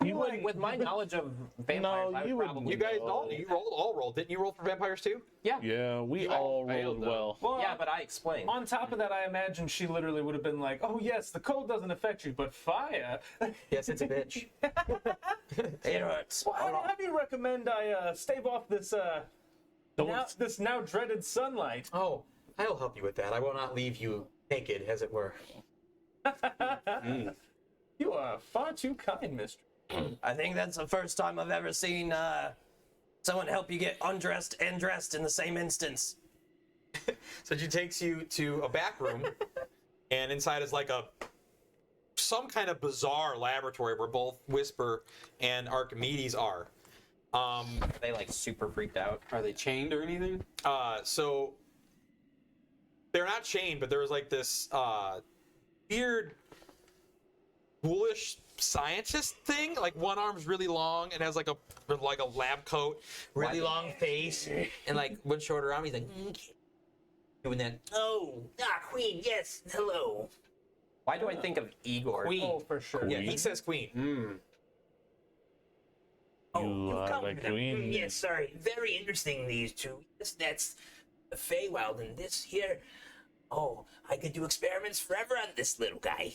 You would, with my knowledge of vampires, No, I would you wouldn't. probably You guys No. all you all rolled. Didn't you roll for vampires too? Yeah, we all rolled well. Well, Yeah, but I explained. on top of that, I imagine she literally would have been like, "Oh yes, the cold doesn't affect you, but fire." Yes, it's a bitch. It hurts. Well, how do you recommend I stave off this now dreaded sunlight? Oh, I'll help you with that. I will not leave you naked, as it were. You are far too kind, mister. I think that's the first time I've ever seen someone help you get undressed and dressed in the same instance. So she takes you to a back room, and inside is like some kind of bizarre laboratory where both Whisper and Archimedes are. They like super freaked out. Are they chained or anything? So they're not chained, but there was like this weird, ghoulish scientist thing. Like one arm's really long and has like a lab coat, really long face, and like one shorter arm. He's like doing that. Queen, yes, hello. Why do I think of Igor? Queen. Oh, for sure. Yeah, he says queen. You are come the to them. queen. Yes, sorry. Very interesting, these two. Yes, that's the Feywild, and this here. Oh, I could do experiments forever on this little guy.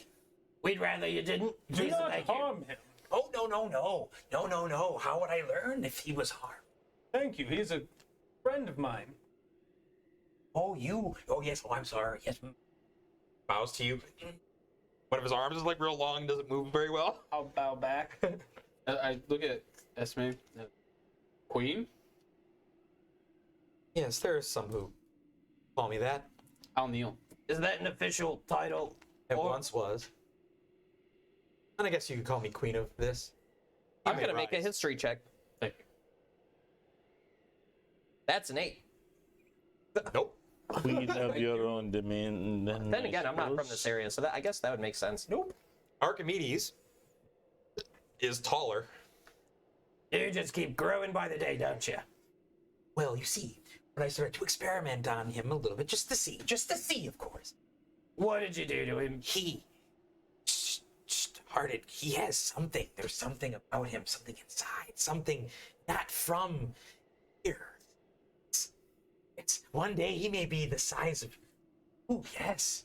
We'd rather you didn't. Do Please, not thank you. harm him. Oh, no. How would I learn if he was harmed? Thank you. He's a friend of mine. Oh, you. Oh, yes. Oh, I'm sorry. Yes. Bows to you. One of his arms is like real long and doesn't move very well. I'll bow back. I look at Esme. Queen? Yes, there are some who call me that. I'll kneel. Is that an official title? It once was. And I guess you could call me queen of this. You I'm may gonna make a rise. history check. Thank you. That's an 8. Nope. Queen of your own domain. Then again, I'm not from this area, so I guess that would make sense. Nope. Archimedes is taller. You just keep growing by the day, don't you? Well, you see, when I started to experiment on him a little bit, just to see, of course. What did you do to him? He started. He has something. There's something about him, something inside, something not from here. It's one day he may be the size of. Oh yes.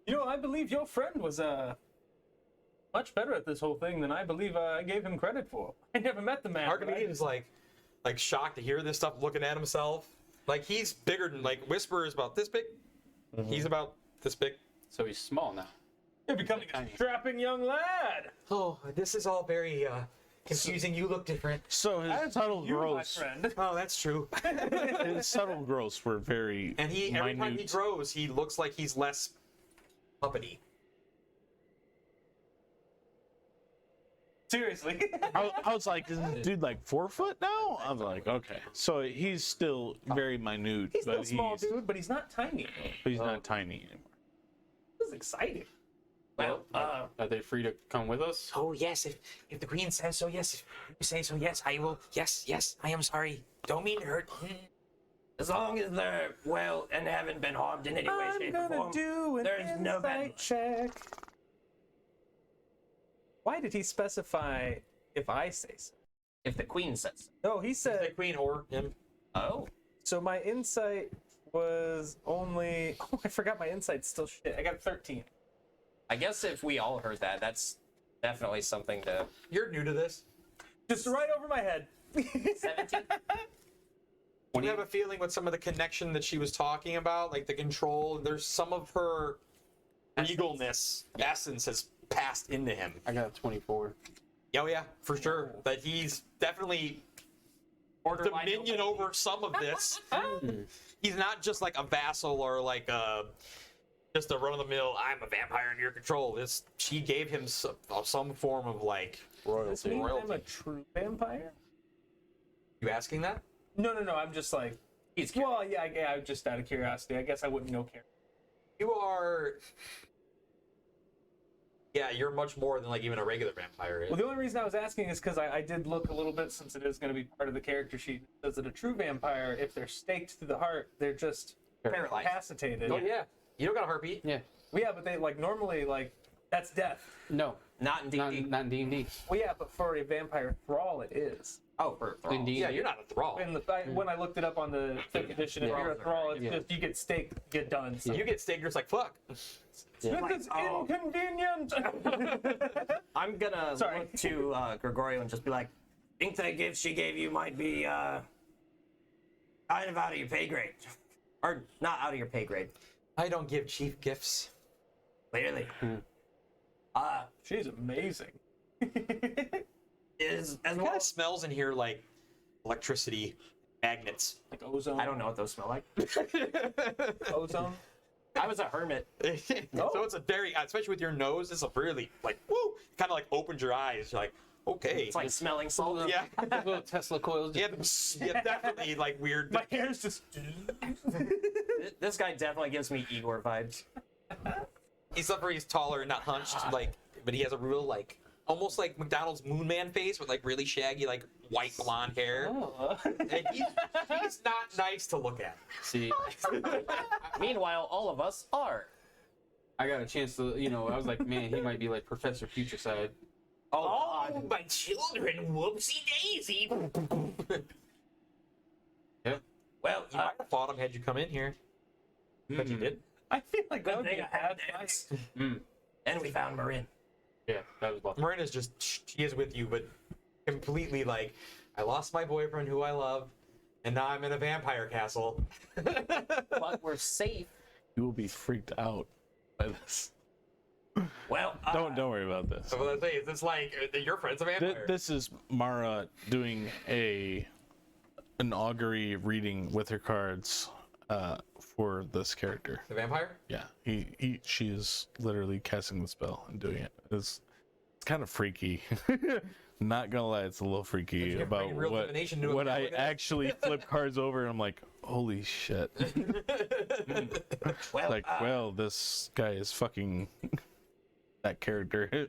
You know, I believe your friend was much better at this whole thing than I believe I gave him credit for. I never met the man. but Archimedes is like shocked to hear this stuff, looking at himself. Like he's bigger than Whisper is about this big. He's about this big. So he's small now. You're becoming a strapping young lad. Oh, this is all very confusing. You look different. So his subtle You, my growths, friend. Oh, that's true. his subtle growths were very And every time he minute. grows, he looks like he's less puppety. Seriously. I was like, is this dude like 4 foot now? I was like, okay. So he's still very minute, He's but still small, dude, but he's not tiny. he's not tiny anymore. This is exciting. Well, Are they free to come with us? Oh yes. If the queen says so, yes. If you say so, yes. I will. Yes. I am sorry. Don't mean to hurt. as long as they're well and haven't been harmed in any way, I'm shape, or gonna form, do an there's no bad insight check. Why did he specify if I say so? if the queen says so. No, he The said. queen or him. Oh. So my insight was only. Oh, I forgot my insight's still shit. I got 13. I guess if we all heard that, that's definitely something to... You're new to this. Just right over my head. 17? Do you have a feeling with some of the connection that she was talking about, like the control? There's some of her regalness, essence has passed into him. I got a 24. Oh yeah, for sure. That he's definitely dominion over some of this. He's not just like a vassal or like just a run-of-the-mill. I'm a vampire in your control. She gave him some form of like Does this mean I'm a royalty. true vampire? You asking that? No. I'm just like. He's Well, yeah. Just out of curiosity, I guess I wouldn't know. You are. Yeah, you're much more than like even a regular vampire is. Well, the only reason I was asking is because I did look a little bit, since it is going to be part of the character sheet. It says that a true vampire, if they're staked through the heart, they're just Paralyzed. incapacitated. Oh yeah, you don't got a heartbeat. Yeah. Well, yeah, but they like normally like That's death. No, Not in not, D&D. not in D&D. Well, yeah, but for a vampire thrall, it is. Oh, for thralls. Indeed. Yeah, you're not a thrall. When I looked it up on the 5th edition, if you're a thrall, it's just you get staked, you get done. So. You get staked, you're just like, fuck. This is inconvenient. I'm gonna Sorry. look to Gregorio and just be like, think that gift she gave you might be kind of out of your pay grade. Or not out of your pay grade, I don't give chief gifts. clearly. She's amazing. Is as It well kind of smells in here like electricity, magnets. Like ozone. I don't know what those smell like. Ozone. I was a hermit. So it's a very, especially with your nose, it's a really like, woo, kind of like opens your eyes. You're like, okay. It's like smelling salt. Yeah. Little Tesla coils. Yeah, yeah, definitely like weird. My hair's just. This guy definitely gives me Igor vibes. He's taller and not hunched, like, but he has a real like, almost like McDonald's Moon Man face with like really shaggy like white blonde hair. Oh. And he's not nice to look at. See, Meanwhile, all of us are. I got a chance to, I was like, man, he might be like Professor Future Side. Oh, Oh, my children, whoopsie daisy. well, You might have fought him had you come in here, but you did. I feel like that good would be thing a I had bad fight. this. Mm. And we found Merine. Yeah, that was well. Marina's just she is with you, but completely like, I lost my boyfriend who I love, and now I'm in a vampire castle. But we're safe. You will be freaked out by this. Well, Don't worry about this. So what I say is, it's like your friend's a vampire. This is Mara doing an augury reading with her cards for this character. The vampire? Yeah, she is literally casting the spell and doing it. It's kind of freaky. Not gonna lie, it's a little freaky You about bring real divination to it. what I actually flip cards over and I'm like, holy shit. well, Like, well, this guy is fucking that character.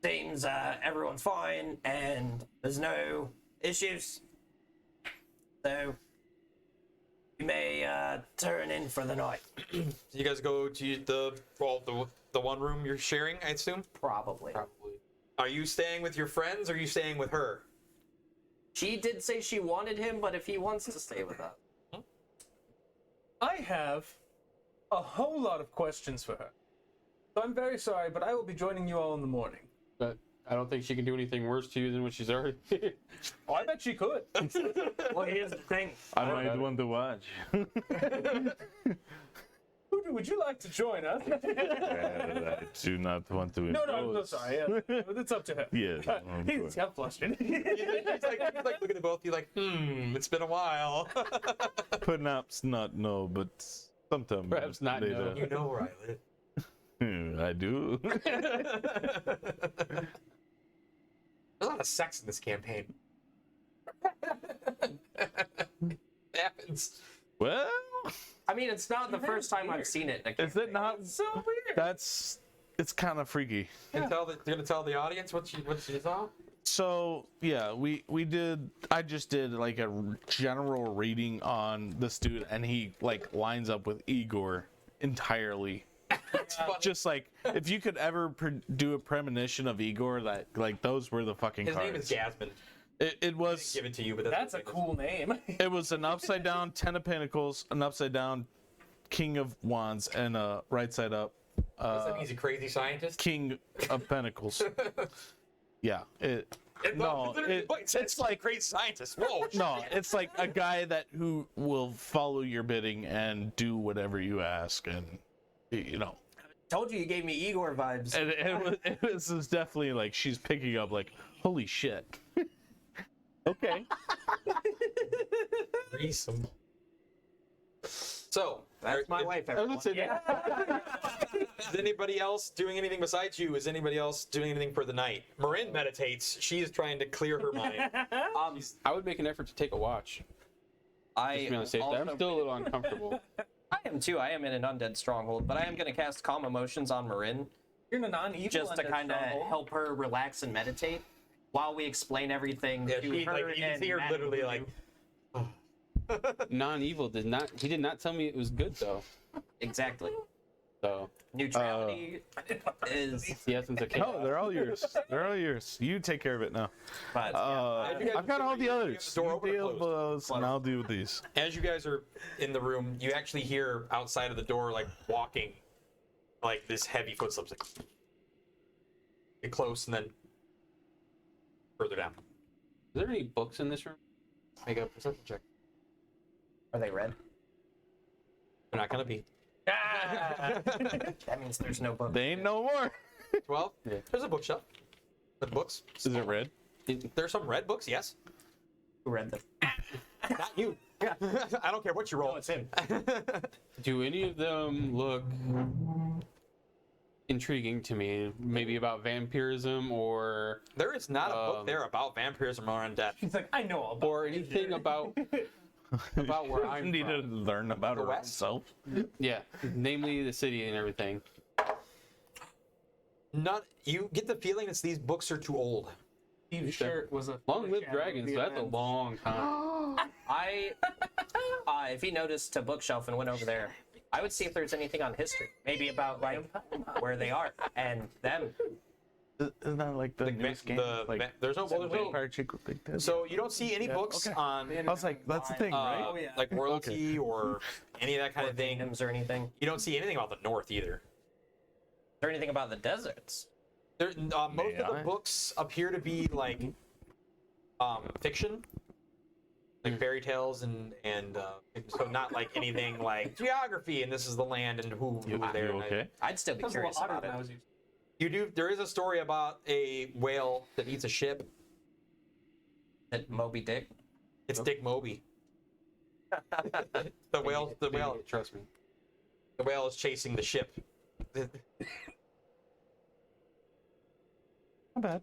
seems everyone's fine and there's no issues. So you may turn in for the night. So you guys go to the one room you're sharing, I assume? Probably. Are you staying with your friends or are you staying with her? She did say she wanted him, but if he wants to stay with us. I have a whole lot of questions for her. So I'm very sorry, but I will be joining you all in the morning. But I don't think she can do anything worse to you than what she's already. Oh, I bet she could. Well, here's the thing. I might want to watch. Would you like to join us? I do not want to No, impose. sorry. It's up to him. Yes, of He's course. got flustered. He's like looking at both of you like, it's been a while. Perhaps not no, but sometime Perhaps not no. later. You know where I live. I do. There's a lot of sex in this campaign. It happens. Well, I mean, it's not the first time I've seen it. is it not? So weird. It's kind of freaky. You're gonna tell the audience what you saw? So yeah, I just did like a general reading on this dude, and he like lines up with Igor entirely. Just like if you could ever do a premonition of Igor, that like those were the fucking His cards. name is Gasman. It was Give it to you, but That's a cool name. it was an upside down Ten of Pentacles, an upside down King of Wands, and a right side up Does that mean he's a crazy scientist? King of Pentacles. Yeah, It's like great scientist. Whoa. no, it's like a guy who will follow your bidding and do whatever you ask, and Told you gave me Igor vibes. and it was definitely like she's picking up like, holy shit. Okay. Threesome. So, That's my wife, everyone. Is anybody else doing anything besides you? Is anybody else doing anything for the night? Marin meditates. She is trying to clear her mind. I would make an effort to take a watch. Just to be on the safe side. I'm still a little uncomfortable. I am too. I am in an undead stronghold, but I am going to cast Calm Emotions on Marin You're in a non-evil just to undead kind of stronghold. help her relax and meditate while we explain everything Yeah, to she, her. like, you and see her Matt literally and like, Non-evil he did not tell me it was good though. Exactly. So Neutrality is, The essence of chaos. No, they're all yours. They're all yours. You take care of it now. but yeah, you guys I've got all the you have others. the door You open or deal with closed? those, and I'll deal with these. As you guys are in the room, you actually hear outside of the door, like walking, like this heavy footsteps. Like, get close and then further down. Is there any books in this room? Make a perception check. are they red? They're not gonna be. That means there's no book. They ain't no more. 12. Yeah. There's a bookshelf with books. Is it red? There's some red books, yes. Who read them? Not you. I don't care what you roll. No, it's him. Do any of them look intriguing to me? Maybe about vampirism or There is not a book there about vampirism or undead. He's like, I know all about or anything about where I'm need to from. learn about The her West? self. Yeah, namely the city and everything. Not you get the feeling that these books are too old. Steve's shirt was a Long live dragons. So that's a long time. If he noticed a bookshelf and went over there, I would see if there's anything on history, maybe about like where they are and them. Isn't that like the newest game? Like, there's no vampire chick with big tits? so you don't see any books okay. on I was like, that's the thing, right? Oh, yeah. like royalty or any of that kind of thing. Kingdoms or anything. Is You don't see anything about the north either. there anything about the deserts? There, most of the I? books appear to be like fiction, like fairy tales and so not like anything like geography and this is the land and who was there. You okay? I'd still be Sounds a curious lot hotter about than I it. was used to. You do. There is a story about a whale that eats a ship. That Moby Dick. It's Dick Moby. The whale. Trust me. The whale is chasing the ship. Not bad.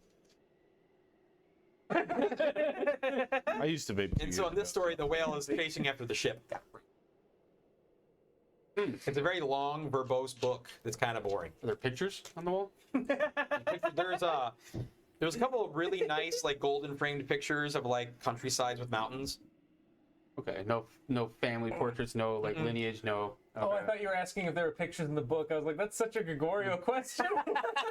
I used to vape. And so in this story, the whale is chasing after the ship. It's a very long, verbose book that's kind of boring. Are there pictures on the wall? There's a couple of really nice, like golden framed pictures of like countrysides with mountains. Okay, no family portraits, no like lineage, no. Oh, I Okay. thought you were asking if there were pictures in the book. I was like, that's such a Gregorio question.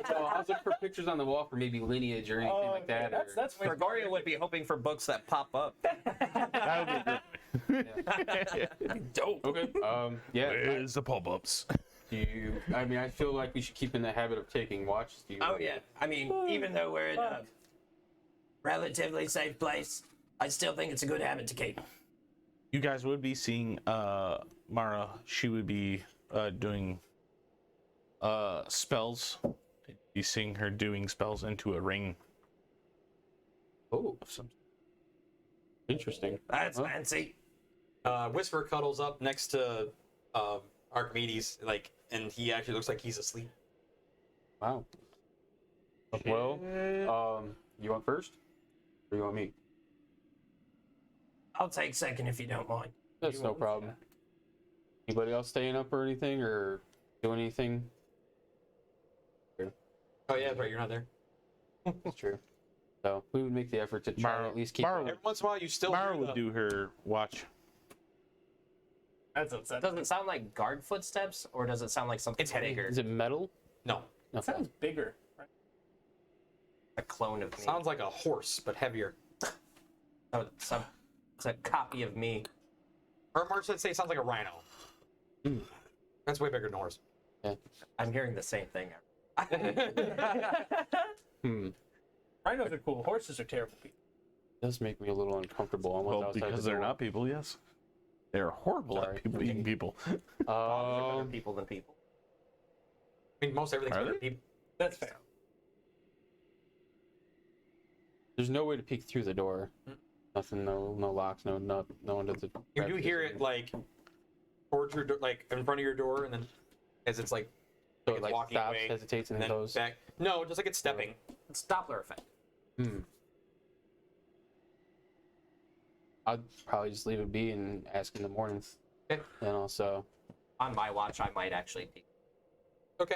So I was looking for pictures on the wall for maybe lineage or anything Oh, like that. That's or- that's way Gregorio would be hoping for books that pop up. dope. Okay. Yeah. Where's the pop-ups? I mean, I feel like we should keep in the habit of taking watches. Do you? Oh yeah. I mean, even though we're in a relatively safe place, I still think it's a good habit to keep. You guys would be seeing Mara. She would be doing spells. You seeing her doing spells into a ring. Oh, some. Interesting. That's Huh? fancy. Whisper cuddles up next to Archimedes, like, and he actually looks like he's asleep. Wow. Well, you want first, or you want me? I'll take second if you don't mind. That's no problem. Anybody else staying up or anything, or doing anything? Oh yeah, that's right. You're not there. That's true. So we would make the effort to try to at least keep. Mara- Every once in a while, you still Mara hear would the- do her watch. That's upsetting. Does it sound like guard footsteps, or does it sound like something It's heavy. bigger? Is it metal? No, It sounds bigger. Right? A clone of me. sounds like a horse but heavier. So it's a copy of me. Or March would say it sounds like a rhino. That's way bigger than a horse. I'm hearing the same thing. Rhinos are cool. Horses are terrible people. It does make me a little uncomfortable. Almost Well, outside because the they're door. not people. Yes, they're horrible Sorry. at people eating people. Dogs are better people than people. I mean, most everything's Are better they? people. That's fair. There's no way to peek through the door. Nothing. No locks. No one does it. You do hear it like towards your door, like in front of your door, and then as it's like, So it's it like walking stops, away, hesitates, and and then then goes. back. No, just like it's stepping. It's Doppler effect. I'd probably just leave it be and ask in the mornings. Okay. And also, On my watch, I might actually peek. Okay.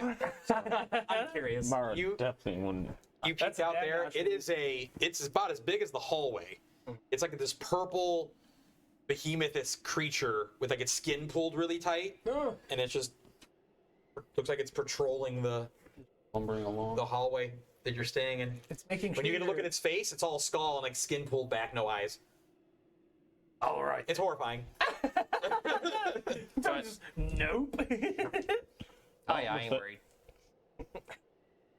I'm curious. Mara You- definitely wouldn't. You peek That's out bad there. natural. It's about as big as the hallway. It's like this purple behemothous creature with like its skin pulled really tight, and it's just Looks like it's patrolling the Lumbering along. hallway that you're staying in. It's making When you get to look at its face, it's all skull and like skin pulled back, no eyes. All right. It's horrifying. Nope. Oh yeah, I ain't worried.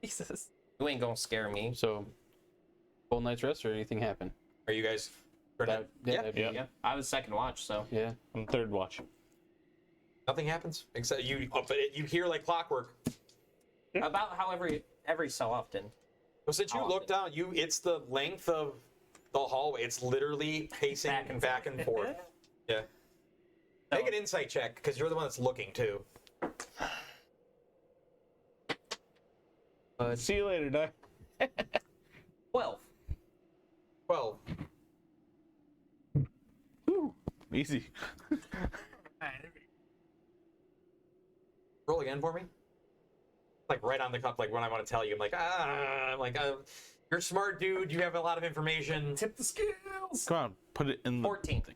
Jesus. You ain't gonna scare me. So, full night's rest or anything happen? Are you guys? That, Yeah. that'd be- Yeah. Yeah, I was second watch, so Yeah. I'm third watch. Nothing happens except you. But you hear like clockwork. about how every so often. Well, since you How look down, it's the length of the hallway. It's literally pacing back and forth. Yeah. Make an insight check because you're the one that's looking too. See you later, Doc. 12. 12. Easy. Roll again for me. Like right on the cup, like when I want to tell you, I'm like, you're a smart dude. You have a lot of information. Tip the scales. Come on, put it in the 14. thing.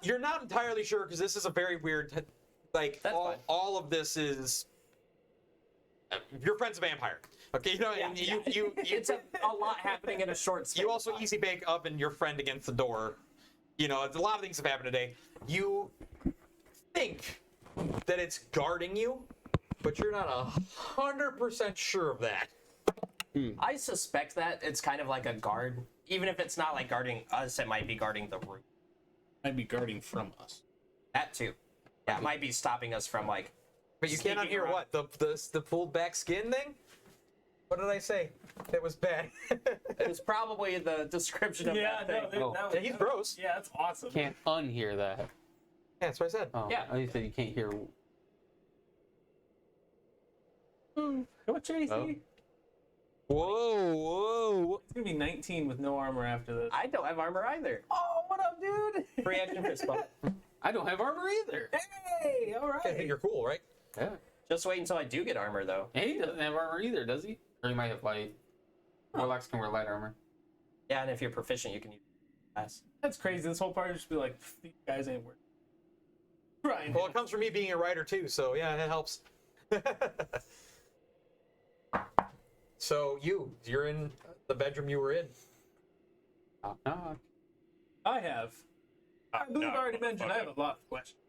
You're not entirely sure because this is a very weird. Like That's fine. all of this is. Your friend's a vampire. Okay, you know, and you It's a lot happening in a short space. You also easy bake oven your friend against the door. You know, a lot of things have happened today. You think that it's guarding you, but you're not 100% sure of that. I suspect that it's kind of like a guard. Even if it's not like guarding us, it might be guarding the room. Might be guarding from us. That too. Yeah, it might be stopping us from like. But you cannot sneaking hear around. what the pulled back skin thing. What did I say? That was bad. It was probably the description of Yeah, that thing. no, that was, Yeah, he's gross. Yeah, that's awesome. Can't unhear that. Yeah, that's what I said. Oh, Yeah. I said you can't hear. What Tracy? Oh. Whoa. It's gonna be 19 with no armor after this. I don't have armor either. Oh, what up, dude? Free action fist bump. I don't have armor either. Hey, all I think right. you're cool, right? Yeah. Just wait until I do get armor, though. And he doesn't have armor either, does he? Or he might have light. Warlocks can wear light armor. Yeah, and if you're proficient, you can use pass. That's crazy. This whole party just be like, these guys ain't worth it. Right. Well, it comes from me being a writer too, so yeah, it helps. So you're in the bedroom you were in. Knock, knock. I have. I believe I already mentioned I have a lot of questions.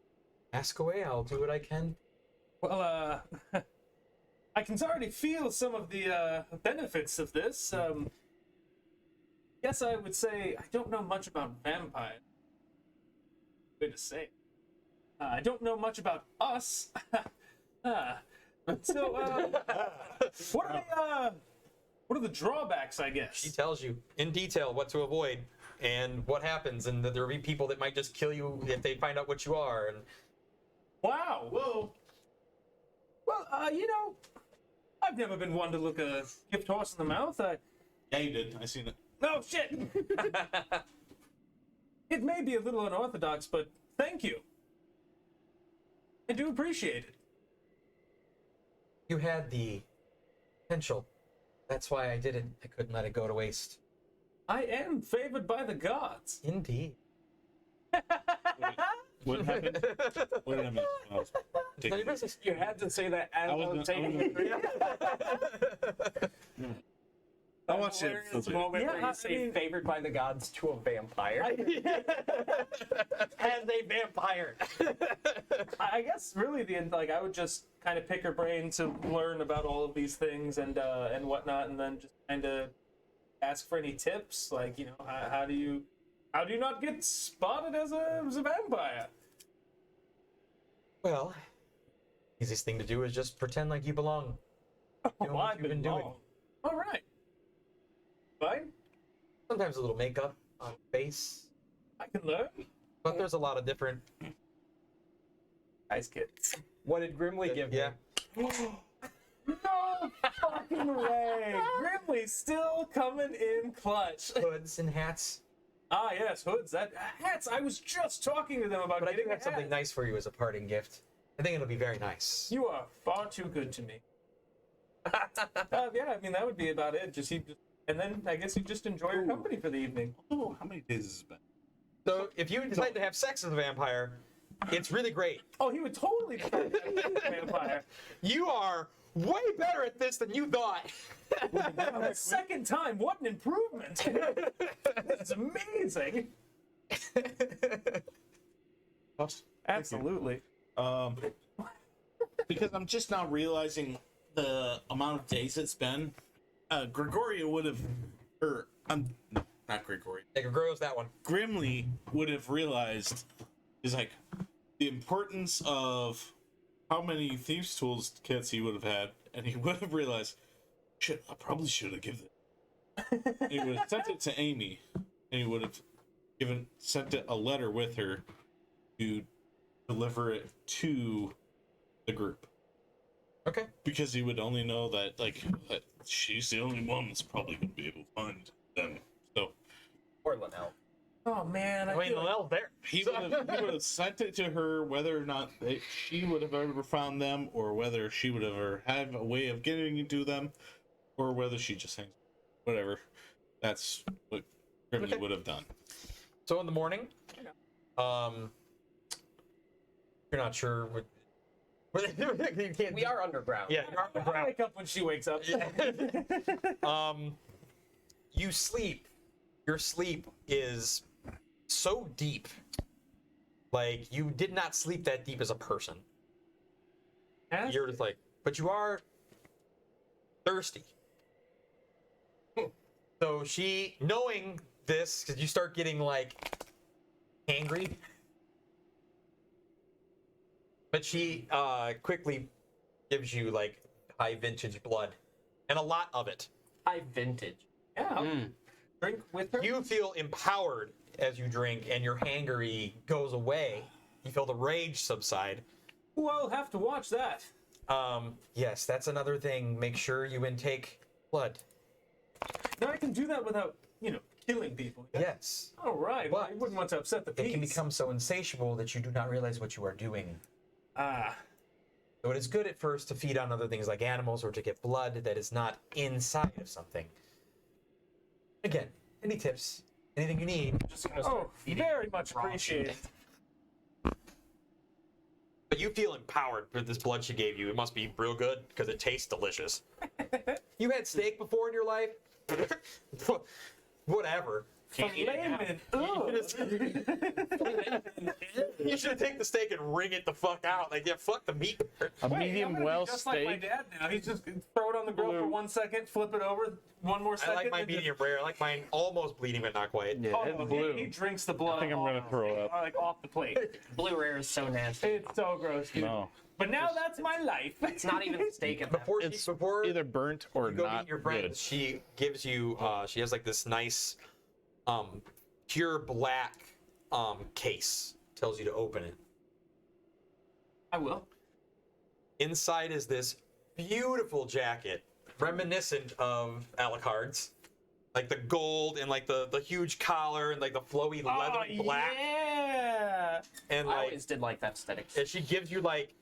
Ask away. I'll do what I can. Well, I can already feel some of the benefits of this. Guess I would say I don't know much about vampires. Way to say it. I don't know much about us. So, what are the drawbacks, I guess? She tells you in detail what to avoid and what happens, and that there will be people that might just kill you if they find out what you are. And Wow. Whoa. Well, you know, I've never been one to look a gift horse in the mouth. Yeah, you did. I seen it. Oh, shit. It may be a little unorthodox, but thank you. I do appreciate it. you had the potential. That's why I did it. I couldn't let it go to waste. I am favored by the gods. Indeed. What happened? What did I miss? When I was None of taking your business. You had to say that as I was was gonna- taking I watched it. This moment where you say favored by the gods to a vampire. As a vampire. I guess really I would just kind of pick her brain to learn about all of these things and whatnot, and then just kind of ask for any tips, like, you know, how do you not get spotted as a vampire? Well, easiest thing to do is just pretend like you belong. Doing what you've been doing. All right. Fine. Sometimes a little makeup on face, I can learn. but there's a lot of different. Nice kid. What did Grimly give Yeah. me? No fucking way. Grimly's still coming in clutch. Hoods and hats. Ah, yes, hoods. Hats. I was just talking to them about But I getting do a have something hat. nice for you as a parting gift. I think it'll be very nice. You are far too good to me. Yeah, I mean that would be about it. And then I guess you just enjoy your company for the evening. Oh, how many days has it been? So if you decide to have sex with a vampire, It's really great. Oh, he would totally be a vampire. You are way better at this than you thought. The second time, what an improvement! This is amazing. Absolutely. Because I'm just now realizing the amount of days it's been. Gregorio would have, or not Gregorio. Yeah, Gregorio's that one. Grimly would have realized is like the importance of how many thieves' tools kits he would have had, and he would have realized, shit, I probably should have given it. And he would have sent it to Amy, and he would have sent it a letter with her to deliver it to the group. Okay. Because he would only know that that she's the only one that's probably going to be able to find them. So Or Linnell. Oh man, I mean, Linnell's there. he would have sent it to her, whether or not she would have ever found them, or whether she would ever have a way of getting into them, or whether she just hangs. Whatever. That's what Grimly would have done. So in the morning, you're not sure what. You can't. We are underground. Yeah, you're I underground. wake up when she wakes up. You sleep. Your sleep is so deep. Like, you did not sleep that deep as a person. You're just like, but you are thirsty. So she, knowing this, because you start getting, like, angry. But she quickly gives you, like, high vintage blood. And a lot of it. High vintage. Yeah. Drink with her. You feel empowered as you drink, and your hangry goes away. You feel the rage subside. Ooh, I'll have to watch that. Yes, that's another thing. Make sure you intake blood. Now I can do that without, killing people. Yes. All right. Well, But I wouldn't want to upset the peace. It can become so insatiable that you do not realize what you are doing. Ah. So it is good at first to feed on other things like animals or to get blood that is not inside of something. Again, any tips, anything you need. Just gonna start feeding very much raw appreciated. shit. But you feel empowered with this blood she gave you. It must be real good because it tastes delicious. You had steak before in your life? Whatever. Layman. You should take the steak and wring it the fuck out. Like, yeah, fuck the meat. A medium well just like my steak. dad now. He's just throw it on the grill for 1 second, flip it over, one more I second. like my and just- medium rare. I like mine almost bleeding, but not quite. Yeah, Oh, it's he- blue. He drinks the blood. I think I'm gonna throw up. Like off the plate. Blue rare is so nasty. It's so gross, dude. No, But now that's my life. It's not even steak at that Before it's before either burnt or you go not meet your friends, good. she gives you she has like this nice pure black case. Tells you to open it. I will. Inside is this beautiful jacket, reminiscent of Alucard's. Like the gold and like the huge collar and like the flowy leather black. Yeah. And I like always did like that aesthetics. and she gives you like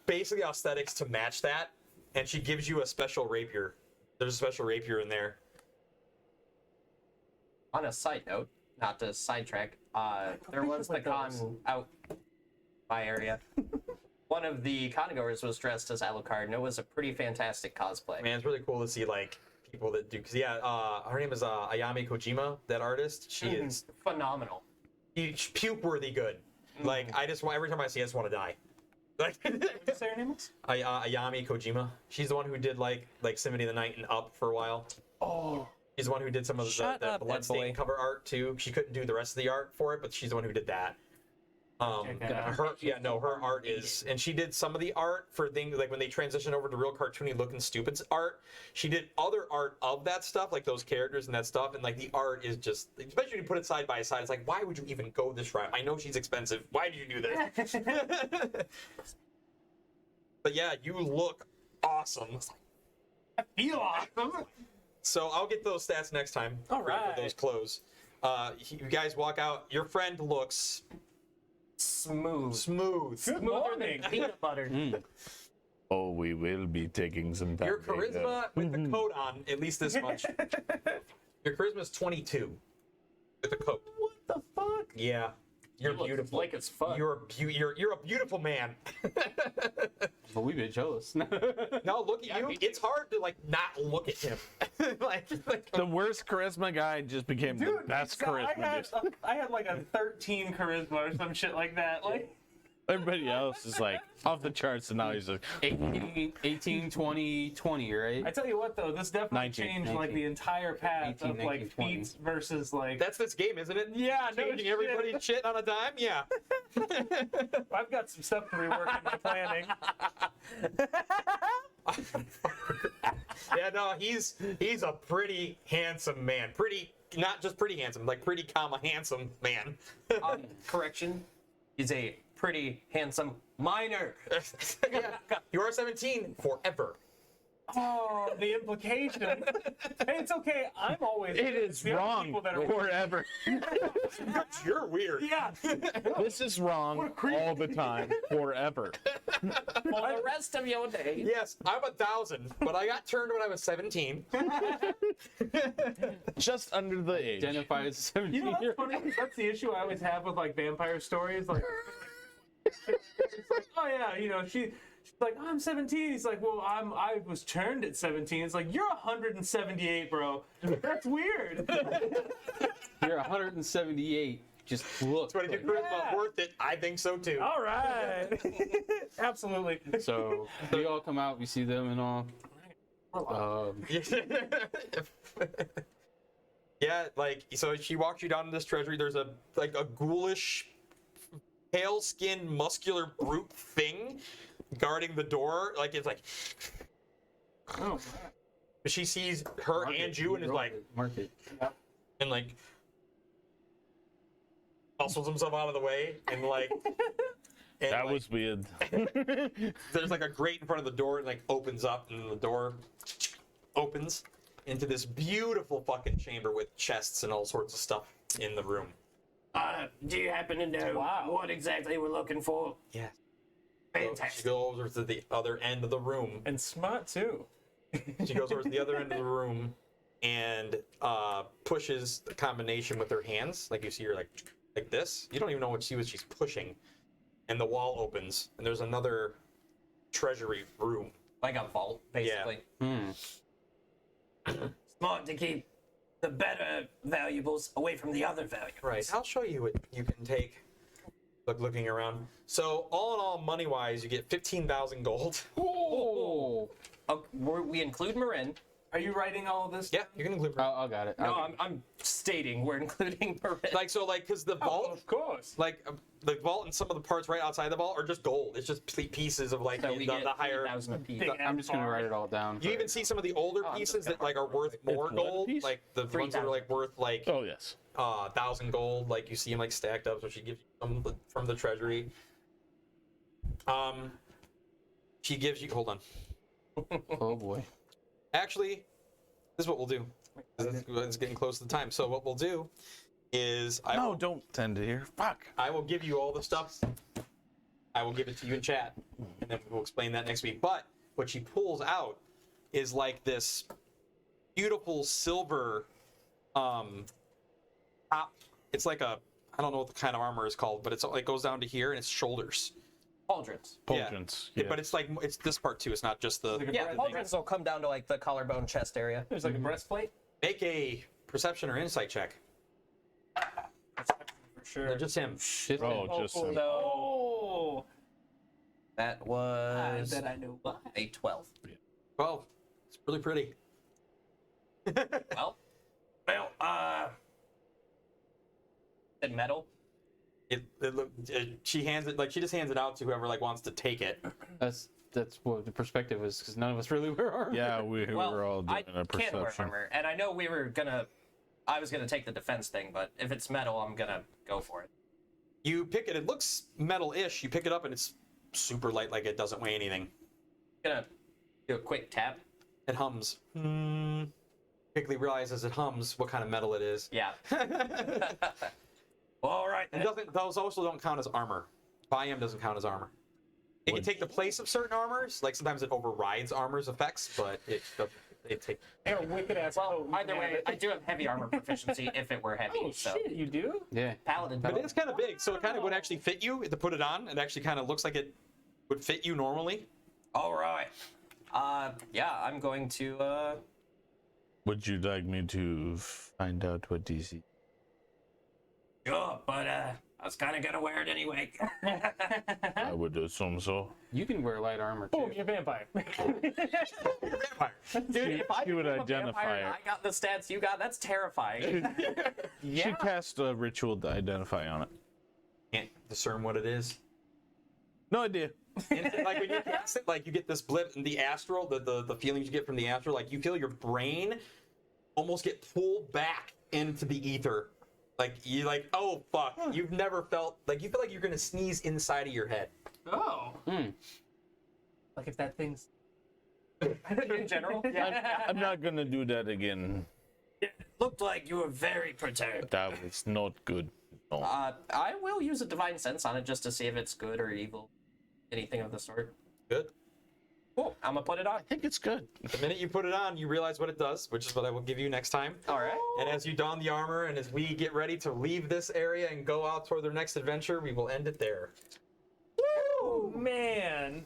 basically aesthetics to match that. And she gives you a special rapier. There's a special rapier in there. On a side note, not to sidetrack, there was the con out my area. One of the congoers was dressed as Alucard, and it was a pretty fantastic cosplay. Man, it's really cool to see like people that do. Cause yeah, her name is Ayami Kojima, that artist. She is Phenomenal. puke worthy good. Like I just want every time I see it, I just want to die. Like What's her name? Ayami Kojima. She's the one who did like Symphony of the Night and Up for a while. Oh. She's the one who did some of Shut the up, that Bloodstained boy. cover art too. She couldn't do the rest of the art for it, but she's the one who did that. Her art is, and she did some of the art for things like when they transitioned over to real cartoony looking stupid art. She did other art of that stuff, like those characters and that stuff, and like the art is just, especially when you put it side by side, it's like, why would you even go this route? I know she's expensive. Why did you do this? But yeah, you look awesome. Feel awesome. So I'll get those stats next time. All for right. those clothes. You guys walk out. Your friend looks Smooth. smooth. Good Smoother morning. than peanut butter. Oh, we will be taking some time. Your charisma with the coat on, at least this much. Your charisma is 22 with the coat. What the fuck? Yeah. You're look beautiful. like it's fun. You're a beautiful man. But we've been jealous. No, look at you. It's hard to like not look at him. like The worst charisma guy just became the best so charisma. I had like a 13 charisma or some shit like that. Like, Everybody else is like off the charts, and now he's like, 18, 20, 20, right? I tell you what though, this definitely 19. changed like the entire path 18, of like 19, 20. feats versus like. that's this game, isn't it? Yeah, no Changing shit. everybody's shit on a dime. Yeah. I've got some stuff to rework in my planning. Yeah, no, he's a pretty handsome man. Pretty, not just pretty handsome, like pretty comma handsome man. Correction, he's a pretty handsome minor. Yeah. You are 17 forever. Oh, the implication. Hey, it's okay. I'm always. "It is the other wrong people that are- forever. You're weird. Yeah. This is wrong all the time, forever." For the rest of your day. Yes, I'm 1,000, but I got turned when I was 17. Just under the age. Identify as 17 You know, year that's funny. 'Cause that's the issue I always have with like vampire stories. Like, it's like, oh yeah, you know, she's like, I'm 17. He's like, well, I was turned at 17. It's like, you're 178, bro. That's weird. You're 178. Just look. 22 charisma, worth it. I think so too. All right. Absolutely. So we all come out, we see them and all. Yeah, like so she walks you down to this treasury. There's a ghoulish, pale-skinned, muscular brute thing guarding the door. Like it's like Oh, she sees her and you and is like Market. and like muscles himself out of the way and like and That like, was weird. there's like a grate in front of the door and like opens up and the door opens into this beautiful fucking chamber with chests and all sorts of stuff in the room. Do you happen to know what exactly we're looking for? Yeah. Fantastic. She goes over to the other end of the room. and smart too. She goes over to the other end of the room and pushes the combination with her hands. Like you see her like this. You don't even know what she's pushing. And the wall opens and there's another treasury room. Like a vault, basically. Smart to keep the better valuables away from the other valuables. Right. I'll show you what you can take. Looking around. So all in all, money-wise, you get 15,000 gold. Oh. We include Merine. Are you writing all of this? Yeah, you can include. I got it. No, I'm stating we're including Merine. Because the vault, Of course. the vault and some of the parts right outside the vault are just gold. It's just pieces of like So we the get higher. 3,000 apiece. Big I'm just gonna write it all down. You even see some of the older pieces that like are worth more what gold, piece? like the ones that are like worth like Oh, yes. 1,000 gold. Like you see them like stacked up. So she gives you some from the treasury. She gives you. Hold on. Oh boy. Actually, this is what we'll do. It's getting close to the time. So what we'll do is No, don't send it here. Fuck. I will give you all the stuff. I will give it to you in chat, and then we'll explain that next week. But what she pulls out is like this beautiful silver top. It's like a, I don't know what the kind of armor is called, but it goes down to here and it's shoulders. Pauldrons. Pauldrons. Yeah. But it's like it's this part too. It's not just the. Yeah, pauldrons will come down to like the collarbone chest area. There's like a breastplate. Make a perception or insight check. For sure. Just him. Shit. Oh, just cool. him. Oh. That was I bet I know why. a 12. Well, it's really pretty. Well, and metal. She hands it she just hands it out to whoever wants to take it. That's what the perspective is, because none of us really wear armor. Yeah, we were all doing I a can't wear perception. armor, and I know I was gonna take the defense thing, but if it's metal, I'm gonna go for it. You pick it. It looks metal-ish. You pick it up and it's super light, like it doesn't weigh anything. Gonna do a quick tap. It hums. Quickly realizes it hums what kind of metal it is. Yeah. All right. And those also don't count as armor. Biome doesn't count as armor. It can take the place of certain armors. Like sometimes it overrides armor's effects, but it doesn't. they take. I got a wicked ass Well, coat. either way, I do have heavy armor proficiency if it were heavy. Oh so shit, you do? Yeah. paladin. But it's kind of big, so it kind of would actually fit you to put it on. It actually kind of looks like it would fit you normally. All right. Yeah, I'm going to. Would you like me to find out what DC? Sure, but I was kind of gonna wear it anyway. I would assume so. You can wear light armor too. Boom, you're a vampire. Vampire. Dude, if I She would became a identify vampire and it. I got the stats you got, that's terrifying. She cast a ritual to identify on it. Can't discern what it is. No idea. Like when you cast it, like you get this blip in the astral, the feelings you get from the astral, like you feel your brain almost get pulled back into the ether. Like you like, oh fuck, you've never felt like you feel like you're gonna sneeze inside of your head. Oh. Like if that thing's In general, yeah. I'm not gonna do that again. Looked like you were very perturbed. That was not good. No. I will use a divine sense on it just to see if it's good or evil, anything of the sort. Good. Cool. I'm gonna put it on. I think it's good. The minute you put it on, you realize what it does, which is what I will give you next time. All right. And as you don the armor, and as we get ready to leave this area and go out toward their next adventure, we will end it there. Oh man.